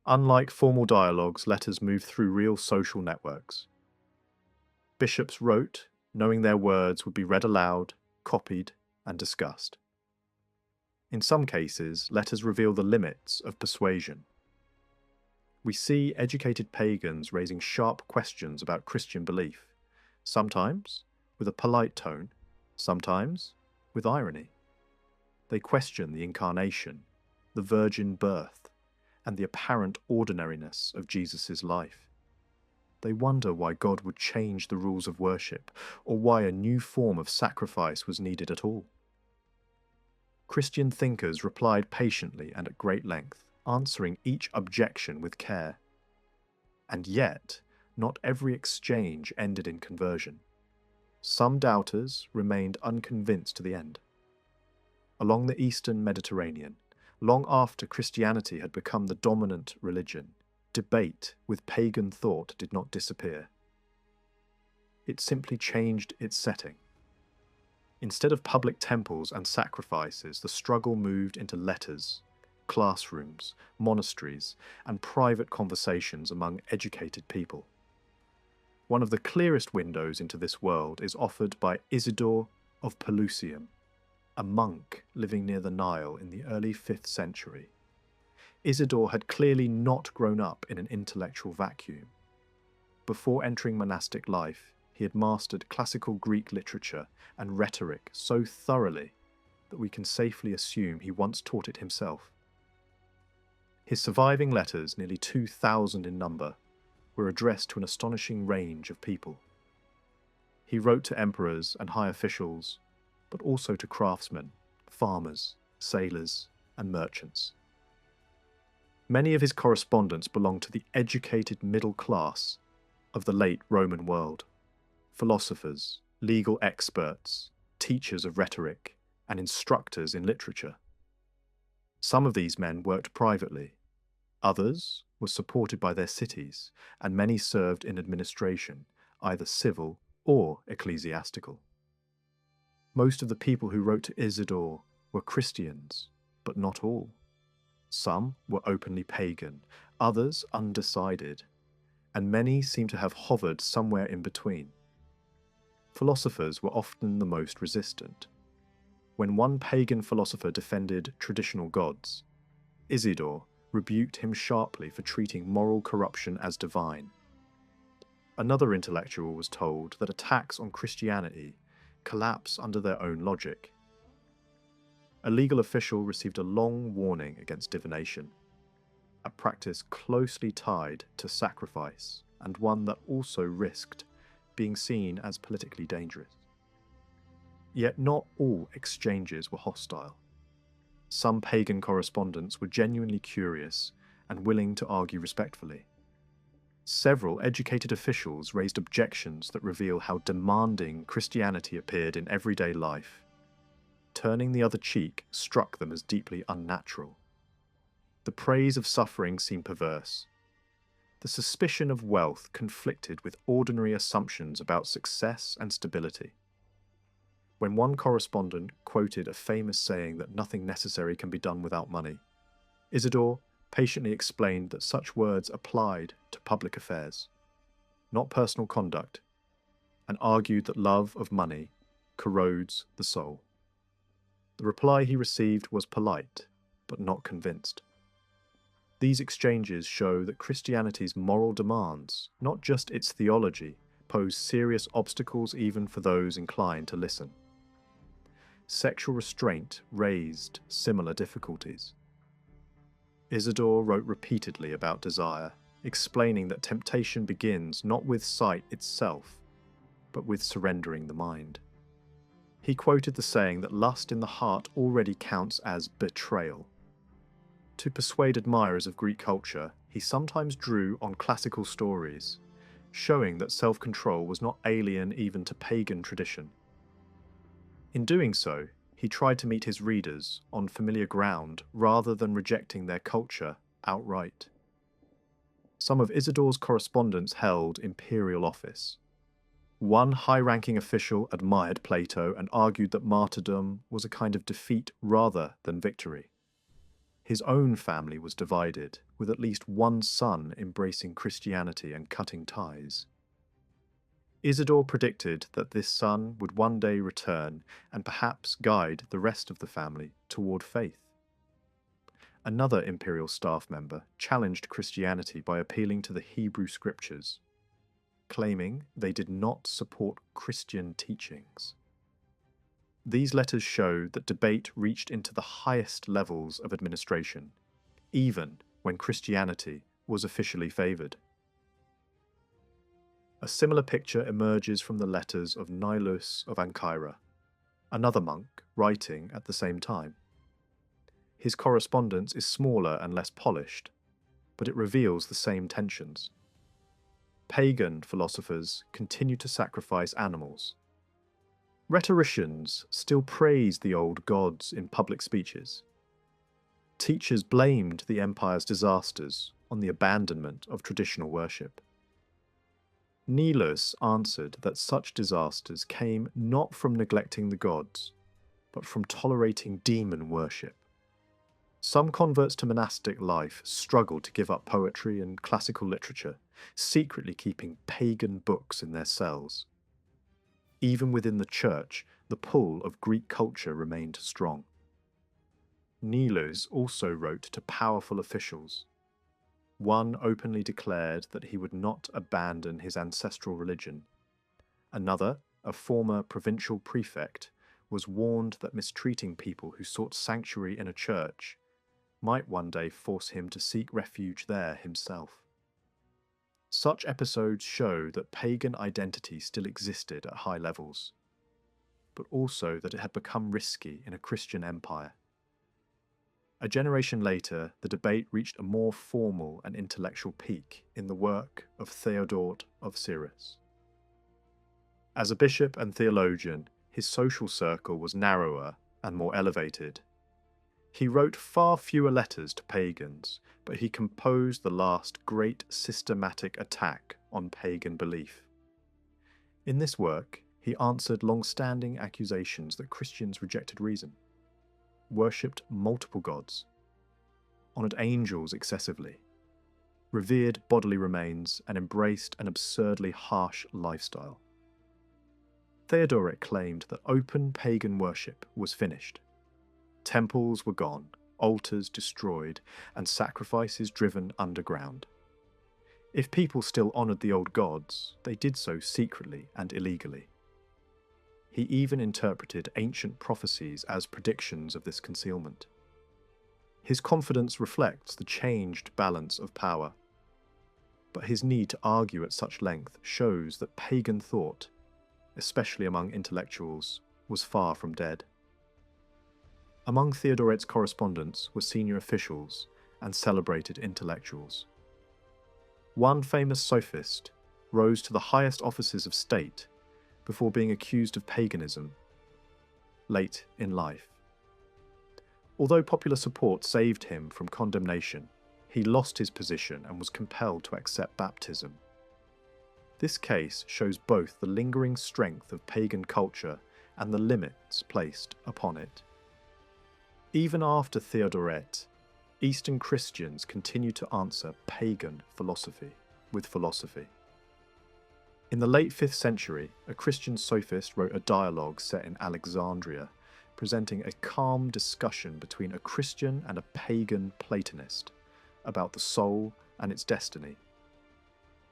[SPEAKER 1] Unlike formal dialogues, letters moved through real social networks. Bishops wrote, knowing their words would be read aloud, copied, and discussed. In some cases, letters reveal the limits of persuasion. We see educated pagans raising sharp questions about Christian belief, sometimes with a polite tone, sometimes with irony. They question the incarnation, the virgin birth, and the apparent ordinariness of Jesus' life. They wonder why God would change the rules of worship, or why a new form of sacrifice was needed at all. Christian thinkers replied patiently and at great length, answering each objection with care. And yet, not every exchange ended in conversion. Some doubters remained unconvinced to the end. Along the eastern Mediterranean, long after Christianity had become the dominant religion, debate with pagan thought did not disappear. It simply changed its setting. Instead of public temples and sacrifices, the struggle moved into letters, classrooms, monasteries, and private conversations among educated people. One of the clearest windows into this world is offered by Isidore of Pelusium, a monk living near the Nile in the early 5th century. Isidore had clearly not grown up in an intellectual vacuum. Before entering monastic life, he had mastered classical Greek literature and rhetoric so thoroughly that we can safely assume he once taught it himself. His surviving letters, nearly 2,000 in number, were addressed to an astonishing range of people. He wrote to emperors and high officials, but also to craftsmen, farmers, sailors, and merchants. Many of his correspondents belonged to the educated middle class of the late Roman world: philosophers, legal experts, teachers of rhetoric, and instructors in literature. Some of these men worked privately, others were supported by their cities, and many served in administration, either civil or ecclesiastical. Most of the people who wrote to Isidore were Christians, but not all. Some were openly pagan, others undecided, and many seem to have hovered somewhere in between. Philosophers were often the most resistant. When one pagan philosopher defended traditional gods, Isidore rebuked him sharply for treating moral corruption as divine. Another intellectual was told that attacks on Christianity collapse under their own logic. A legal official received a long warning against divination, a practice closely tied to sacrifice and one that also risked being seen as politically dangerous. Yet not all exchanges were hostile. Some pagan correspondents were genuinely curious and willing to argue respectfully. Several educated officials raised objections that reveal how demanding Christianity appeared in everyday life. Turning the other cheek struck them as deeply unnatural. The praise of suffering seemed perverse. The suspicion of wealth conflicted with ordinary assumptions about success and stability. When one correspondent quoted a famous saying that nothing necessary can be done without money, Isidore patiently explained that such words applied to public affairs, not personal conduct, and argued that love of money corrodes the soul. The reply he received was polite, but not convinced. These exchanges show that Christianity's moral demands, not just its theology, pose serious obstacles even for those inclined to listen. Sexual restraint raised similar difficulties. Isidore wrote repeatedly about desire, explaining that temptation begins not with sight itself, but with surrendering the mind. He quoted the saying that lust in the heart already counts as betrayal. To persuade admirers of Greek culture, he sometimes drew on classical stories, showing that self-control was not alien even to pagan tradition. In doing so, he tried to meet his readers on familiar ground rather than rejecting their culture outright. Some of Isidore's correspondents held imperial office. One high-ranking official admired Plato and argued that martyrdom was a kind of defeat rather than victory. His own family was divided, with at least one son embracing Christianity and cutting ties. Isidore predicted that this son would one day return and perhaps guide the rest of the family toward faith. Another imperial staff member challenged Christianity by appealing to the Hebrew scriptures, claiming they did not support Christian teachings. These letters show that debate reached into the highest levels of administration, even when Christianity was officially favoured. A similar picture emerges from the letters of Nilus of Ancyra, another monk writing at the same time. His correspondence is smaller and less polished, but it reveals the same tensions. Pagan philosophers continue to sacrifice animals. Rhetoricians still praise the old gods in public speeches. Teachers blamed the empire's disasters on the abandonment of traditional worship. Nilus answered that such disasters came not from neglecting the gods, but from tolerating demon worship. Some converts to monastic life struggled to give up poetry and classical literature, secretly keeping pagan books in their cells. Even within the church, the pull of Greek culture remained strong. Nilus also wrote to powerful officials. One openly declared that he would not abandon his ancestral religion. Another, a former provincial prefect, was warned that mistreating people who sought sanctuary in a church might one day force him to seek refuge there himself. Such episodes show that pagan identity still existed at high levels, but also that it had become risky in a Christian empire. A generation later, the debate reached a more formal and intellectual peak in the work of Theodore of Cyrus. As a bishop and theologian, his social circle was narrower and more elevated. He wrote far fewer letters to pagans, but he composed the last great systematic attack on pagan belief. In this work, he answered long-standing accusations that Christians rejected reason, worshipped multiple gods, honoured angels excessively, revered bodily remains, and embraced an absurdly harsh lifestyle. Theodoric claimed that open pagan worship was finished. Temples were gone, altars destroyed, and sacrifices driven underground. If people still honoured the old gods, they did so secretly and illegally. He even interpreted ancient prophecies as predictions of this concealment. His confidence reflects the changed balance of power, but his need to argue at such length shows that pagan thought, especially among intellectuals, was far from dead. Among Theodoret's correspondents were senior officials and celebrated intellectuals. One famous sophist rose to the highest offices of state before being accused of paganism late in life. Although popular support saved him from condemnation, he lost his position and was compelled to accept baptism. This case shows both the lingering strength of pagan culture and the limits placed upon it. Even after Theodoret, Eastern Christians continued to answer pagan philosophy with philosophy. In the late 5th century, a Christian sophist wrote a dialogue set in Alexandria, presenting a calm discussion between a Christian and a pagan Platonist about the soul and its destiny.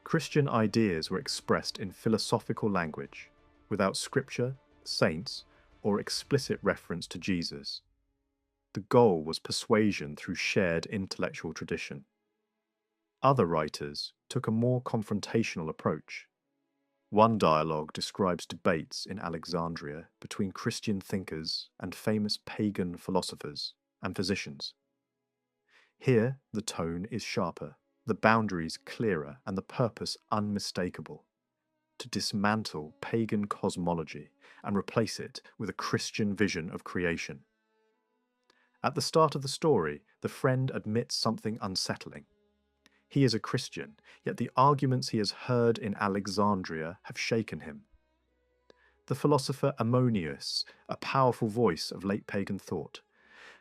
[SPEAKER 1] Christian ideas were expressed in philosophical language, without scripture, saints, or explicit reference to Jesus. The goal was persuasion through shared intellectual tradition. Other writers took a more confrontational approach. One dialogue describes debates in Alexandria between Christian thinkers and famous pagan philosophers and physicians. Here, the tone is sharper, the boundaries clearer, and the purpose unmistakable: to dismantle pagan cosmology and replace it with a Christian vision of creation. At the start of the story, the friend admits something unsettling. He is a Christian, yet the arguments he has heard in Alexandria have shaken him. The philosopher Ammonius, a powerful voice of late pagan thought,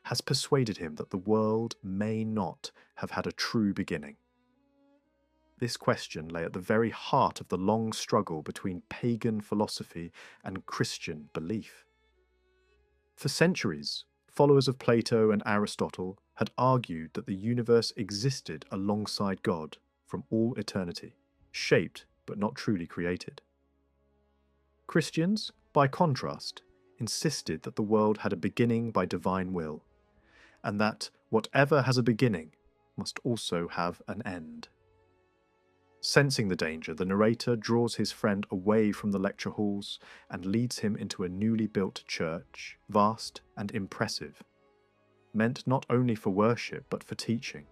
[SPEAKER 1] has persuaded him that the world may not have had a true beginning? This question lay at the very heart of the long struggle between pagan philosophy and Christian belief. For centuries, followers of Plato and Aristotle had argued that the universe existed alongside God from all eternity, shaped but not truly created. Christians, by contrast, insisted that the world had a beginning by divine will, and that whatever has a beginning must also have an end. Sensing the danger, the narrator draws his friend away from the lecture halls and leads him into a newly built church, vast and impressive, meant not only for worship but for teaching.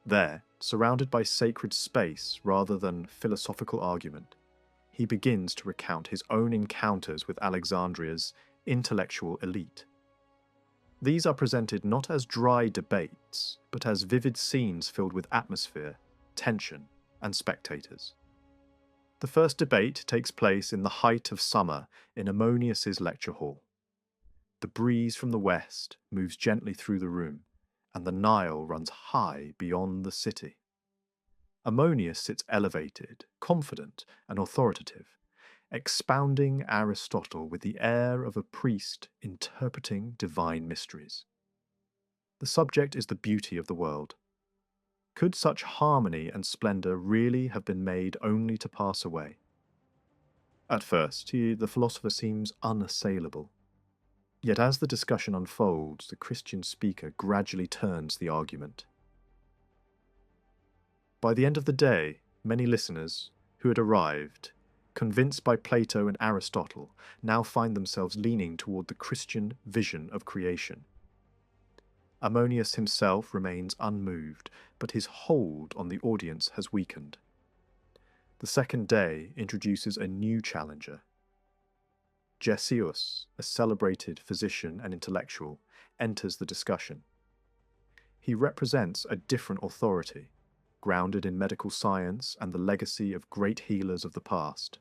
[SPEAKER 1] There, surrounded by sacred space rather than philosophical argument, he begins to recount his own encounters with Alexandria's intellectual elite. These are presented not as dry debates, but as vivid scenes filled with atmosphere, tension, and spectators. The first debate takes place in the height of summer in Ammonius's lecture hall. The breeze from the west moves gently through the room, and the Nile runs high beyond the city. Ammonius sits elevated, confident, and authoritative, expounding Aristotle with the air of a priest interpreting divine mysteries. The subject is the beauty of the world. Could such harmony and splendour really have been made only to pass away? At first, the philosopher seems unassailable. Yet as the discussion unfolds, the Christian speaker gradually turns the argument. By the end of the day, many listeners, who had arrived, convinced by Plato and Aristotle, now find themselves leaning toward the Christian vision of creation. Ammonius himself remains unmoved, but his hold on the audience has weakened. The second day introduces a new challenger. Gessius, a celebrated physician and intellectual, enters the discussion. He represents a different authority, grounded in medical science and the legacy of great healers of the past.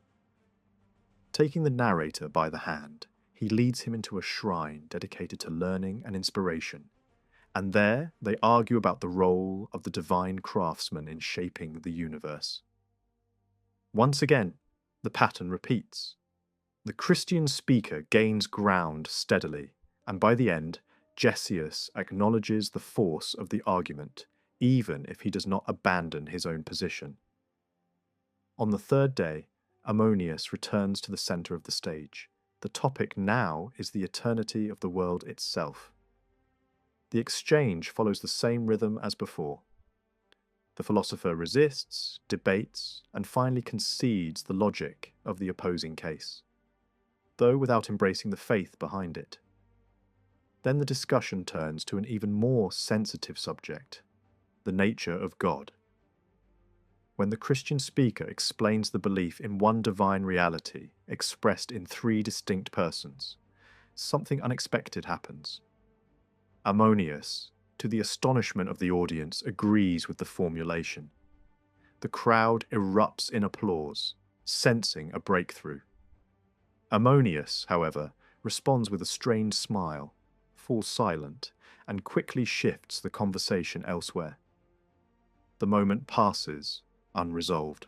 [SPEAKER 1] Taking the narrator by the hand, he leads him into a shrine dedicated to learning and inspiration, and there they argue about the role of the divine craftsman in shaping the universe. Once again, the pattern repeats. The Christian speaker gains ground steadily, and by the end, Gessius acknowledges the force of the argument, even if he does not abandon his own position. On the third day, Ammonius returns to the centre of the stage. The topic now is the eternity of the world itself. The exchange follows the same rhythm as before. The philosopher resists, debates, and finally concedes the logic of the opposing case, though without embracing the faith behind it. Then the discussion turns to an even more sensitive subject, the nature of God. When the Christian speaker explains the belief in one divine reality expressed in three distinct persons, something unexpected happens. Ammonius, to the astonishment of the audience, agrees with the formulation. The crowd erupts in applause, sensing a breakthrough. Ammonius, however, responds with a strained smile, falls silent, and quickly shifts the conversation elsewhere. The moment passes, unresolved.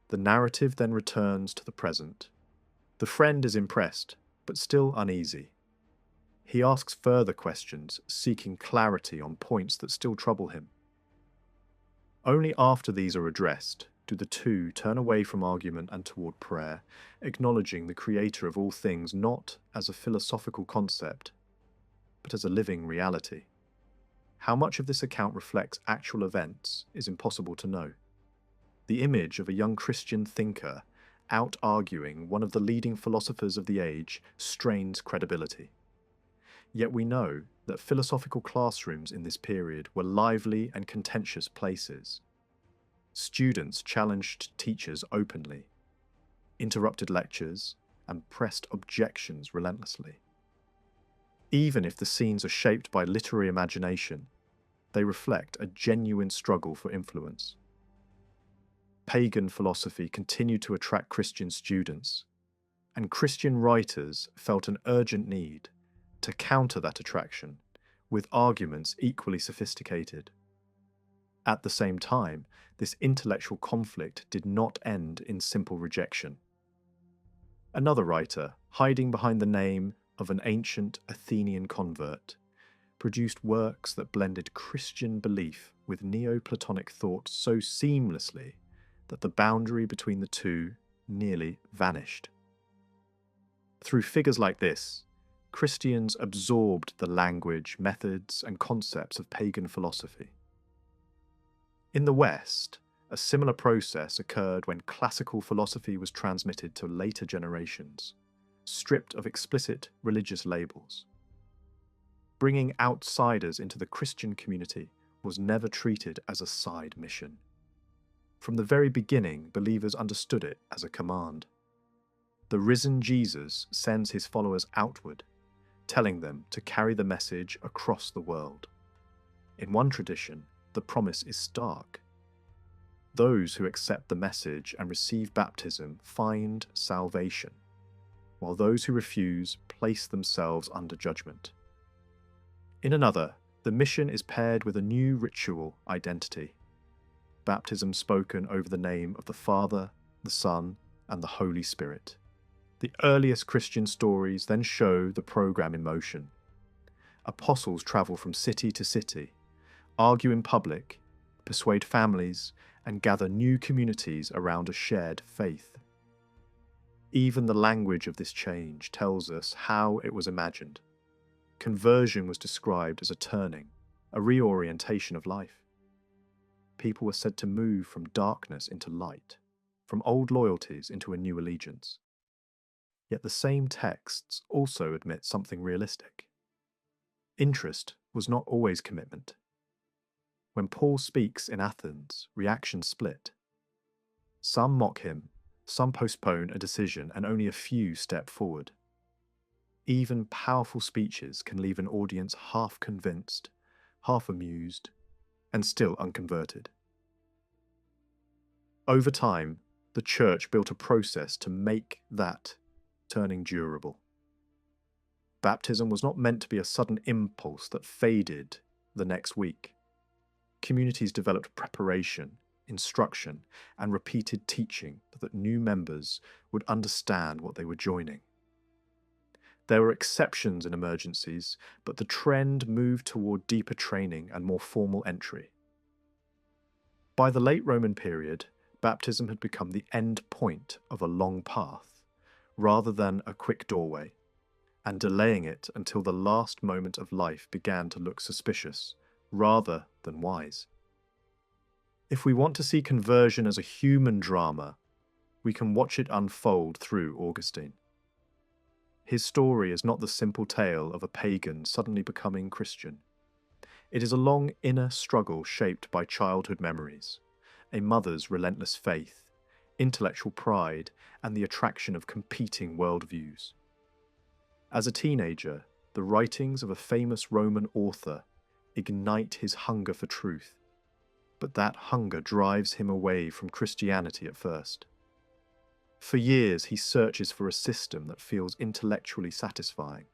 [SPEAKER 1] The narrative then returns to the present. The friend is impressed, but still uneasy. He asks further questions, seeking clarity on points that still trouble him. Only after these are addressed do the two turn away from argument and toward prayer, acknowledging the Creator of all things not as a philosophical concept, but as a living reality. How much of this account reflects actual events is impossible to know. The image of a young Christian thinker out-arguing one of the leading philosophers of the age strains credibility. Yet we know that philosophical classrooms in this period were lively and contentious places. Students challenged teachers openly, interrupted lectures, and pressed objections relentlessly. Even if the scenes are shaped by literary imagination, they reflect a genuine struggle for influence. Pagan philosophy continued to attract Christian students, and Christian writers felt an urgent need to counter that attraction with arguments equally sophisticated. At the same time, this intellectual conflict did not end in simple rejection. Another writer, hiding behind the name of an ancient Athenian convert, produced works that blended Christian belief with Neoplatonic thought so seamlessly that the boundary between the two nearly vanished. Through figures like this, Christians absorbed the language, methods, and concepts of pagan philosophy. In the West, a similar process occurred when classical philosophy was transmitted to later generations, stripped of explicit religious labels. Bringing outsiders into the Christian community was never treated as a side mission. From the very beginning, believers understood it as a command. The risen Jesus sends his followers outward, telling them to carry the message across the world. In one tradition, the promise is stark. Those who accept the message and receive baptism find salvation, while those who refuse place themselves under judgment. In another, the mission is paired with a new ritual identity, baptism spoken over the name of the Father, the Son, and the Holy Spirit. The earliest Christian stories then show the program in motion. Apostles travel from city to city, argue in public, persuade families, and gather new communities around a shared faith. Even the language of this change tells us how it was imagined. Conversion was described as a turning, a reorientation of life. People were said to move from darkness into light, from old loyalties into a new allegiance. Yet the same texts also admit something realistic. Interest was not always commitment. When Paul speaks in Athens, reactions split. Some mock him, some postpone a decision, and only a few step forward. Even powerful speeches can leave an audience half convinced, half amused, and still unconverted. Over time, the church built a process to make that turning durable. Baptism was not meant to be a sudden impulse that faded the next week. Communities developed preparation, instruction, and repeated teaching so that new members would understand what they were joining. There were exceptions in emergencies, but the trend moved toward deeper training and more formal entry. By the late Roman period, baptism had become the end point of a long path, rather than a quick doorway, and delaying it until the last moment of life began to look suspicious, rather than wise. If we want to see conversion as a human drama, we can watch it unfold through Augustine. His story is not the simple tale of a pagan suddenly becoming Christian. It is a long inner struggle shaped by childhood memories, a mother's relentless faith, intellectual pride, and the attraction of competing worldviews. As a teenager, the writings of a famous Roman author ignite his hunger for truth, but that hunger drives him away from Christianity at first. For years, he searches for a system that feels intellectually satisfying,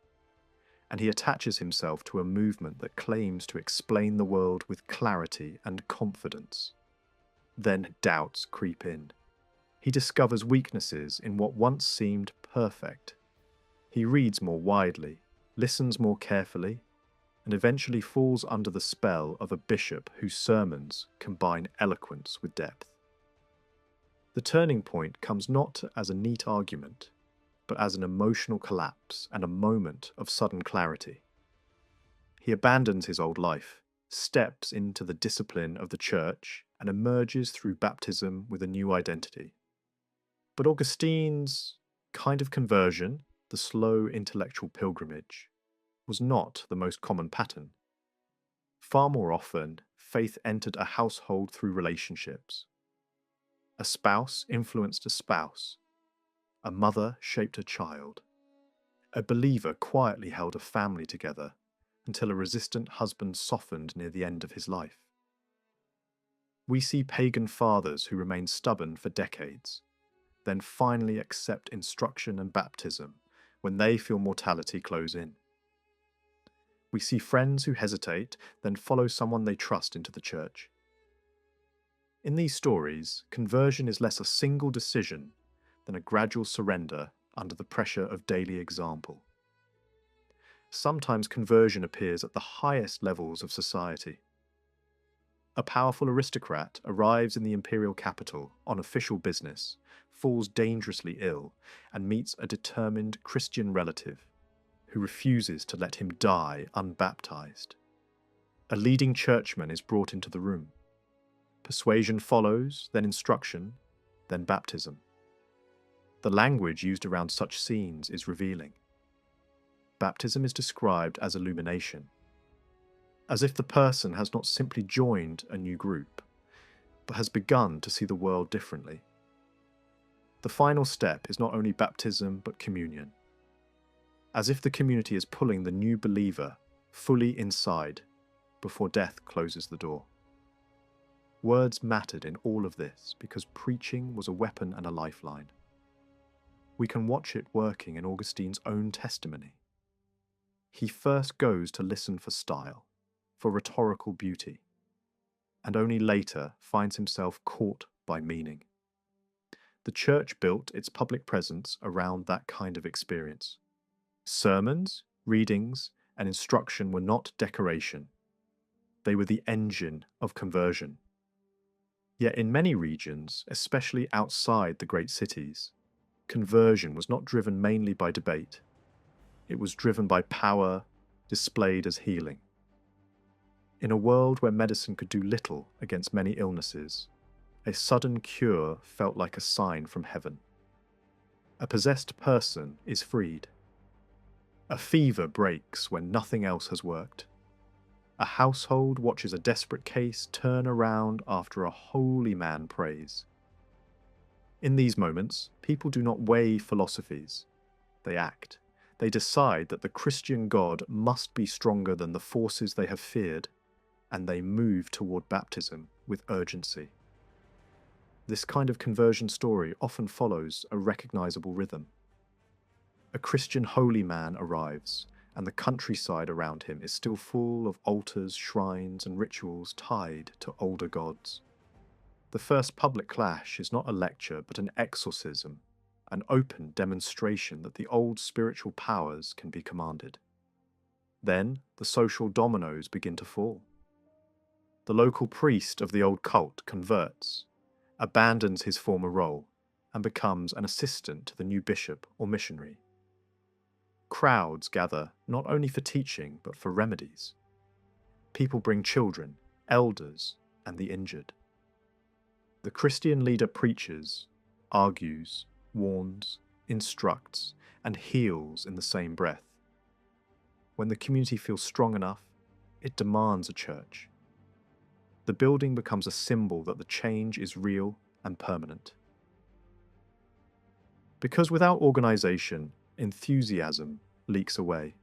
[SPEAKER 1] and he attaches himself to a movement that claims to explain the world with clarity and confidence. Then doubts creep in. He discovers weaknesses in what once seemed perfect. He reads more widely, listens more carefully, and eventually falls under the spell of a bishop whose sermons combine eloquence with depth. The turning point comes not as a neat argument, but as an emotional collapse and a moment of sudden clarity. He abandons his old life, steps into the discipline of the church, and emerges through baptism with a new identity. But Augustine's kind of conversion, the slow intellectual pilgrimage, was not the most common pattern. Far more often, faith entered a household through relationships. A spouse influenced a spouse. A mother shaped a child. A believer quietly held a family together until a resistant husband softened near the end of his life. We see pagan fathers who remain stubborn for decades, then finally accept instruction and baptism when they feel mortality close in. We see friends who hesitate, then follow someone they trust into the church. In these stories, conversion is less a single decision than a gradual surrender under the pressure of daily example. Sometimes conversion appears at the highest levels of society. A powerful aristocrat arrives in the imperial capital on official business, falls dangerously ill, and meets a determined Christian relative who refuses to let him die unbaptized. A leading churchman is brought into the room. Persuasion follows, then instruction, then baptism. The language used around such scenes is revealing. Baptism is described as illumination, as if the person has not simply joined a new group, but has begun to see the world differently. The final step is not only baptism but communion, as if the community is pulling the new believer fully inside before death closes the door. Words mattered in all of this because preaching was a weapon and a lifeline. We can watch it working in Augustine's own testimony. He first goes to listen for style, for rhetorical beauty, and only later finds himself caught by meaning. The church built its public presence around that kind of experience. Sermons, readings, and instruction were not decoration. They were the engine of conversion. Yet in many regions, especially outside the great cities, conversion was not driven mainly by debate. It was driven by power, displayed as healing. In a world where medicine could do little against many illnesses, a sudden cure felt like a sign from heaven. A possessed person is freed. A fever breaks when nothing else has worked. A household watches a desperate case turn around after a holy man prays. In these moments, people do not weigh philosophies. They act. They decide that the Christian God must be stronger than the forces they have feared, and they move toward baptism with urgency. This kind of conversion story often follows a recognizable rhythm. A Christian holy man arrives, and the countryside around him is still full of altars, shrines, and rituals tied to older gods. The first public clash is not a lecture but an exorcism, an open demonstration that the old spiritual powers can be commanded. Then the social dominoes begin to fall. The local priest of the old cult converts, abandons his former role, and becomes an assistant to the new bishop or missionary. Crowds gather not only for teaching but for remedies. People bring children, elders, and the injured. The Christian leader preaches, argues, warns, instructs, and heals in the same breath. When the community feels strong enough, it demands a church. The building becomes a symbol that the change is real and permanent. Because without organization, enthusiasm leaks away.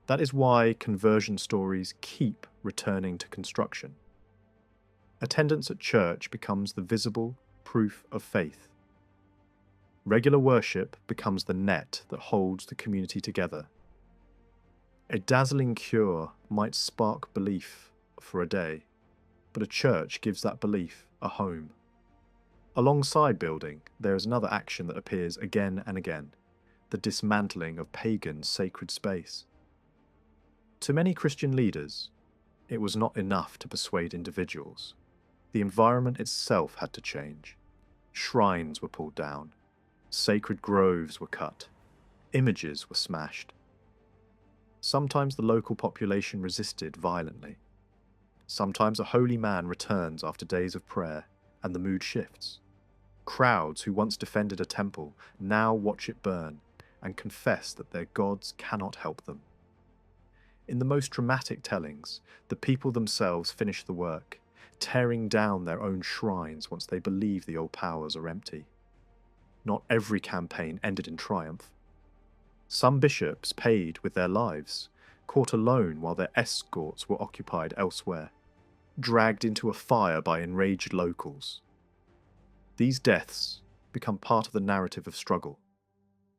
[SPEAKER 1] That is why conversion stories keep returning to construction. Attendance at church becomes the visible proof of faith. Regular worship becomes the net that holds the community together. A dazzling cure might spark belief for a day, but a church gives that belief a home. Alongside building, there is another action that appears again and again, the dismantling of pagan sacred space. To many Christian leaders, it was not enough to persuade individuals. The environment itself had to change. Shrines were pulled down. Sacred groves were cut. Images were smashed. Sometimes the local population resisted violently. Sometimes a holy man returns after days of prayer, and the mood shifts. Crowds who once defended a temple now watch it burn and confess that their gods cannot help them. In the most dramatic tellings, the people themselves finish the work, tearing down their own shrines once they believe the old powers are empty. Not every campaign ended in triumph. Some bishops paid with their lives, caught alone while their escorts were occupied elsewhere, dragged into a fire by enraged locals. These deaths become part of the narrative of struggle,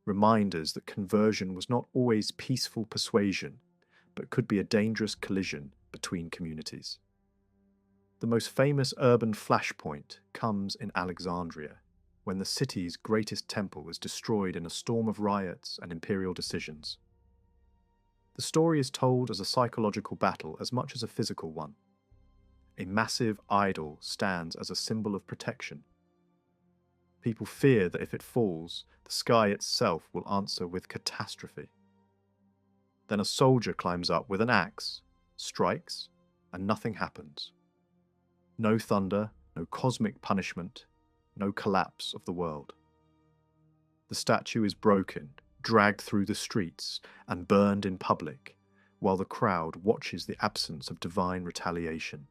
[SPEAKER 1] reminders that conversion was not always peaceful persuasion, but could be a dangerous collision between communities. The most famous urban flashpoint comes in Alexandria, when the city's greatest temple was destroyed in a storm of riots and imperial decisions. The story is told as a psychological battle as much as a physical one. A massive idol stands as a symbol of protection. People fear that if it falls, the sky itself will answer with catastrophe. Then a soldier climbs up with an axe, strikes, and nothing happens. No thunder, no cosmic punishment, no collapse of the world. The statue is broken, dragged through the streets, and burned in public, while the crowd watches the absence of divine retaliation.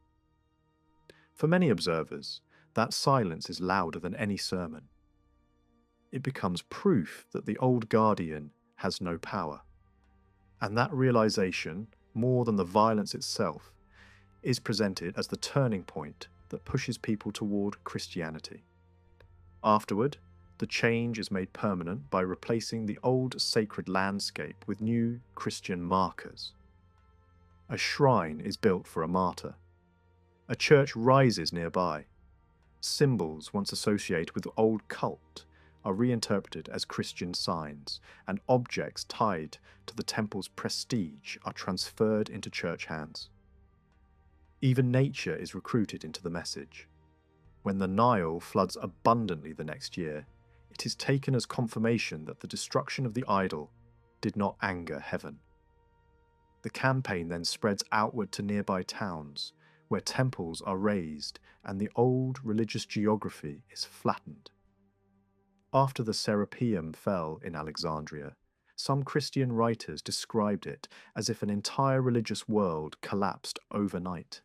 [SPEAKER 1] For many observers, that silence is louder than any sermon. It becomes proof that the old guardian has no power. And that realization, more than the violence itself, is presented as the turning point that pushes people toward Christianity. Afterward, the change is made permanent by replacing the old sacred landscape with new Christian markers. A shrine is built for a martyr. A church rises nearby. Symbols once associated with the old cult are reinterpreted as Christian signs, and objects tied to the temple's prestige are transferred into church hands. Even nature is recruited into the message. When the Nile floods abundantly the next year, it is taken as confirmation that the destruction of the idol did not anger heaven. The campaign then spreads outward to nearby towns, where temples are raised and the old religious geography is flattened. After the Serapeum fell in Alexandria, some Christian writers described it as if an entire religious world collapsed overnight.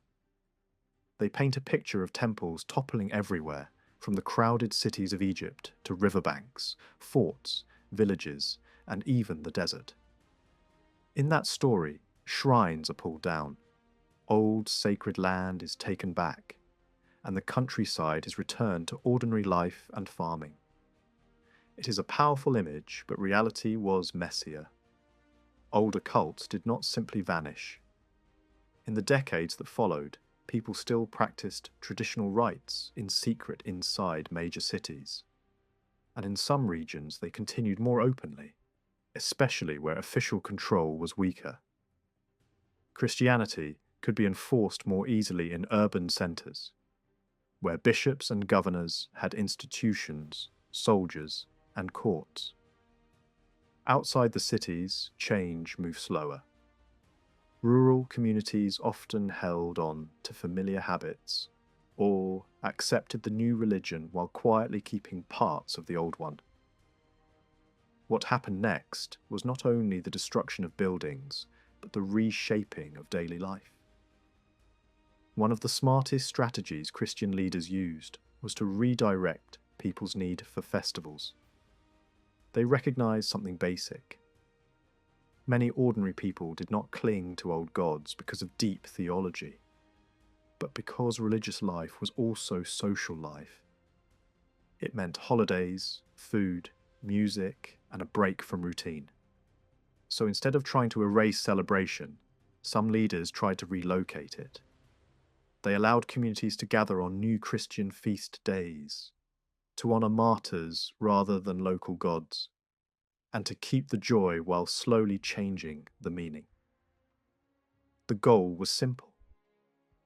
[SPEAKER 1] They paint a picture of temples toppling everywhere, from the crowded cities of Egypt to riverbanks, forts, villages, and even the desert. In that story, shrines are pulled down, old sacred land is taken back, and the countryside is returned to ordinary life and farming. It is a powerful image, but reality was messier. Older cults did not simply vanish. In the decades that followed, people still practiced traditional rites in secret inside major cities. And in some regions they continued more openly, especially where official control was weaker. Christianity could be enforced more easily in urban centres, where bishops and governors had institutions, soldiers, and courts. Outside the cities, change moved slower. Rural communities often held on to familiar habits or accepted the new religion while quietly keeping parts of the old one. What happened next was not only the destruction of buildings, but the reshaping of daily life. One of the smartest strategies Christian leaders used was to redirect people's need for festivals. They recognized something basic. Many ordinary people did not cling to old gods because of deep theology, but because religious life was also social life. It meant holidays, food, music, and a break from routine. So instead of trying to erase celebration, some leaders tried to relocate it. They allowed communities to gather on new Christian feast days, to honor martyrs rather than local gods, and to keep the joy while slowly changing the meaning. The goal was simple.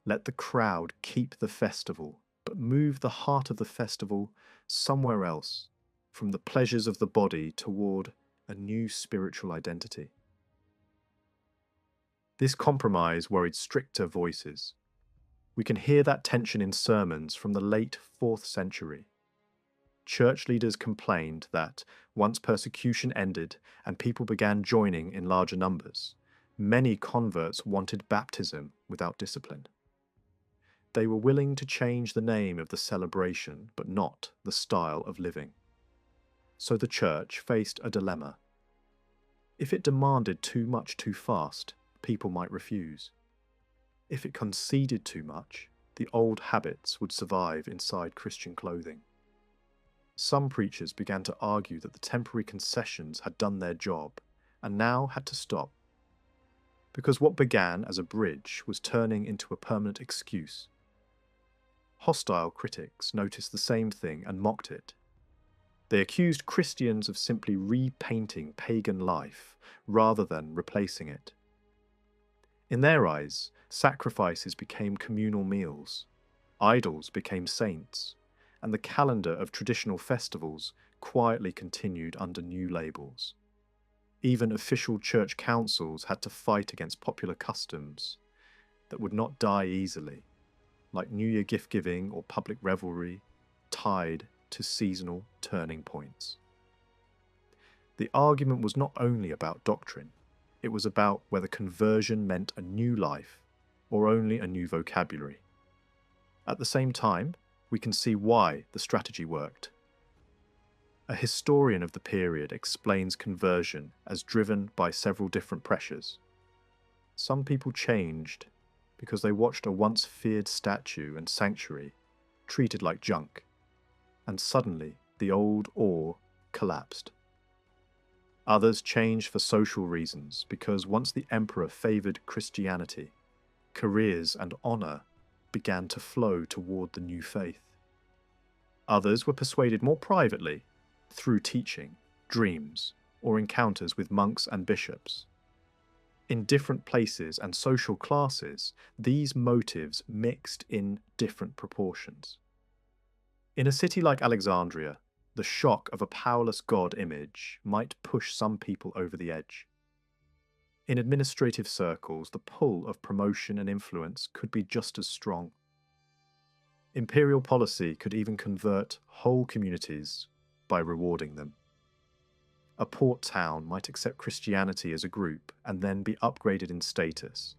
[SPEAKER 1] Let the crowd keep the festival, but move the heart of the festival somewhere else, from the pleasures of the body toward a new spiritual identity. This compromise worried stricter voices. We can hear that tension in sermons from the late 4th century. Church leaders complained that once persecution ended and people began joining in larger numbers, many converts wanted baptism without discipline. They were willing to change the name of the celebration, but not the style of living. So the church faced a dilemma. If it demanded too much too fast, people might refuse. If it conceded too much, the old habits would survive inside Christian clothing. Some preachers began to argue that the temporary concessions had done their job and now had to stop. because what began as a bridge was turning into a permanent excuse. Hostile critics noticed the same thing and mocked it. They accused Christians of simply repainting pagan life rather than replacing it. In their eyes, sacrifices became communal meals, idols became saints, and the calendar of traditional festivals quietly continued under new labels. Even official church councils had to fight against popular customs that would not die easily, like New Year gift-giving or public revelry, tied to seasonal turning points. The argument was not only about doctrine, it was about whether conversion meant a new life or only a new vocabulary. At the same time, we can see why the strategy worked. A historian of the period explains conversion as driven by several different pressures. Some people changed because they watched a once feared statue and sanctuary treated like junk, and suddenly the old awe collapsed. Others changed for social reasons because once the emperor favoured Christianity, careers and honour began to flow toward the new faith. Others were persuaded more privately, through teaching, dreams, or encounters with monks and bishops. In different places and social classes, these motives mixed in different proportions. In a city like Alexandria, the shock of a powerless god image might push some people over the edge. In administrative circles, the pull of promotion and influence could be just as strong. Imperial policy could even convert whole communities by rewarding them. A port town might accept Christianity as a group and then be upgraded in status,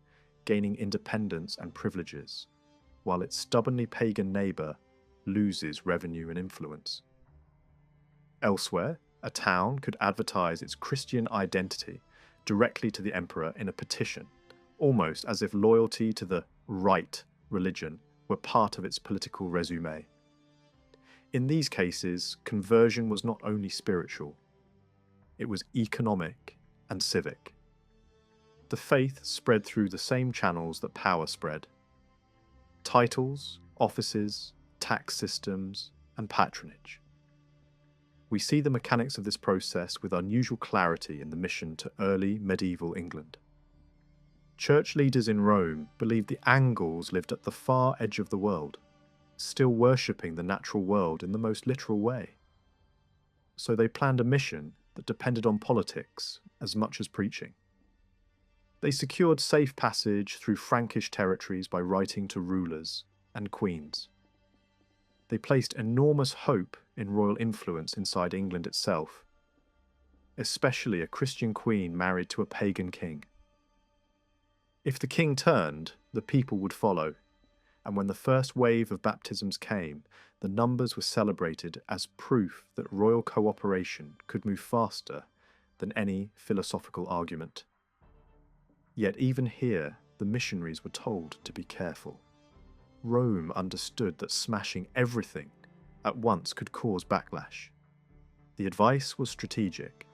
[SPEAKER 1] gaining independence and privileges, while its stubbornly pagan neighbour loses revenue and influence. Elsewhere, a town could advertise its Christian identity directly to the emperor in a petition, almost as if loyalty to the right religion were part of its political resume. In these cases, conversion was not only spiritual, it was economic and civic. The faith spread through the same channels that power spread: titles, offices, tax systems, and patronage. We see the mechanics of this process with unusual clarity in the mission to early medieval England. Church leaders in Rome believed the Angles lived at the far edge of the world, still worshipping the natural world in the most literal way. So they planned a mission that depended on politics as much as preaching. They secured safe passage through Frankish territories by writing to rulers and queens. They placed enormous hope in royal influence inside England itself, especially a Christian queen married to a pagan king. If the king turned, the people would follow, and when the first wave of baptisms came, the numbers were celebrated as proof that royal cooperation could move faster than any philosophical argument. Yet even here, the missionaries were told to be careful. Rome understood that smashing everything at once could cause backlash. The advice was strategic.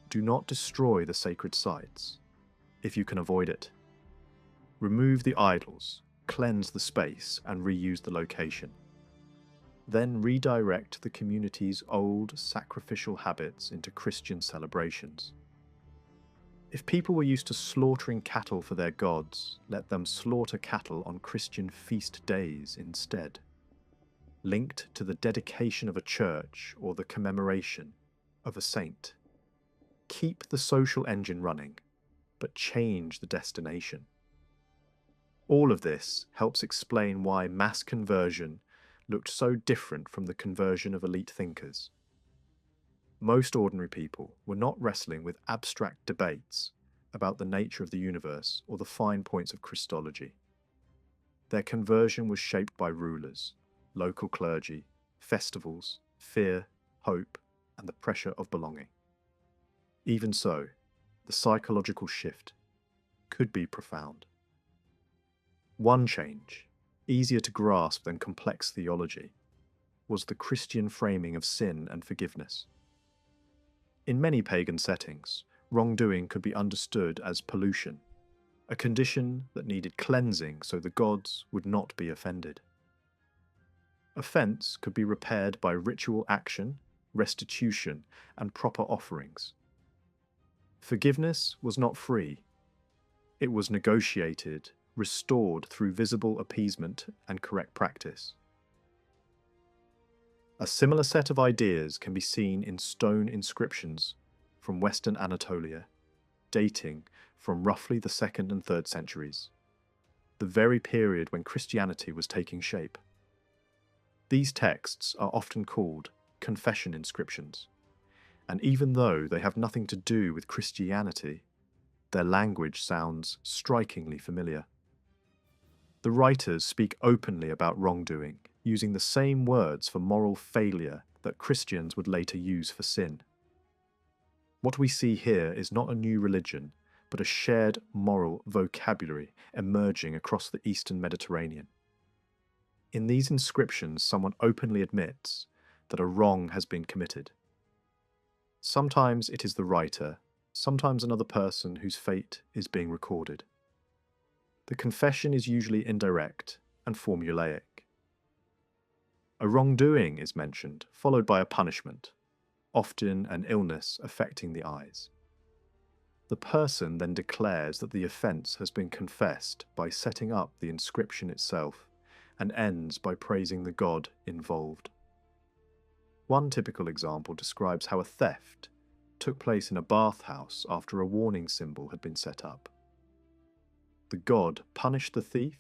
[SPEAKER 1] Do not destroy the sacred sites, if you can avoid it. Remove the idols, cleanse the space, and reuse the location. Then redirect the community's old sacrificial habits into Christian celebrations. If people were used to slaughtering cattle for their gods, let them slaughter cattle on Christian feast days instead, linked to the dedication of a church or the commemoration of a saint. Keep the social engine running, but change the destination. All of this helps explain why mass conversion looked so different from the conversion of elite thinkers. Most ordinary people were not wrestling with abstract debates about the nature of the universe or the fine points of Christology. Their conversion was shaped by rulers, local clergy, festivals, fear, hope, and the pressure of belonging. Even so, the psychological shift could be profound. One change, easier to grasp than complex theology, was the Christian framing of sin and forgiveness. In many pagan settings, wrongdoing could be understood as pollution, a condition that needed cleansing so the gods would not be offended. Offence could be repaired by ritual action, restitution, and proper offerings. Forgiveness was not free. It was negotiated, restored through visible appeasement and correct practice. A similar set of ideas can be seen in stone inscriptions from Western Anatolia, dating from roughly the 2nd and 3rd centuries, the very period when Christianity was taking shape. These texts are often called confession inscriptions, and even though they have nothing to do with Christianity, their language sounds strikingly familiar. The writers speak openly about wrongdoing, using the same words for moral failure that Christians would later use for sin. What we see here is not a new religion, but a shared moral vocabulary emerging across the Eastern Mediterranean. In these inscriptions, someone openly admits that a wrong has been committed. Sometimes it is the writer, sometimes another person whose fate is being recorded. The confession is usually indirect and formulaic. A wrongdoing is mentioned, followed by a punishment, often an illness affecting the eyes. The person then declares that the offence has been confessed by setting up the inscription itself, and ends by praising the god involved. One typical example describes how a theft took place in a bathhouse after a warning symbol had been set up. The god punished the thief,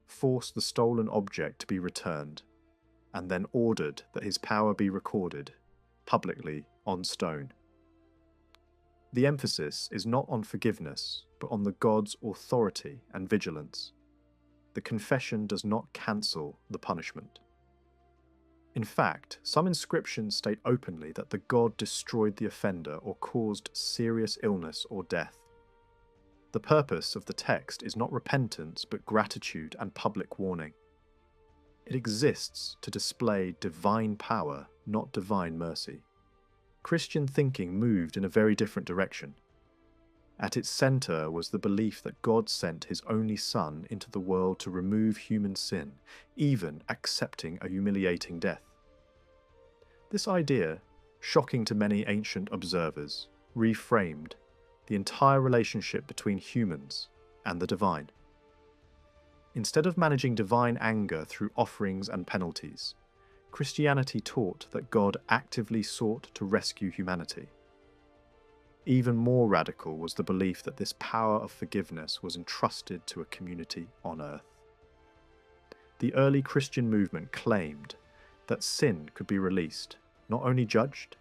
[SPEAKER 1] forced the stolen object to be returned, and then ordered that his power be recorded, publicly on stone. The emphasis is not on forgiveness, but on the god's authority and vigilance. The confession does not cancel the punishment. In fact, some inscriptions state openly that the god destroyed the offender or caused serious illness or death. The purpose of the text is not repentance, but gratitude and public warning. It exists to display divine power, not divine mercy. Christian thinking moved in a very different direction. At its centre was the belief that God sent his only Son into the world to remove human sin, even accepting a humiliating death. This idea, shocking to many ancient observers, reframed the entire relationship between humans and the divine. Instead of managing divine anger through offerings and penalties, Christianity taught that God actively sought to rescue humanity. Even more radical was the belief that this power of forgiveness was entrusted to a community on earth. The early Christian movement claimed that sin could be released, not only judged,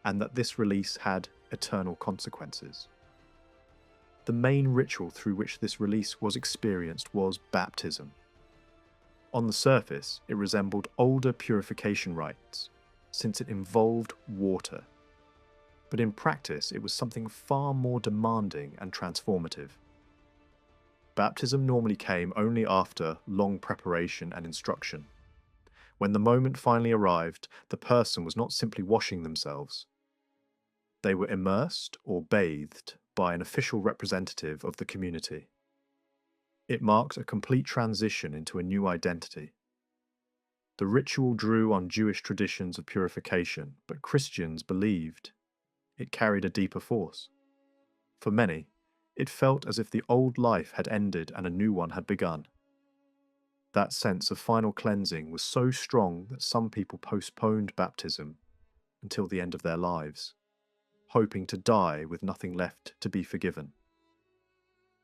[SPEAKER 1] and that this release had eternal consequences. The main ritual through which this release was experienced was baptism. On the surface, it resembled older purification rites, since it involved water. But in practice, it was something far more demanding and transformative. Baptism normally came only after long preparation and instruction. When the moment finally arrived, the person was not simply washing themselves. They were immersed or bathed by an official representative of the community. It marked a complete transition into a new identity. The ritual drew on Jewish traditions of purification, but Christians believed it carried a deeper force. For many, it felt as if the old life had ended and a new one had begun. That sense of final cleansing was so strong that some people postponed baptism until the end of their lives, hoping to die with nothing left to be forgiven.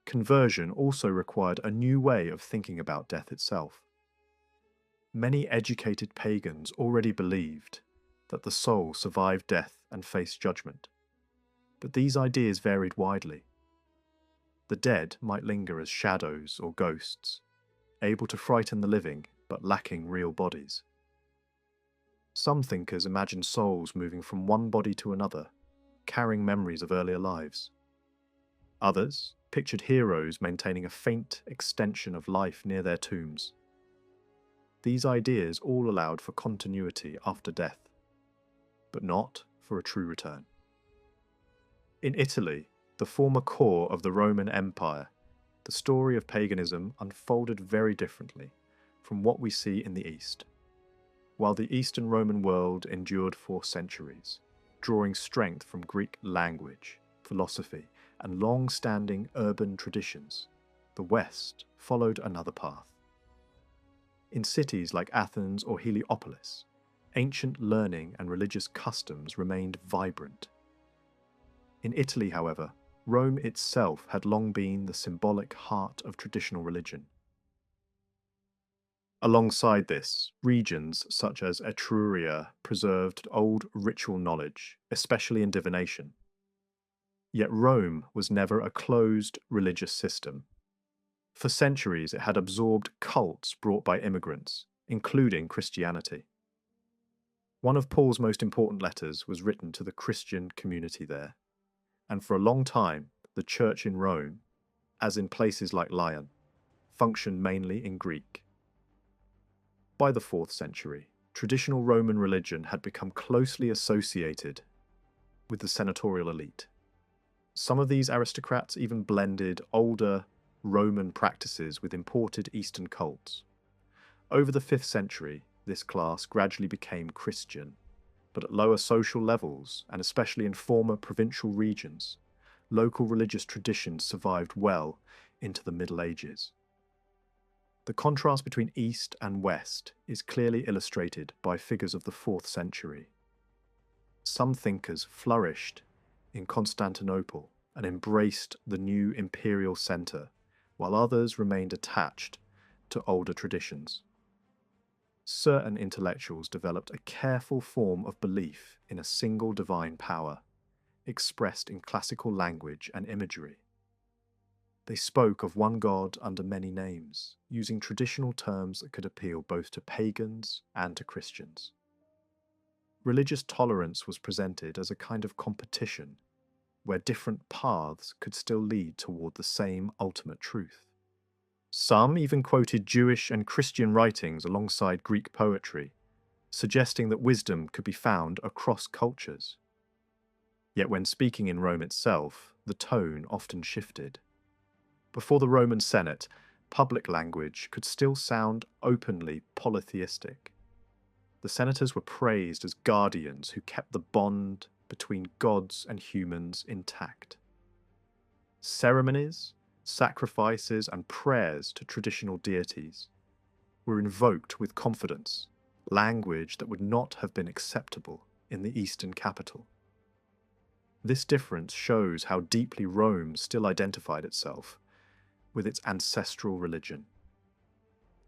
[SPEAKER 1] Conversion also required a new way of thinking about death itself. Many educated pagans already believed that the soul survived death and faced judgment, but these ideas varied widely. The dead might linger as shadows or ghosts, able to frighten the living but lacking real bodies. Some thinkers imagined souls moving from one body to another, carrying memories of earlier lives. Others pictured heroes maintaining a faint extension of life near their tombs. These ideas all allowed for continuity after death, but not for a true return. In Italy, the former core of the Roman Empire, the story of paganism unfolded very differently from what we see in the East. While the Eastern Roman world endured for centuries, drawing strength from Greek language, philosophy, and long-standing urban traditions, the West followed another path. In cities like Athens or Heliopolis, ancient learning and religious customs remained vibrant. In Italy, however, Rome itself had long been the symbolic heart of traditional religion. Alongside this, regions such as Etruria preserved old ritual knowledge, especially in divination. Yet Rome was never a closed religious system. For centuries, it had absorbed cults brought by immigrants, including Christianity. One of Paul's most important letters was written to the Christian community there, and for a long time, the church in Rome, as in places like Lyon, functioned mainly in Greek. By the 4th century, traditional Roman religion had become closely associated with the senatorial elite. Some of these aristocrats even blended older Roman practices with imported Eastern cults. Over the 5th century, this class gradually became Christian, but at lower social levels, and especially in former provincial regions, local religious traditions survived well into the Middle Ages. The contrast between East and West is clearly illustrated by figures of the 4th century. Some thinkers flourished in Constantinople and embraced the new imperial centre, while others remained attached to older traditions. Certain intellectuals developed a careful form of belief in a single divine power, expressed in classical language and imagery. They spoke of one God under many names, using traditional terms that could appeal both to pagans and to Christians. Religious tolerance was presented as a kind of competition, where different paths could still lead toward the same ultimate truth. Some even quoted Jewish and Christian writings alongside Greek poetry, suggesting that wisdom could be found across cultures. Yet when speaking in Rome itself, the tone often shifted. Before the Roman Senate, public language could still sound openly polytheistic. The senators were praised as guardians who kept the bond between gods and humans intact. Ceremonies, sacrifices, and prayers to traditional deities were invoked with confidence, language that would not have been acceptable in the Eastern capital. This difference shows how deeply Rome still identified itself with its ancestral religion.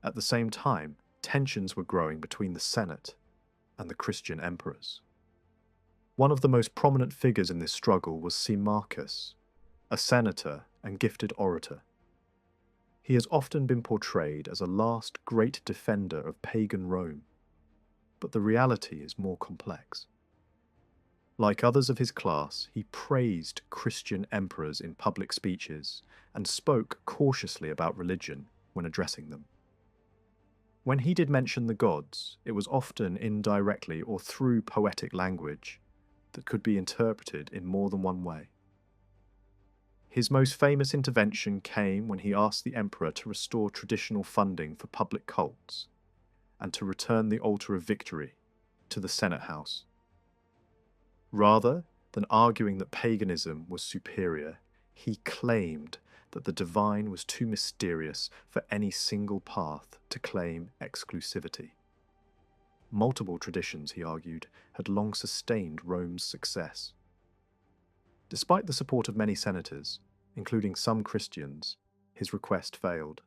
[SPEAKER 1] At the same time, tensions were growing between the Senate and the Christian emperors. One of the most prominent figures in this struggle was Symmachus, a senator and gifted orator. He has often been portrayed as a last great defender of pagan Rome, but the reality is more complex. Like others of his class, he praised Christian emperors in public speeches and spoke cautiously about religion when addressing them. When he did mention the gods, it was often indirectly or through poetic language that could be interpreted in more than one way. His most famous intervention came when he asked the emperor to restore traditional funding for public cults and to return the altar of victory to the Senate House. Rather than arguing that paganism was superior, he claimed that the divine was too mysterious for any single path to claim exclusivity. Multiple traditions, he argued, had long sustained Rome's success. Despite the support of many senators, including some Christians, his request failed.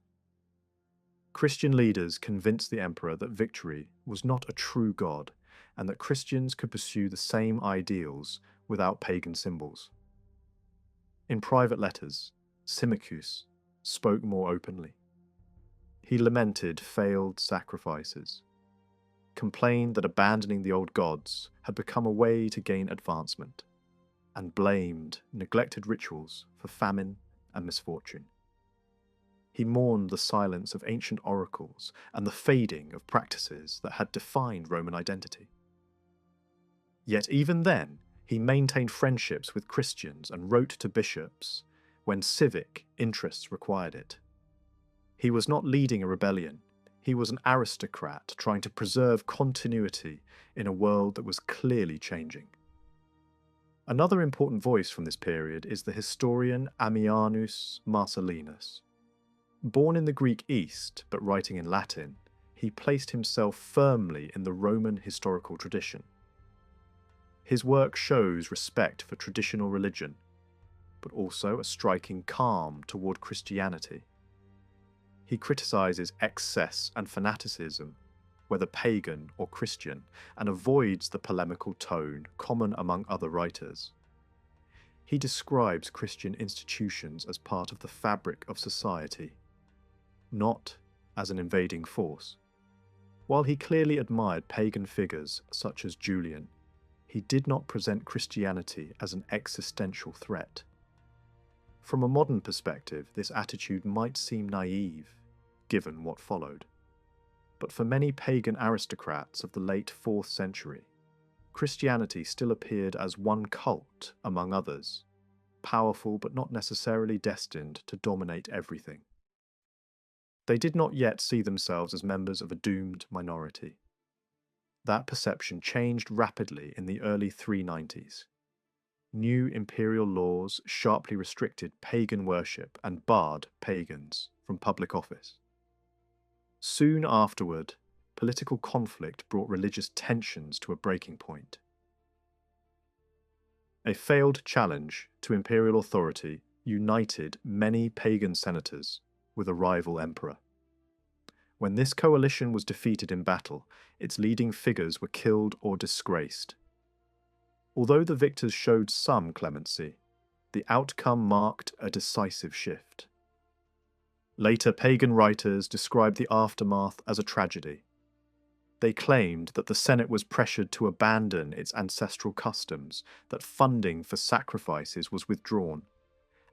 [SPEAKER 1] Christian leaders convinced the emperor that victory was not a true god and that Christians could pursue the same ideals without pagan symbols. In private letters, Symmachus spoke more openly. He lamented failed sacrifices, complained that abandoning the old gods had become a way to gain advancement, and blamed neglected rituals for famine and misfortune. He mourned the silence of ancient oracles and the fading of practices that had defined Roman identity. Yet even then, he maintained friendships with Christians and wrote to bishops, when civic interests required it. He was not leading a rebellion. He was an aristocrat trying to preserve continuity in a world that was clearly changing. Another important voice from this period is the historian Ammianus Marcellinus. Born in the Greek East, but writing in Latin, he placed himself firmly in the Roman historical tradition. His work shows respect for traditional religion, but also a striking calm toward Christianity. He criticizes excess and fanaticism, whether pagan or Christian, and avoids the polemical tone common among other writers. He describes Christian institutions as part of the fabric of society, not as an invading force. While he clearly admired pagan figures such as Julian, he did not present Christianity as an existential threat. From a modern perspective, this attitude might seem naive, given what followed. But for many pagan aristocrats of the late 4th century, Christianity still appeared as one cult among others, powerful but not necessarily destined to dominate everything. They did not yet see themselves as members of a doomed minority. That perception changed rapidly in the early 390s. New imperial laws sharply restricted pagan worship and barred pagans from public office. Soon afterward, political conflict brought religious tensions to a breaking point. A failed challenge to imperial authority united many pagan senators with a rival emperor. When this coalition was defeated in battle, its leading figures were killed or disgraced. Although the victors showed some clemency, the outcome marked a decisive shift. Later pagan writers described the aftermath as a tragedy. They claimed that the Senate was pressured to abandon its ancestral customs, that funding for sacrifices was withdrawn,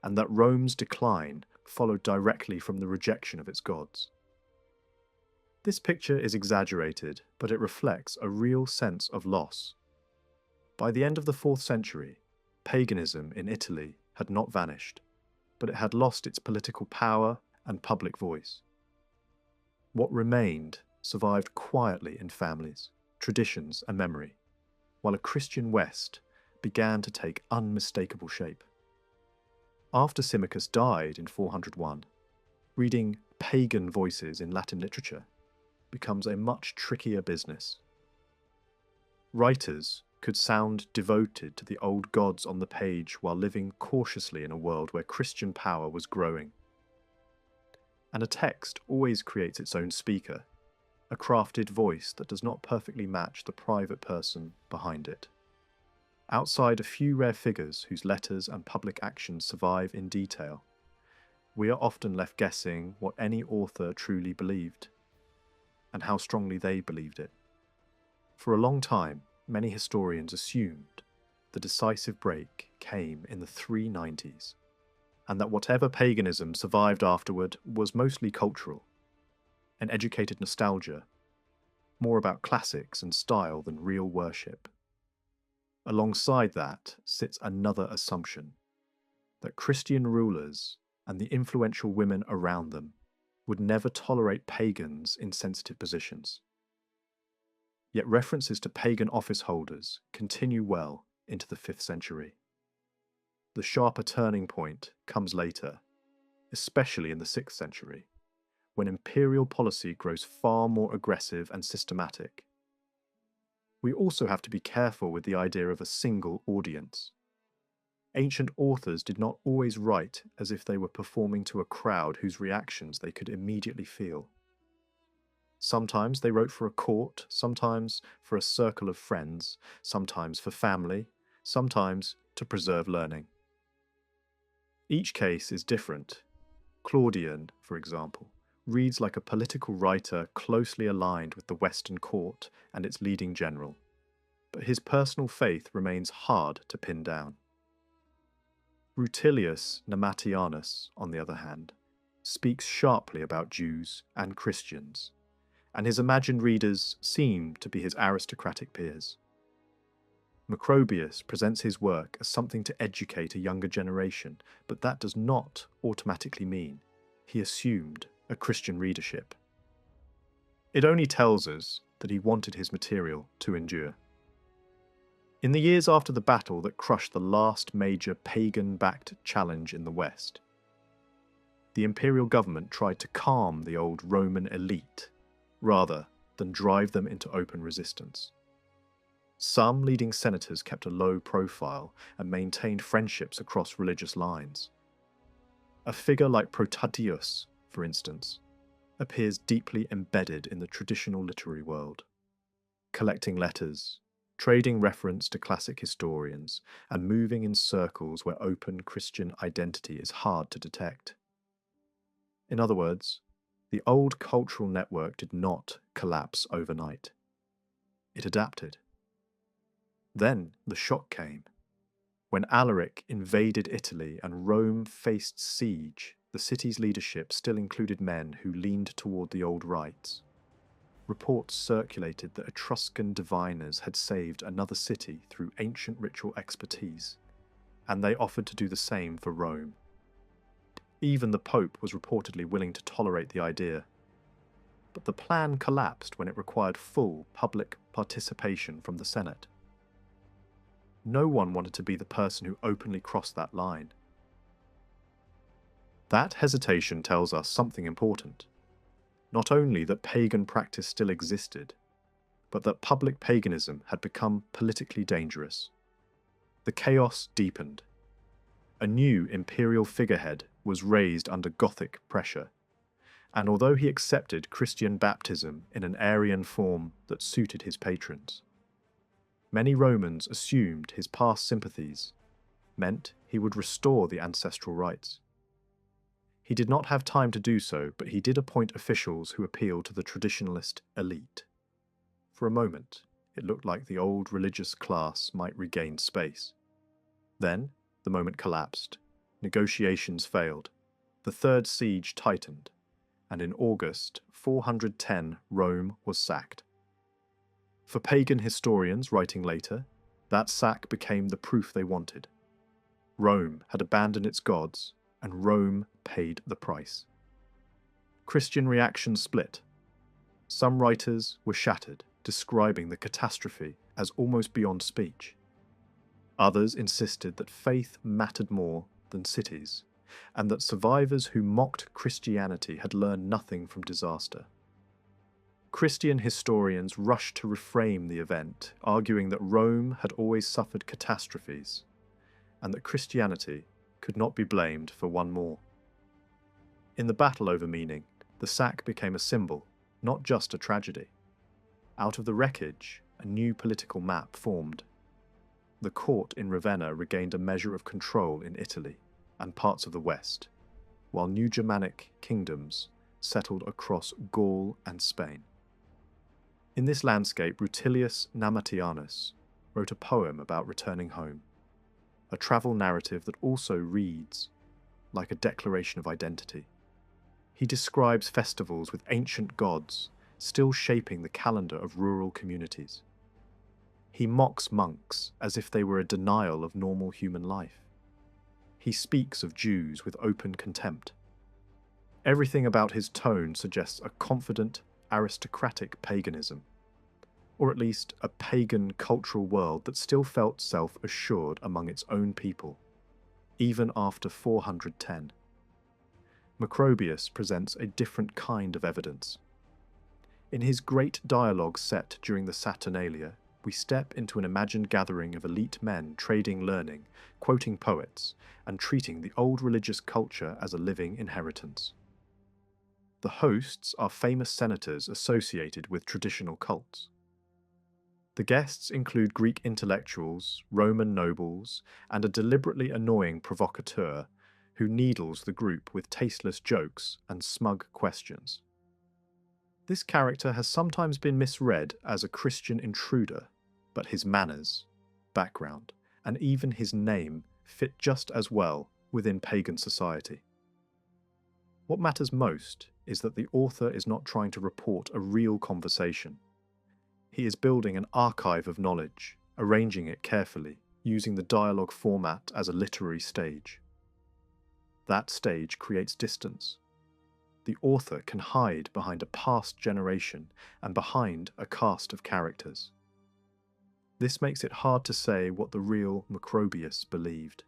[SPEAKER 1] and that Rome's decline followed directly from the rejection of its gods. This picture is exaggerated, but it reflects a real sense of loss. By the end of the 4th century, paganism in Italy had not vanished, but it had lost its political power and public voice. What remained survived quietly in families, traditions, and memory, while a Christian West began to take unmistakable shape. After Symmachus died in 401, reading pagan voices in Latin literature becomes a much trickier business. Writers could sound devoted to the old gods on the page while living cautiously in a world where Christian power was growing. And a text always creates its own speaker, a crafted voice that does not perfectly match the private person behind it. Outside a few rare figures whose letters and public actions survive in detail, we are often left guessing what any author truly believed, and how strongly they believed it. For a long time, many historians assumed the decisive break came in the 390s, and that whatever paganism survived afterward was mostly cultural, an educated nostalgia, more about classics and style than real worship. Alongside that sits another assumption, that Christian rulers and the influential women around them would never tolerate pagans in sensitive positions. Yet references to pagan office holders continue well into the 5th century. The sharper turning point comes later, especially in the 6th century, when imperial policy grows far more aggressive and systematic. We also have to be careful with the idea of a single audience. Ancient authors did not always write as if they were performing to a crowd whose reactions they could immediately feel. Sometimes they wrote for a court, sometimes for a circle of friends, sometimes for family, sometimes to preserve learning. Each case is different. Claudian, for example, reads like a political writer closely aligned with the Western court and its leading general, but his personal faith remains hard to pin down. Rutilius Nematianus, on the other hand, speaks sharply about Jews and Christians, and his imagined readers seem to be his aristocratic peers. Macrobius presents his work as something to educate a younger generation, but that does not automatically mean he assumed a Christian readership. It only tells us that he wanted his material to endure. In the years after the battle that crushed the last major pagan-backed challenge in the West, the imperial government tried to calm the old Roman elite, rather than drive them into open resistance. Some leading senators kept a low profile and maintained friendships across religious lines. A figure like Protadius, for instance, appears deeply embedded in the traditional literary world, collecting letters, trading reference to classic historians, and moving in circles where open Christian identity is hard to detect. In other words, the old cultural network did not collapse overnight. It adapted. Then the shock came. When Alaric invaded Italy and Rome faced siege, the city's leadership still included men who leaned toward the old rites. Reports circulated that Etruscan diviners had saved another city through ancient ritual expertise, and they offered to do the same for Rome. Even the Pope was reportedly willing to tolerate the idea. But the plan collapsed when it required full public participation from the Senate. No one wanted to be the person who openly crossed that line. That hesitation tells us something important. Not only that pagan practice still existed, but that public paganism had become politically dangerous. The chaos deepened. A new imperial figurehead was raised under Gothic pressure, and although he accepted Christian baptism in an Arian form that suited his patrons, many Romans assumed his past sympathies meant he would restore the ancestral rites. He did not have time to do so, but he did appoint officials who appealed to the traditionalist elite. For a moment, it looked like the old religious class might regain space. Then, the moment collapsed. Negotiations failed. The third siege tightened, and in August 410 Rome was sacked. For pagan historians writing later, that sack became the proof they wanted. Rome had abandoned its gods, and Rome paid the price. Christian reactions split. Some writers were shattered, describing the catastrophe as almost beyond speech. Others insisted that faith mattered more than cities, and that survivors who mocked Christianity had learned nothing from disaster. Christian historians rushed to reframe the event, arguing that Rome had always suffered catastrophes, and that Christianity could not be blamed for one more. In the battle over meaning, the sack became a symbol, not just a tragedy. Out of the wreckage, a new political map formed. The court in Ravenna regained a measure of control in Italy and parts of the West, while new Germanic kingdoms settled across Gaul and Spain. In this landscape, Rutilius Namatianus wrote a poem about returning home, a travel narrative that also reads like a declaration of identity. He describes festivals with ancient gods still shaping the calendar of rural communities. He mocks monks as if they were a denial of normal human life. He speaks of Jews with open contempt. Everything about his tone suggests a confident, aristocratic paganism, or at least a pagan cultural world that still felt self-assured among its own people, even after 410. Macrobius presents a different kind of evidence. In his great dialogue set during the Saturnalia, we step into an imagined gathering of elite men trading learning, quoting poets, and treating the old religious culture as a living inheritance. The hosts are famous senators associated with traditional cults. The guests include Greek intellectuals, Roman nobles, and a deliberately annoying provocateur who needles the group with tasteless jokes and smug questions. This character has sometimes been misread as a Christian intruder, but his manners, background, and even his name fit just as well within pagan society. What matters most is that the author is not trying to report a real conversation. He is building an archive of knowledge, arranging it carefully, using the dialogue format as a literary stage. That stage creates distance. The author can hide behind a past generation and behind a cast of characters. This makes it hard to say what the real Macrobius believed.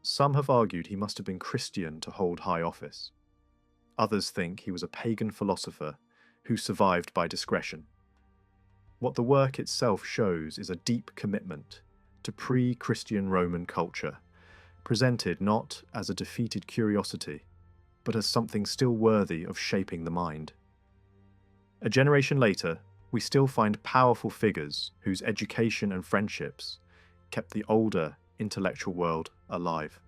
[SPEAKER 1] Some have argued he must have been Christian to hold high office. Others think he was a pagan philosopher who survived by discretion. What the work itself shows is a deep commitment to pre-Christian Roman culture, presented not as a defeated curiosity, but as something still worthy of shaping the mind. A generation later, we still find powerful figures whose education and friendships kept the older intellectual world alive.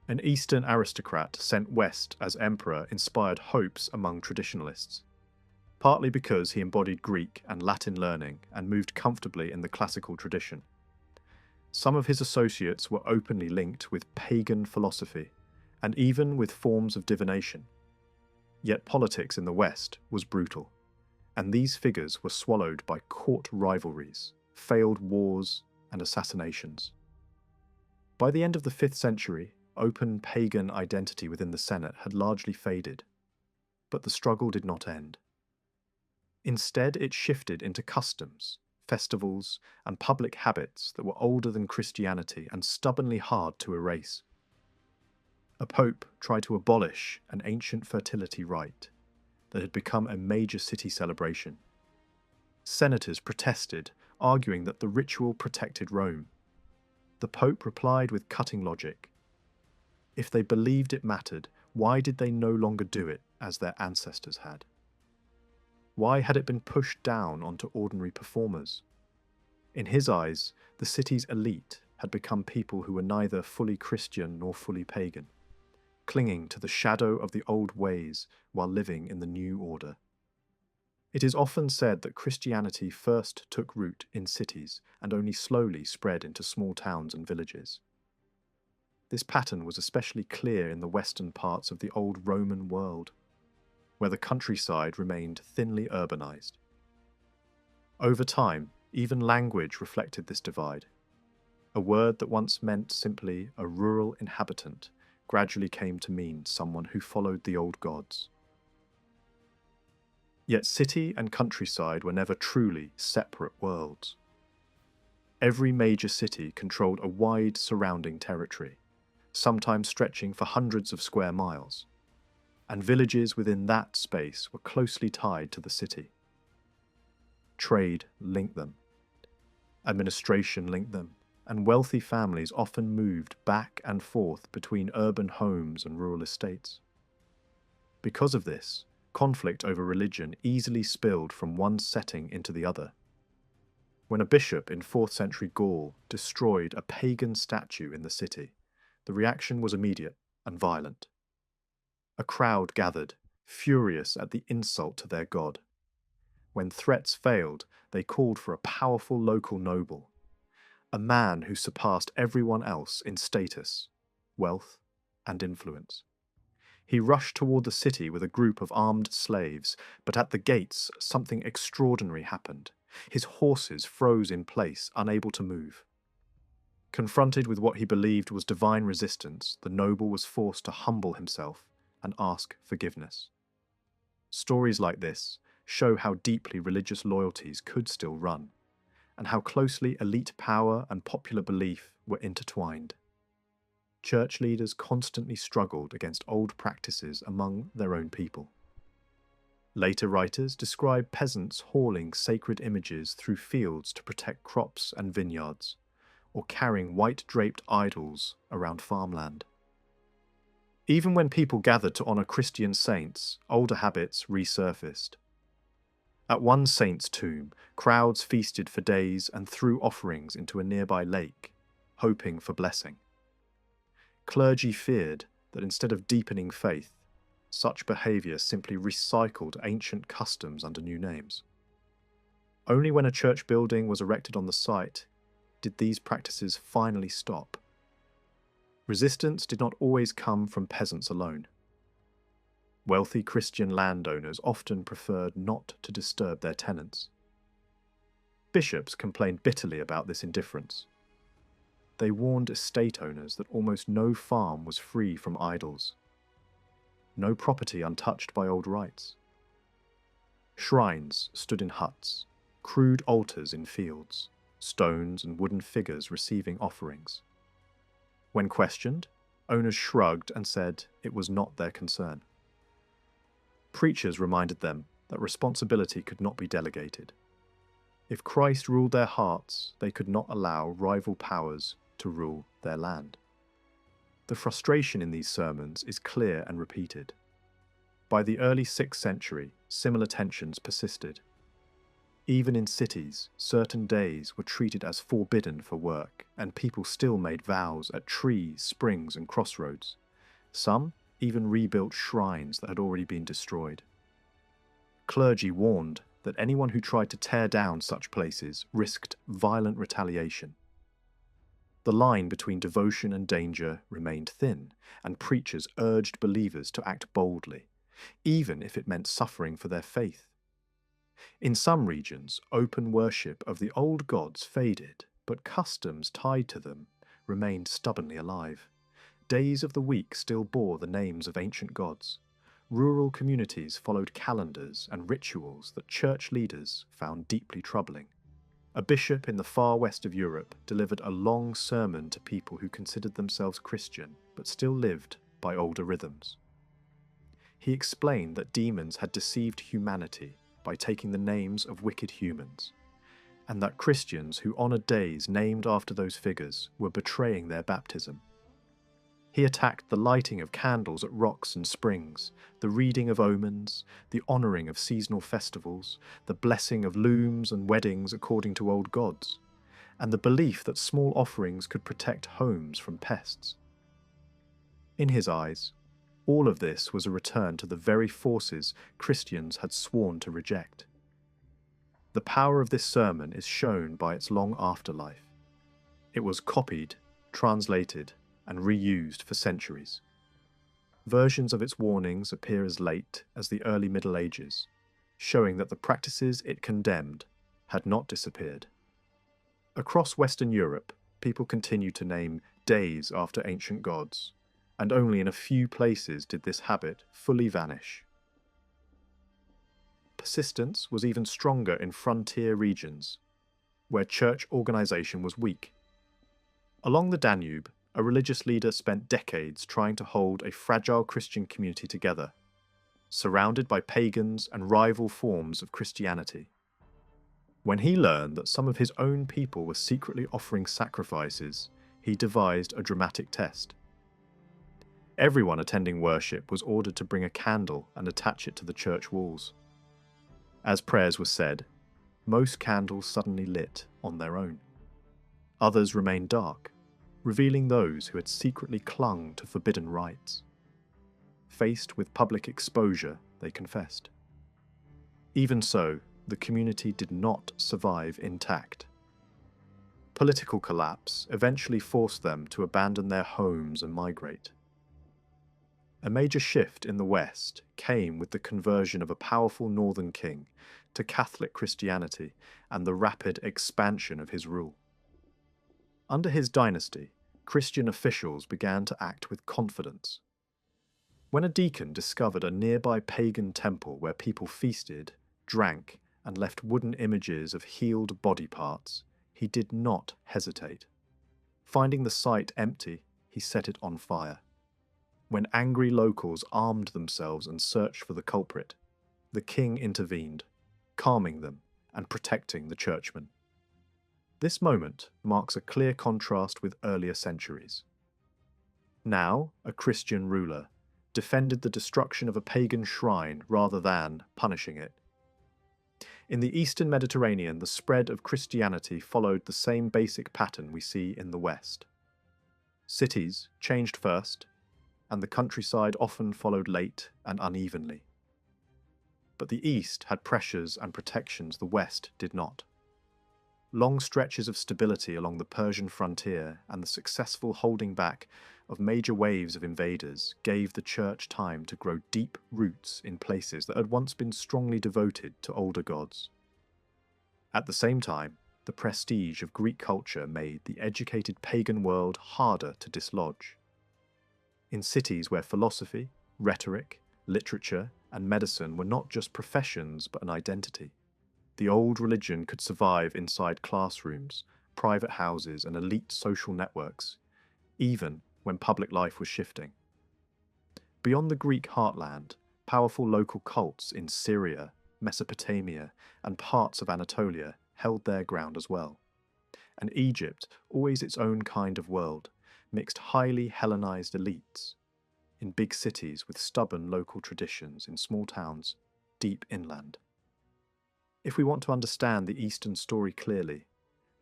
[SPEAKER 1] An Eastern aristocrat sent west as emperor inspired hopes among traditionalists, partly because he embodied Greek and Latin learning and moved comfortably in the classical tradition. Some of his associates were openly linked with pagan philosophy, and even with forms of divination. Yet politics in the West was brutal, and these figures were swallowed by court rivalries, failed wars, and assassinations. By the end of the 5th century, open pagan identity within the Senate had largely faded, but the struggle did not end. Instead, it shifted into customs, festivals, and public habits that were older than Christianity and stubbornly hard to erase. A pope tried to abolish an ancient fertility rite that had become a major city celebration. Senators protested, arguing that the ritual protected Rome. The pope replied with cutting logic. If they believed it mattered, why did they no longer do it as their ancestors had? Why had it been pushed down onto ordinary performers? In his eyes, the city's elite had become people who were neither fully Christian nor fully pagan, clinging to the shadow of the old ways while living in the new order. It is often said that Christianity first took root in cities and only slowly spread into small towns and villages. This pattern was especially clear in the western parts of the old Roman world, where the countryside remained thinly urbanized. Over time, even language reflected this divide. A word that once meant simply a rural inhabitant gradually came to mean someone who followed the old gods. Yet city and countryside were never truly separate worlds. Every major city controlled a wide surrounding territory, sometimes stretching for hundreds of square miles, and villages within that space were closely tied to the city. Trade linked them, administration linked them, and wealthy families often moved back and forth between urban homes and rural estates. Because of this, conflict over religion easily spilled from one setting into the other. When a bishop in 4th century Gaul destroyed a pagan statue in the city, the reaction was immediate and violent. A crowd gathered, furious at the insult to their god. When threats failed, they called for a powerful local noble, a man who surpassed everyone else in status, wealth, and influence. He rushed toward the city with a group of armed slaves, but at the gates something extraordinary happened. His horses froze in place, unable to move. Confronted with what he believed was divine resistance, the noble was forced to humble himself and ask forgiveness. Stories like this show how deeply religious loyalties could still run, and how closely elite power and popular belief were intertwined. Church leaders constantly struggled against old practices among their own people. Later writers describe peasants hauling sacred images through fields to protect crops and vineyards, or carrying white-draped idols around farmland. Even when people gathered to honor Christian saints, older habits resurfaced. At one saint's tomb, crowds feasted for days and threw offerings into a nearby lake, hoping for blessing. Clergy feared that instead of deepening faith, such behavior simply recycled ancient customs under new names. Only when a church building was erected on the site did these practices finally stop. Resistance did not always come from peasants alone. Wealthy Christian landowners often preferred not to disturb their tenants. Bishops complained bitterly about this indifference. They warned estate owners that almost no farm was free from idols, no property untouched by old rites. Shrines stood in huts, crude altars in fields, stones and wooden figures receiving offerings. When questioned, owners shrugged and said it was not their concern. Preachers reminded them that responsibility could not be delegated. If Christ ruled their hearts, they could not allow rival powers to rule their land. The frustration in these sermons is clear and repeated. By the early 6th century, similar tensions persisted. Even in cities, certain days were treated as forbidden for work, and people still made vows at trees, springs, and crossroads. Some even rebuilt shrines that had already been destroyed. Clergy warned that anyone who tried to tear down such places risked violent retaliation. The line between devotion and danger remained thin, and preachers urged believers to act boldly, even if it meant suffering for their faith. In some regions, open worship of the old gods faded, but customs tied to them remained stubbornly alive. Days of the week still bore the names of ancient gods. Rural communities followed calendars and rituals that church leaders found deeply troubling. A bishop in the far west of Europe delivered a long sermon to people who considered themselves Christian but still lived by older rhythms. He explained that demons had deceived humanity by taking the names of wicked humans, and that Christians who honoured days named after those figures were betraying their baptism. He attacked the lighting of candles at rocks and springs, the reading of omens, the honouring of seasonal festivals, the blessing of looms and weddings according to old gods, and the belief that small offerings could protect homes from pests. In his eyes, all of this was a return to the very forces Christians had sworn to reject. The power of this sermon is shown by its long afterlife. It was copied, translated, and reused for centuries. Versions of its warnings appear as late as the early Middle Ages, showing that the practices it condemned had not disappeared. Across Western Europe, people continued to name days after ancient gods, and only in a few places did this habit fully vanish. Persistence was even stronger in frontier regions, where church organisation was weak. Along the Danube, a religious leader spent decades trying to hold a fragile Christian community together, surrounded by pagans and rival forms of Christianity. When he learned that some of his own people were secretly offering sacrifices, he devised a dramatic test. Everyone attending worship was ordered to bring a candle and attach it to the church walls. As prayers were said, most candles suddenly lit on their own. Others remained dark, revealing those who had secretly clung to forbidden rites. Faced with public exposure, they confessed. Even so, the community did not survive intact. Political collapse eventually forced them to abandon their homes and migrate. A major shift in the West came with the conversion of a powerful northern king to Catholic Christianity and the rapid expansion of his rule. Under his dynasty, Christian officials began to act with confidence. When a deacon discovered a nearby pagan temple where people feasted, drank, and left wooden images of healed body parts, he did not hesitate. Finding the site empty, he set it on fire. When angry locals armed themselves and searched for the culprit, the king intervened, calming them and protecting the churchmen. This moment marks a clear contrast with earlier centuries. Now, a Christian ruler defended the destruction of a pagan shrine rather than punishing it. In the Eastern Mediterranean, the spread of Christianity followed the same basic pattern we see in the West. Cities changed first, and the countryside often followed late and unevenly. But the East had pressures and protections the West did not. Long stretches of stability along the Persian frontier and the successful holding back of major waves of invaders gave the church time to grow deep roots in places that had once been strongly devoted to older gods. At the same time, The prestige of Greek culture made the educated pagan world harder to dislodge. In cities where philosophy, rhetoric, literature, and medicine were not just professions but an identity, the old religion could survive inside classrooms, private houses, and elite social networks, even when public life was shifting. Beyond the Greek heartland, powerful local cults in Syria, Mesopotamia, and parts of Anatolia held their ground as well. And Egypt, always its own kind of world, mixed highly Hellenized elites in big cities with stubborn local traditions in small towns deep inland. If we want to understand the Eastern story clearly,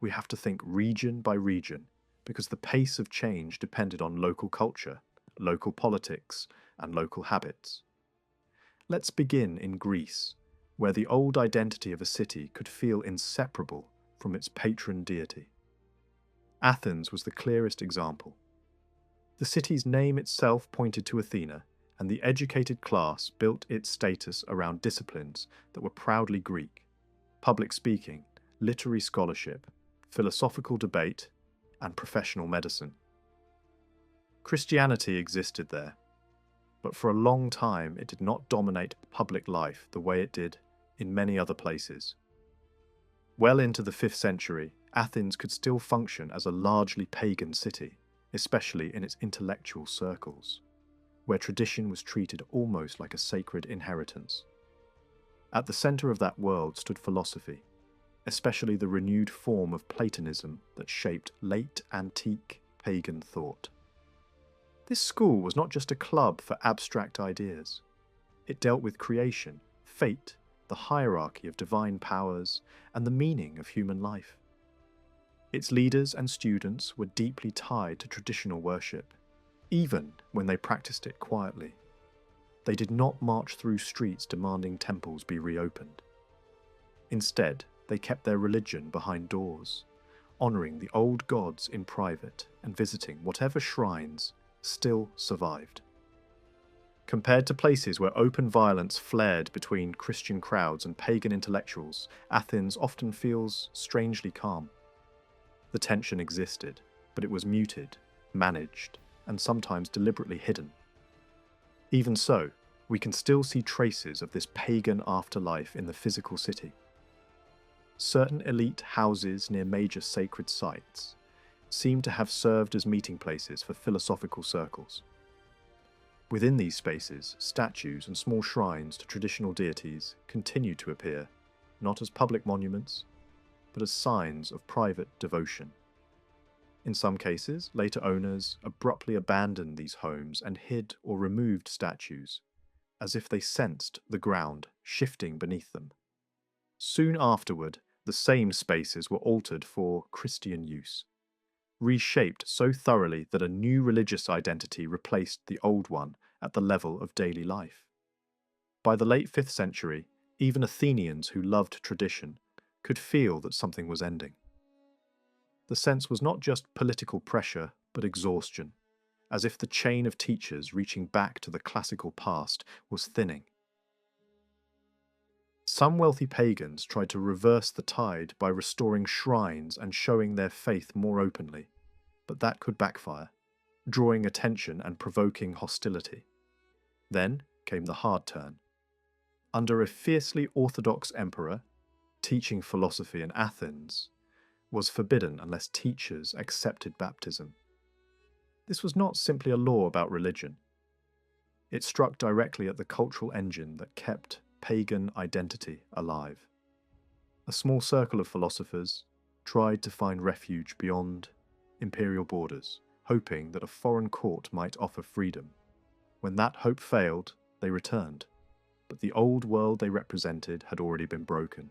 [SPEAKER 1] we have to think region by region, because the pace of change depended on local culture, local politics, and local habits. Let's begin in Greece, where the old identity of a city could feel inseparable from its patron deity. Athens was the clearest example. The city's name itself pointed to Athena, and the educated class built its status around disciplines that were proudly Greek: public speaking, literary scholarship, philosophical debate, and professional medicine. Christianity existed there, but for a long time it did not dominate public life the way it did in many other places. Well into the 5th century, Athens could still function as a largely pagan city, especially in its intellectual circles, where tradition was treated almost like a sacred inheritance. At the centre of that world stood philosophy, especially the renewed form of Platonism that shaped late antique pagan thought. This school was not just a club for abstract ideas. It dealt with creation, fate, the hierarchy of divine powers, and the meaning of human life. Its leaders and students were deeply tied to traditional worship, even when they practiced it quietly. They did not march through streets demanding temples be reopened. Instead, they kept their religion behind doors, honouring the old gods in private and visiting whatever shrines still survived. Compared to places where open violence flared between Christian crowds and pagan intellectuals, Athens often feels strangely calm. The tension existed, but it was muted, managed, and sometimes deliberately hidden. Even so, we can still see traces of this pagan afterlife in the physical city. Certain elite houses near major sacred sites seem to have served as meeting places for philosophical circles. Within these spaces, statues and small shrines to traditional deities continue to appear, not as public monuments, but as signs of private devotion. In some cases, later owners abruptly abandoned these homes and hid or removed statues, as if they sensed the ground shifting beneath them. Soon afterward, the same spaces were altered for Christian use, reshaped so thoroughly that a new religious identity replaced the old one at the level of daily life. By the late 5th century, even Athenians who loved tradition could feel that something was ending. The sense was not just political pressure, but exhaustion, as if the chain of teachers reaching back to the classical past was thinning. Some wealthy pagans tried to reverse the tide by restoring shrines and showing their faith more openly, but that could backfire, drawing attention and provoking hostility. Then came the hard turn. Under a fiercely orthodox emperor, teaching philosophy in Athens was forbidden unless teachers accepted baptism. This was not simply a law about religion. It struck directly at the cultural engine that kept pagan identity alive. A small circle of philosophers tried to find refuge beyond imperial borders, hoping that a foreign court might offer freedom. When that hope failed, they returned, but the old world they represented had already been broken.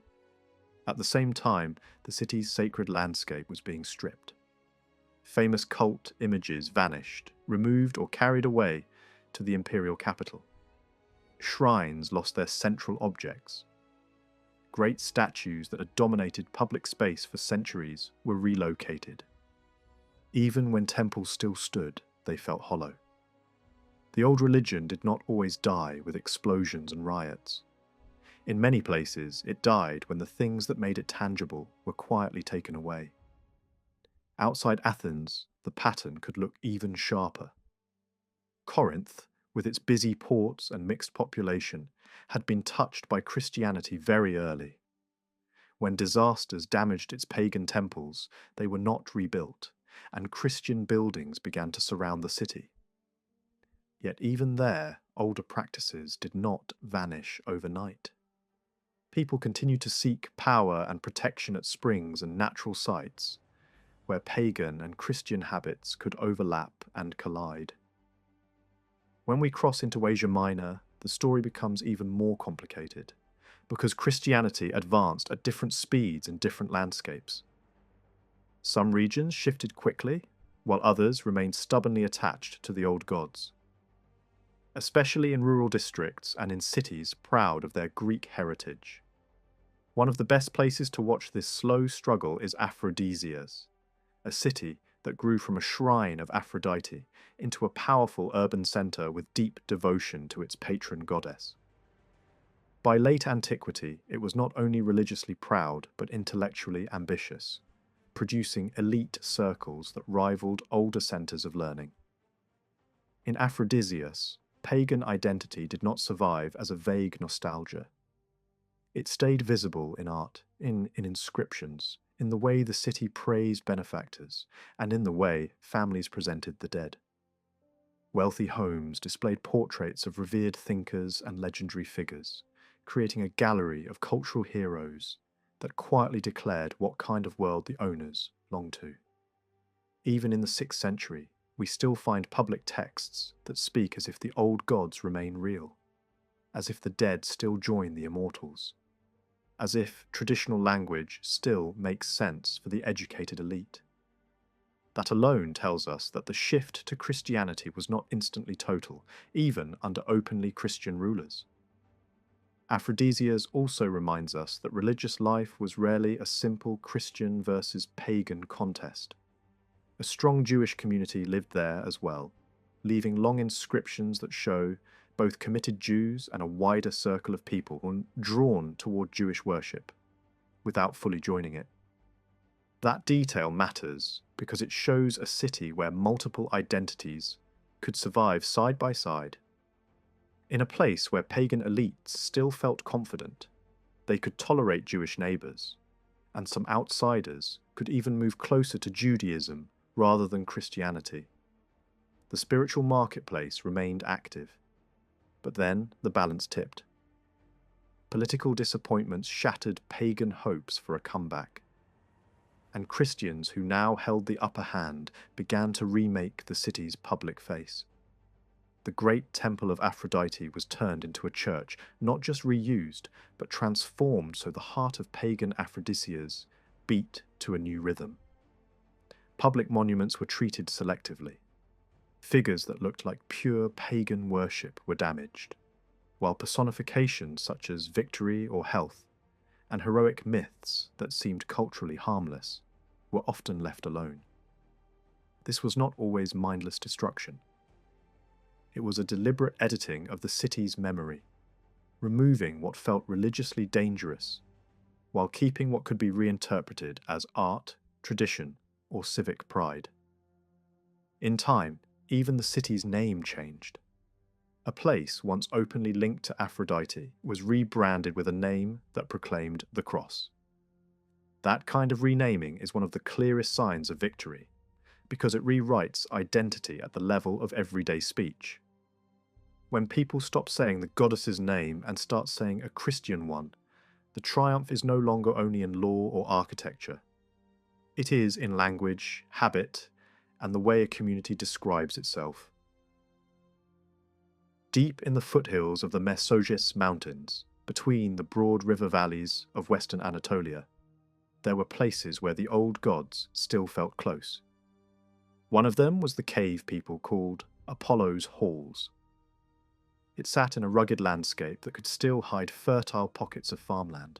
[SPEAKER 1] At the same time, the city's sacred landscape was being stripped. Famous cult images vanished, removed or carried away to the imperial capital. Shrines lost their central objects. Great statues that had dominated public space for centuries were relocated. Even when temples still stood, they felt hollow. The old religion did not always die with explosions and riots. In many places, it died when the things that made it tangible were quietly taken away. Outside Athens, the pattern could look even sharper. Corinth, with its busy ports and mixed population, had been touched by Christianity very early. When disasters damaged its pagan temples, they were not rebuilt, and Christian buildings began to surround the city. Yet even there, older practices did not vanish overnight. People continued to seek power and protection at springs and natural sites, where pagan and Christian habits could overlap and collide. When we cross into Asia Minor, the story becomes even more complicated, because Christianity advanced at different speeds in different landscapes. Some regions shifted quickly, while others remained stubbornly attached to the old gods. Especially in rural districts and in cities proud of their Greek heritage. One of the best places to watch this slow struggle is Aphrodisias, a city that grew from a shrine of Aphrodite into a powerful urban centre with deep devotion to its patron goddess. By late antiquity, it was not only religiously proud but intellectually ambitious, producing elite circles that rivaled older centres of learning. In Aphrodisias, pagan identity did not survive as a vague nostalgia. It stayed visible in art, in inscriptions, in the way the city praised benefactors, and in the way families presented the dead. Wealthy homes displayed portraits of revered thinkers and legendary figures, creating a gallery of cultural heroes that quietly declared what kind of world the owners longed to. Even in the 6th century, we still find public texts that speak as if the old gods remain real, as if the dead still join the immortals, as if traditional language still makes sense for the educated elite. That alone tells us that the shift to Christianity was not instantly total, even under openly Christian rulers. Aphrodisias also reminds us that religious life was rarely a simple Christian versus pagan contest. A strong Jewish community lived there as well, leaving long inscriptions that show both committed Jews and a wider circle of people were drawn toward Jewish worship, without fully joining it. That detail matters because it shows a city where multiple identities could survive side by side. In a place where pagan elites still felt confident, they could tolerate Jewish neighbours, and some outsiders could even move closer to Judaism rather than Christianity. The spiritual marketplace remained active, but then the balance tipped. Political disappointments shattered pagan hopes for a comeback, and Christians who now held the upper hand began to remake the city's public face. The great temple of Aphrodite was turned into a church, not just reused, but transformed so the heart of pagan Aphrodisias beat to a new rhythm. Public monuments were treated selectively. Figures that looked like pure pagan worship were damaged, while personifications such as victory or health, and heroic myths that seemed culturally harmless, were often left alone. This was not always mindless destruction. It was a deliberate editing of the city's memory, removing what felt religiously dangerous, while keeping what could be reinterpreted as art, tradition, or civic pride. In time, even the city's name changed. A place once openly linked to Aphrodite was rebranded with a name that proclaimed the cross. That kind of renaming is one of the clearest signs of victory, because it rewrites identity at the level of everyday speech. When people stop saying the goddess's name and start saying a Christian one, the triumph is no longer only in law or architecture. It is in language, habit, and the way a community describes itself. Deep in the foothills of the Mesogis Mountains, between the broad river valleys of western Anatolia, there were places where the old gods still felt close. One of them was the cave people called Apollo's Halls. It sat in a rugged landscape that could still hide fertile pockets of farmland,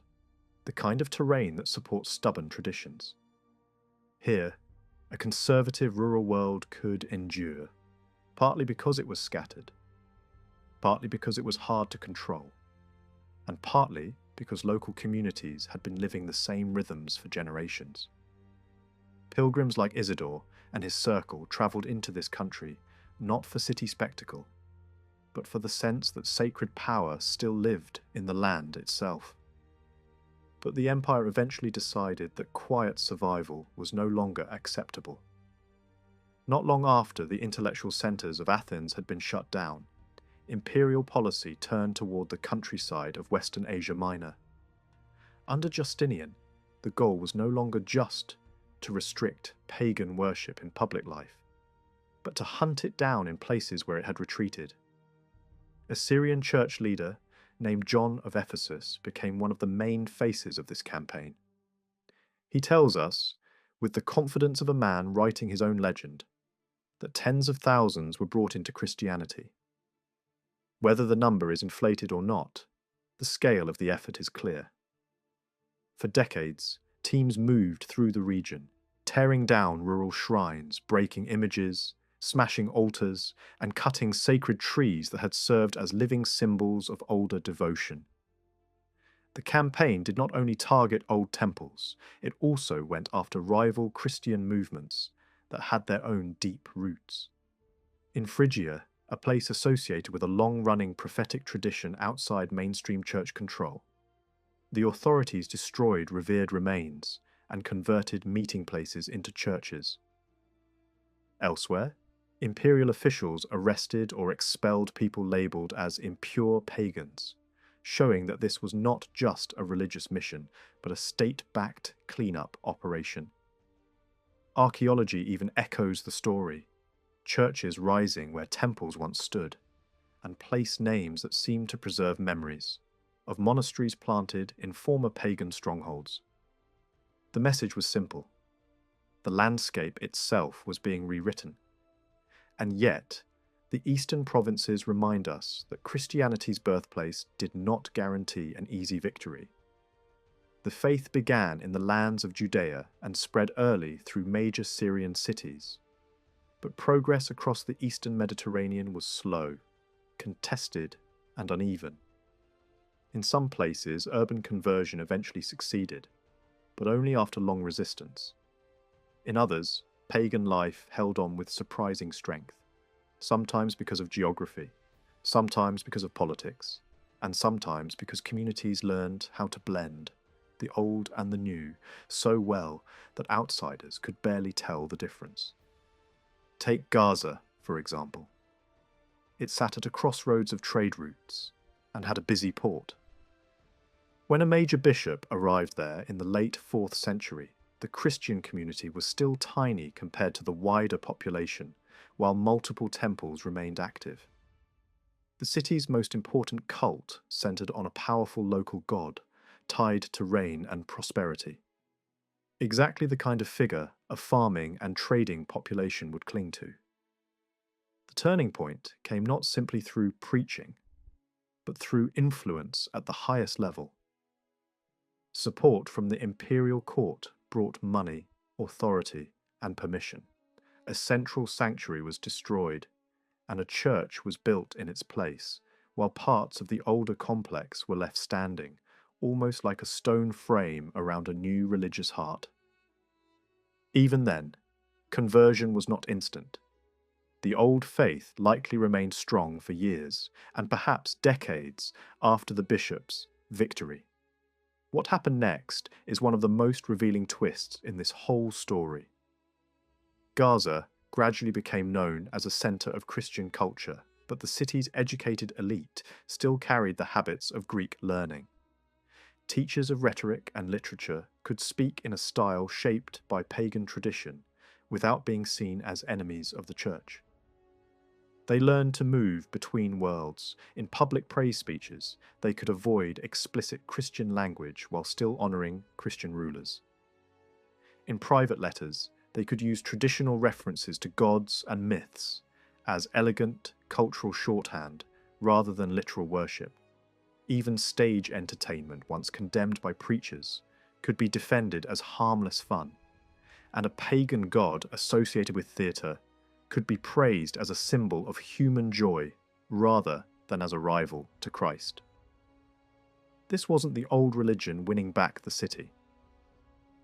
[SPEAKER 1] the kind of terrain that supports stubborn traditions. Here, a conservative rural world could endure, partly because it was scattered, partly because it was hard to control. and partly because local communities had been living the same rhythms for generations. Pilgrims like Isidore and his circle travelled into this country not for city spectacle, but for the sense that sacred power still lived in the land itself. But the empire eventually decided that quiet survival was no longer acceptable. Not long after the intellectual centres of Athens had been shut down, imperial policy turned toward the countryside of Western Asia Minor. Under Justinian, the goal was no longer just to restrict pagan worship in public life, but to hunt it down in places where it had retreated. A Syrian church leader named John of Ephesus became one of the main faces of this campaign. He tells us, with the confidence of a man writing his own legend, that tens of thousands were brought into Christianity. Whether the number is inflated or not, the scale of the effort is clear. For decades, teams moved through the region, tearing down rural shrines, breaking images, smashing altars, and cutting sacred trees that had served as living symbols of older devotion. The campaign did not only target old temples, it also went after rival Christian movements that had their own deep roots. In Phrygia, a place associated with a long-running prophetic tradition outside mainstream church control, the authorities destroyed revered remains and converted meeting places into churches. Elsewhere, imperial officials arrested or expelled people labelled as impure pagans, showing that this was not just a religious mission, but a state-backed clean-up operation. Archaeology even echoes the story, churches rising where temples once stood, and place names that seem to preserve memories of monasteries planted in former pagan strongholds. The message was simple. The landscape itself was being rewritten. And yet, the eastern provinces remind us that Christianity's birthplace did not guarantee an easy victory. The faith began in the lands of Judea and spread early through major Syrian cities. But progress across the eastern Mediterranean was slow, contested, and uneven. In some places, urban conversion eventually succeeded, but only after long resistance. In others, pagan life held on with surprising strength, sometimes because of geography, sometimes because of politics, and sometimes because communities learned how to blend the old and the new so well that outsiders could barely tell the difference. Take Gaza, for example. It sat at a crossroads of trade routes and had a busy port. When a major bishop arrived there in the late 4th century, the Christian community was still tiny compared to the wider population, while multiple temples remained active. The city's most important cult centered on a powerful local god, tied to rain and prosperity. Exactly the kind of figure a farming and trading population would cling to. The turning point came not simply through preaching, but through influence at the highest level. Support from the imperial court brought money, authority, and permission. A central sanctuary was destroyed, and a church was built in its place, while parts of the older complex were left standing, almost like a stone frame around a new religious heart. Even then, conversion was not instant. The old faith likely remained strong for years, and perhaps decades after the bishop's victory. What happened next is one of the most revealing twists in this whole story. Gaza gradually became known as a centre of Christian culture, but the city's educated elite still carried the habits of Greek learning. Teachers of rhetoric and literature could speak in a style shaped by pagan tradition without being seen as enemies of the church. They learned to move between worlds. In public praise speeches, they could avoid explicit Christian language while still honouring Christian rulers. In private letters, they could use traditional references to gods and myths as elegant cultural shorthand rather than literal worship. Even stage entertainment, once condemned by preachers, could be defended as harmless fun, and a pagan god associated with theatre could be praised as a symbol of human joy rather than as a rival to Christ. This wasn't the old religion winning back the city.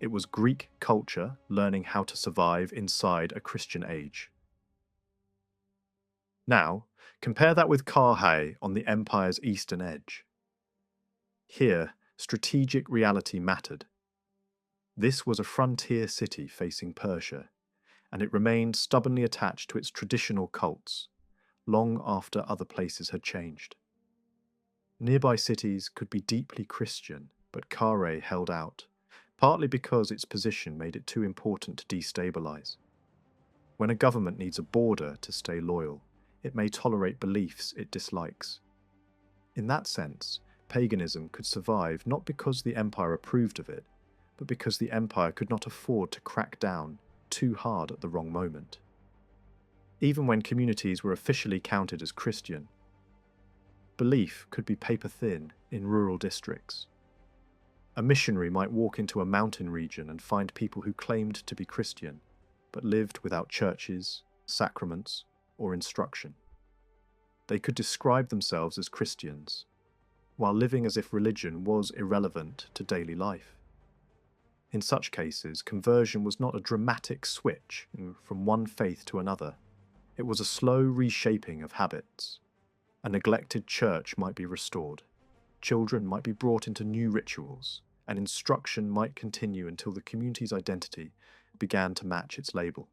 [SPEAKER 1] It was Greek culture learning how to survive inside a Christian age. Now, compare that with Karhay on the empire's eastern edge. Here, strategic reality mattered. This was a frontier city facing Persia, and it remained stubbornly attached to its traditional cults, long after other places had changed. Nearby cities could be deeply Christian, but Karhay held out, partly because its position made it too important to destabilize. When a government needs a border to stay loyal, it may tolerate beliefs it dislikes. In that sense, paganism could survive not because the empire approved of it, but because the empire could not afford to crack down too hard at the wrong moment. Even when communities were officially counted as Christian, belief could be paper-thin in rural districts. A missionary might walk into a mountain region and find people who claimed to be Christian, but lived without churches, sacraments, or instruction. They could describe themselves as Christians, while living as if religion was irrelevant to daily life. In such cases, conversion was not a dramatic switch from one faith to another. It was a slow reshaping of habits. A neglected church might be restored. Children might be brought into new rituals, and instruction might continue until the community's identity began to match its label.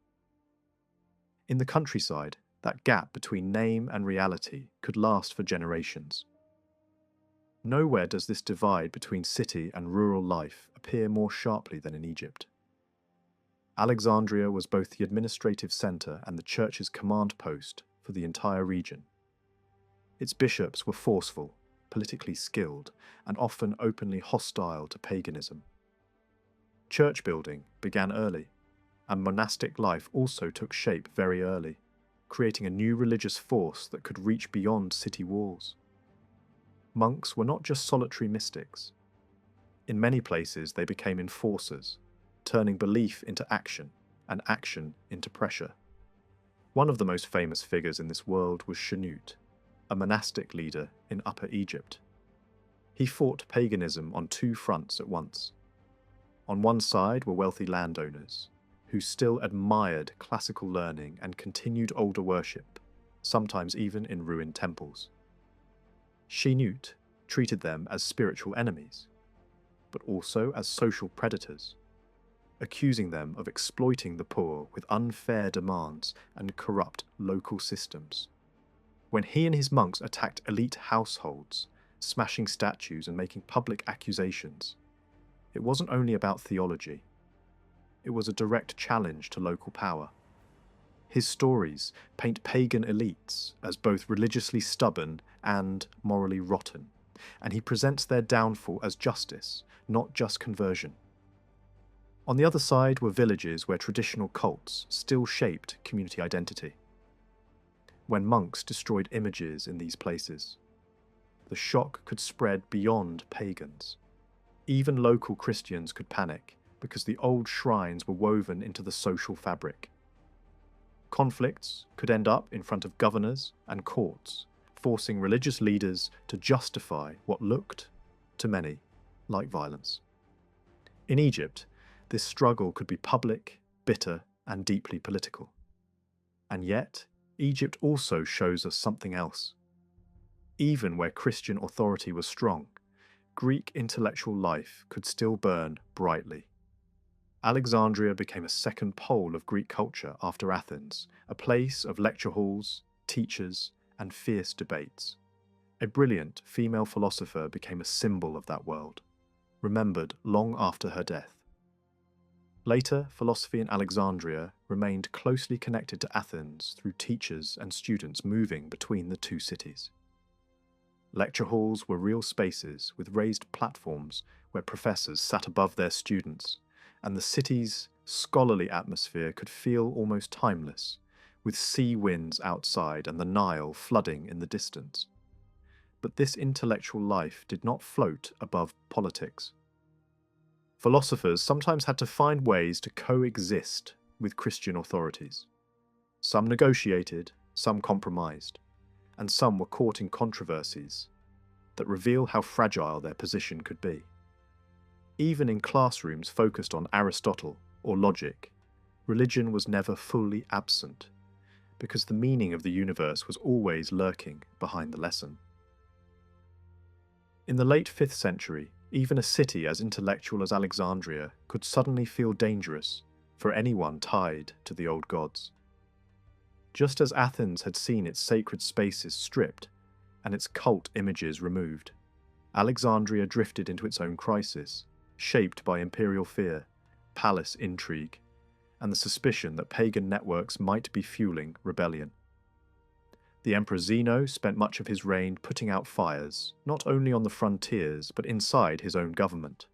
[SPEAKER 1] In the countryside, that gap between name and reality could last for generations. Nowhere does this divide between city and rural life appear more sharply than in Egypt. Alexandria was both the administrative centre and the church's command post for the entire region. Its bishops were forceful, politically skilled, and often openly hostile to paganism. Church building began early, and monastic life also took shape very early, creating a new religious force that could reach beyond city walls. Monks were not just solitary mystics. In many places they became enforcers, turning belief into action, and action into pressure. One of the most famous figures in this world was Shenut, a monastic leader in Upper Egypt. He fought paganism on two fronts at once. On one side were wealthy landowners, who still admired classical learning and continued older worship, sometimes even in ruined temples. Shenut treated them as spiritual enemies, but also as social predators, accusing them of exploiting the poor with unfair demands and corrupt local systems. When he and his monks attacked elite households, smashing statues and making public accusations, it wasn't only about theology. It was a direct challenge to local power. His stories paint pagan elites as both religiously stubborn and morally rotten, and he presents their downfall as justice, not just conversion. On the other side were villages where traditional cults still shaped community identity. When monks destroyed images in these places, the shock could spread beyond pagans. Even local Christians could panic because the old shrines were woven into the social fabric. Conflicts could end up in front of governors and courts, forcing religious leaders to justify what looked, to many, like violence. In Egypt, this struggle could be public, bitter, and deeply political. And yet, Egypt also shows us something else. Even where Christian authority was strong, Greek intellectual life could still burn brightly. Alexandria became a second pole of Greek culture after Athens, a place of lecture halls, teachers, and fierce debates. A brilliant female philosopher became a symbol of that world, remembered long after her death. Later, philosophy in Alexandria remained closely connected to Athens through teachers and students moving between the two cities. Lecture halls were real spaces with raised platforms where professors sat above their students, and the city's scholarly atmosphere could feel almost timeless, with sea winds outside and the Nile flooding in the distance. But this intellectual life did not float above politics. Philosophers sometimes had to find ways to coexist with Christian authorities. Some negotiated, some compromised, and some were caught in controversies. that reveal how fragile their position could be. Even in classrooms focused on Aristotle or logic, religion was never fully absent, because the meaning of the universe was always lurking behind the lesson. In the late 5th century, even a city as intellectual as Alexandria could suddenly feel dangerous for anyone tied to the old gods. Just as Athens had seen its sacred spaces stripped and its cult images removed, Alexandria drifted into its own crisis, shaped by imperial fear, palace intrigue, and the suspicion that pagan networks might be fueling rebellion. The Emperor Zeno spent much of his reign putting out fires, not only on the frontiers but inside his own government.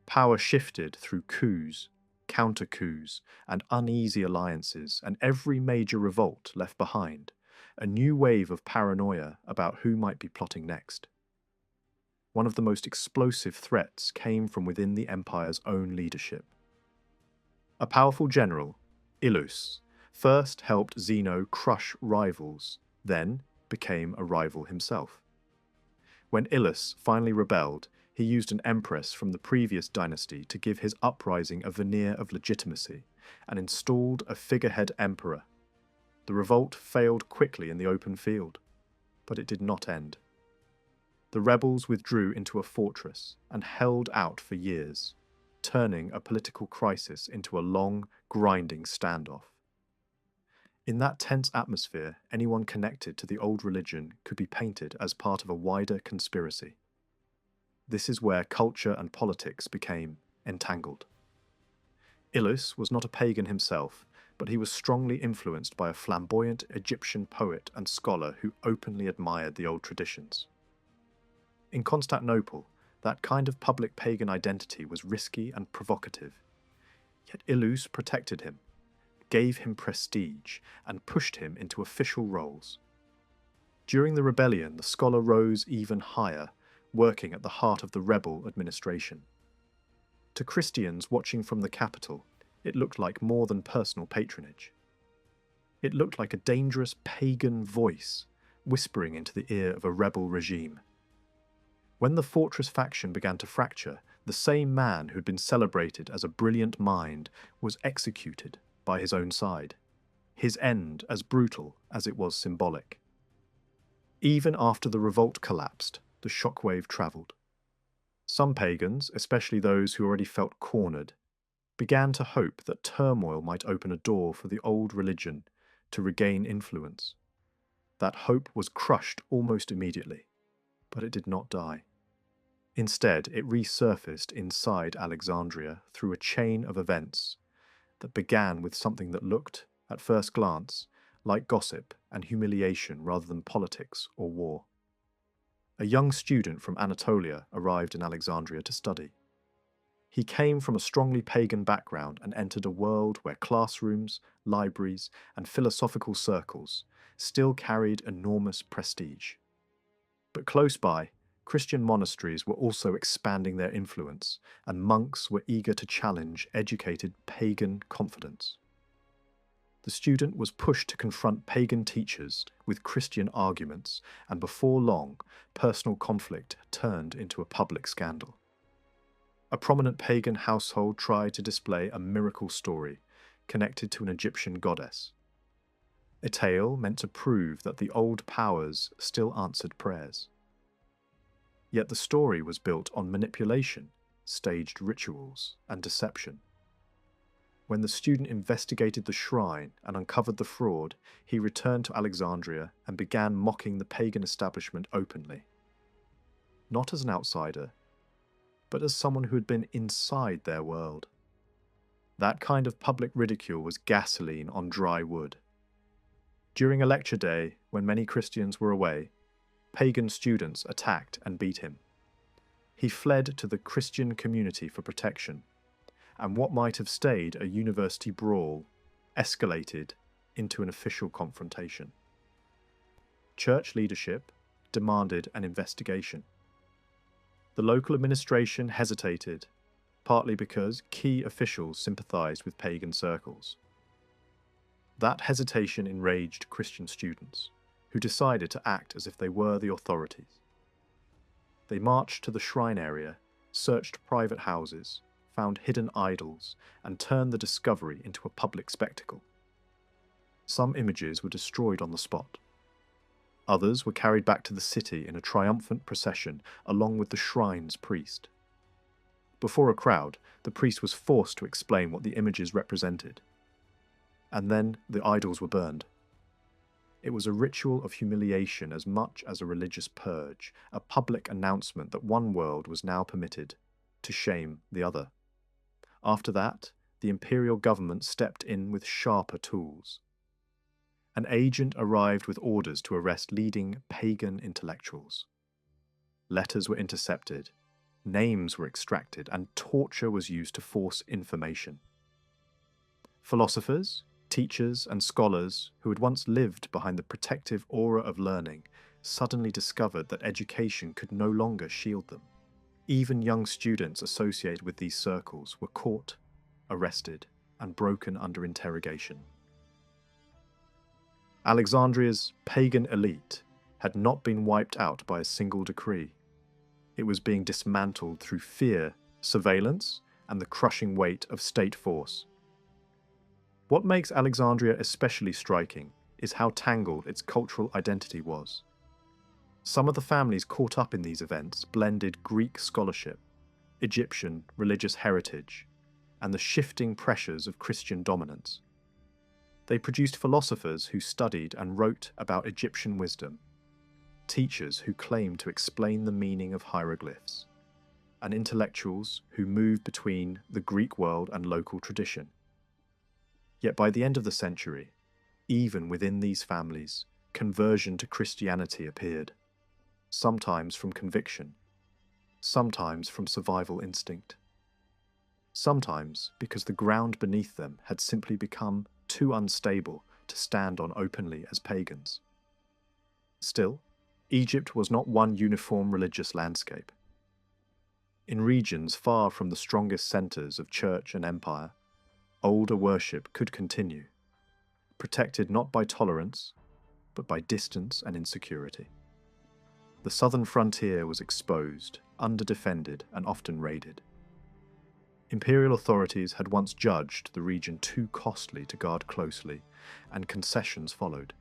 [SPEAKER 1] Power shifted through coups, counter-coups, and uneasy alliances, and every major revolt left behind a new wave of paranoia about who might be plotting next. One of the most explosive threats came from within the empire's own leadership. A powerful general, Illus, first helped Zeno crush rivals, then became a rival himself. When Illus finally rebelled, he used an empress from the previous dynasty to give his uprising a veneer of legitimacy and installed a figurehead emperor. The revolt failed quickly in the open field, but it did not end. The rebels withdrew into a fortress and held out for years, turning a political crisis into a long, grinding standoff. In that tense atmosphere, anyone connected to the old religion could be painted as part of a wider conspiracy. This is where culture and politics became entangled. Illus was not a pagan himself, but he was strongly influenced by a flamboyant Egyptian poet and scholar who openly admired the old traditions. In Constantinople, that kind of public pagan identity was risky and provocative. Yet Illus protected him, gave him prestige, and pushed him into official roles. During the rebellion, the scholar rose even higher, working at the heart of the rebel administration. To Christians watching from the capital, it looked like more than personal patronage. It looked like a dangerous pagan voice whispering into the ear of a rebel regime. When the fortress faction began to fracture, the same man who had been celebrated as a brilliant mind was executed by his own side, his end as brutal as it was symbolic. Even after the revolt collapsed, the shockwave travelled. Some pagans, especially those who already felt cornered, began to hope that turmoil might open a door for the old religion to regain influence. That hope was crushed almost immediately, but it did not die. Instead, it resurfaced inside Alexandria through a chain of events that began with something that looked, at first glance, like gossip and humiliation rather than politics or war. A young student from Anatolia arrived in Alexandria to study. He came from a strongly pagan background and entered a world where classrooms, libraries, and philosophical circles still carried enormous prestige. But close by, Christian monasteries were also expanding their influence, and monks were eager to challenge educated pagan confidence. The student was pushed to confront pagan teachers with Christian arguments, and before long, personal conflict turned into a public scandal. A prominent pagan household tried to display a miracle story connected to an Egyptian goddess. A tale meant to prove that the old powers still answered prayers. Yet the story was built on manipulation, staged rituals, and deception. When the student investigated the shrine and uncovered the fraud, he returned to Alexandria and began mocking the pagan establishment openly. Not as an outsider, but as someone who had been inside their world. That kind of public ridicule was gasoline on dry wood. During a lecture day, when many Christians were away, pagan students attacked and beat him. He fled to the Christian community for protection, and what might have stayed a university brawl escalated into an official confrontation. Church leadership demanded an investigation. The local administration hesitated, partly because key officials sympathized with pagan circles. That hesitation enraged Christian students, who decided to act as if they were the authorities. They marched to the shrine area, searched private houses, found hidden idols, and turned the discovery into a public spectacle. Some images were destroyed on the spot. Others were carried back to the city in a triumphant procession along with the shrine's priest. Before a crowd, the priest was forced to explain what the images represented. And then the idols were burned. It was a ritual of humiliation as much as a religious purge, a public announcement that one world was now permitted to shame the other. After that, the imperial government stepped in with sharper tools. An agent arrived with orders to arrest leading pagan intellectuals. Letters were intercepted, names were extracted, and torture was used to force information. Philosophers, teachers, and scholars who had once lived behind the protective aura of learning suddenly discovered that education could no longer shield them. Even young students associated with these circles were caught, arrested, and broken under interrogation. Alexandria's pagan elite had not been wiped out by a single decree. It was being dismantled through fear, surveillance, and the crushing weight of state force. What makes Alexandria especially striking is how tangled its cultural identity was. Some of the families caught up in these events blended Greek scholarship, Egyptian religious heritage, and the shifting pressures of Christian dominance. They produced philosophers who studied and wrote about Egyptian wisdom, teachers who claimed to explain the meaning of hieroglyphs, and intellectuals who moved between the Greek world and local tradition. Yet by the end of the century, even within these families, conversion to Christianity appeared, sometimes from conviction, sometimes from survival instinct, sometimes because the ground beneath them had simply become too unstable to stand on openly as pagans. Still, Egypt was not one uniform religious landscape. In regions far from the strongest centres of church and empire, older worship could continue, protected not by tolerance, but by distance and insecurity. The southern frontier was exposed, under-defended, and often raided. Imperial authorities had once judged the region too costly to guard closely, and concessions followed.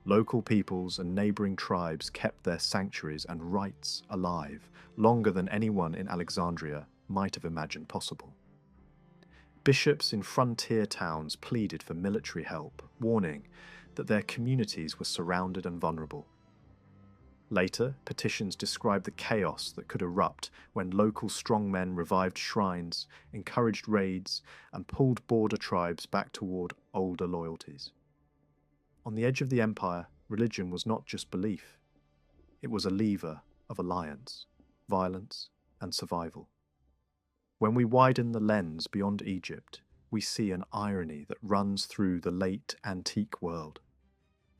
[SPEAKER 1] Local peoples and neighbouring tribes kept their sanctuaries and rites alive longer than anyone in Alexandria might have imagined possible. Bishops in frontier towns pleaded for military help, warning that their communities were surrounded and vulnerable. Later, petitions described the chaos that could erupt when local strongmen revived shrines, encouraged raids, and pulled border tribes back toward older loyalties. On the edge of the empire, religion was not just belief. It was a lever of alliance, violence, and survival. When we widen the lens beyond Egypt, we see an irony that runs through the late antique world.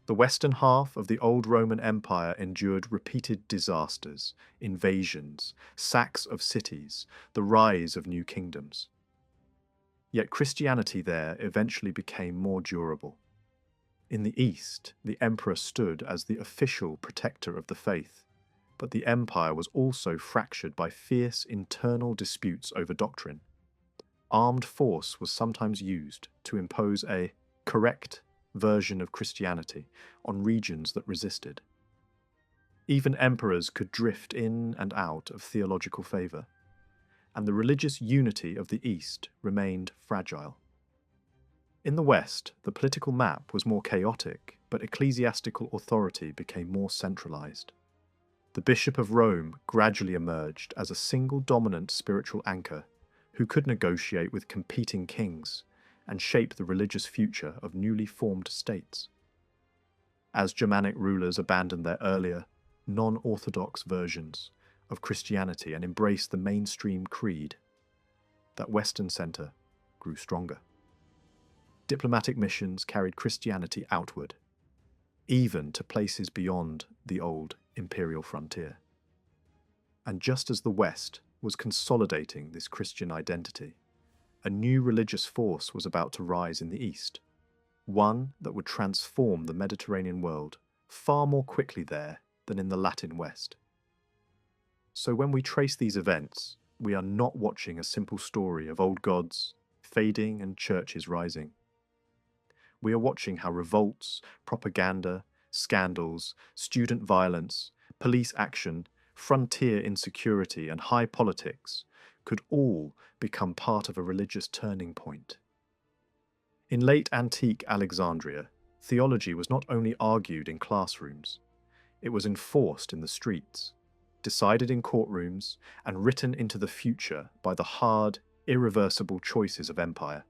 [SPEAKER 1] The western half of the old Roman Empire endured repeated disasters, invasions, sacks of cities, the rise of new kingdoms. Yet Christianity there eventually became more durable. In the east, the emperor stood as the official protector of the faith, but the empire was also fractured by fierce internal disputes over doctrine. Armed force was sometimes used to impose a correct version of Christianity on regions that resisted. Even emperors could drift in and out of theological favour, and the religious unity of the East remained fragile. In the West, the political map was more chaotic, but ecclesiastical authority became more centralised. The Bishop of Rome gradually emerged as a single dominant spiritual anchor who could negotiate with competing kings and shape the religious future of newly formed states. As Germanic rulers abandoned their earlier, non-orthodox versions of Christianity and embraced the mainstream creed, that Western centre grew stronger. Diplomatic missions carried Christianity outward, even to places beyond the old imperial frontier. And just as the West was consolidating this Christian identity, a new religious force was about to rise in the East, one that would transform the Mediterranean world far more quickly there than in the Latin West. So when we trace these events, we are not watching a simple story of old gods fading and churches rising. We are watching how revolts, propaganda, scandals, student violence, police action, frontier insecurity, and high politics could all become part of a religious turning point. In late antique Alexandria, theology was not only argued in classrooms, it was enforced in the streets, decided in courtrooms, and written into the future by the hard, irreversible choices of empire.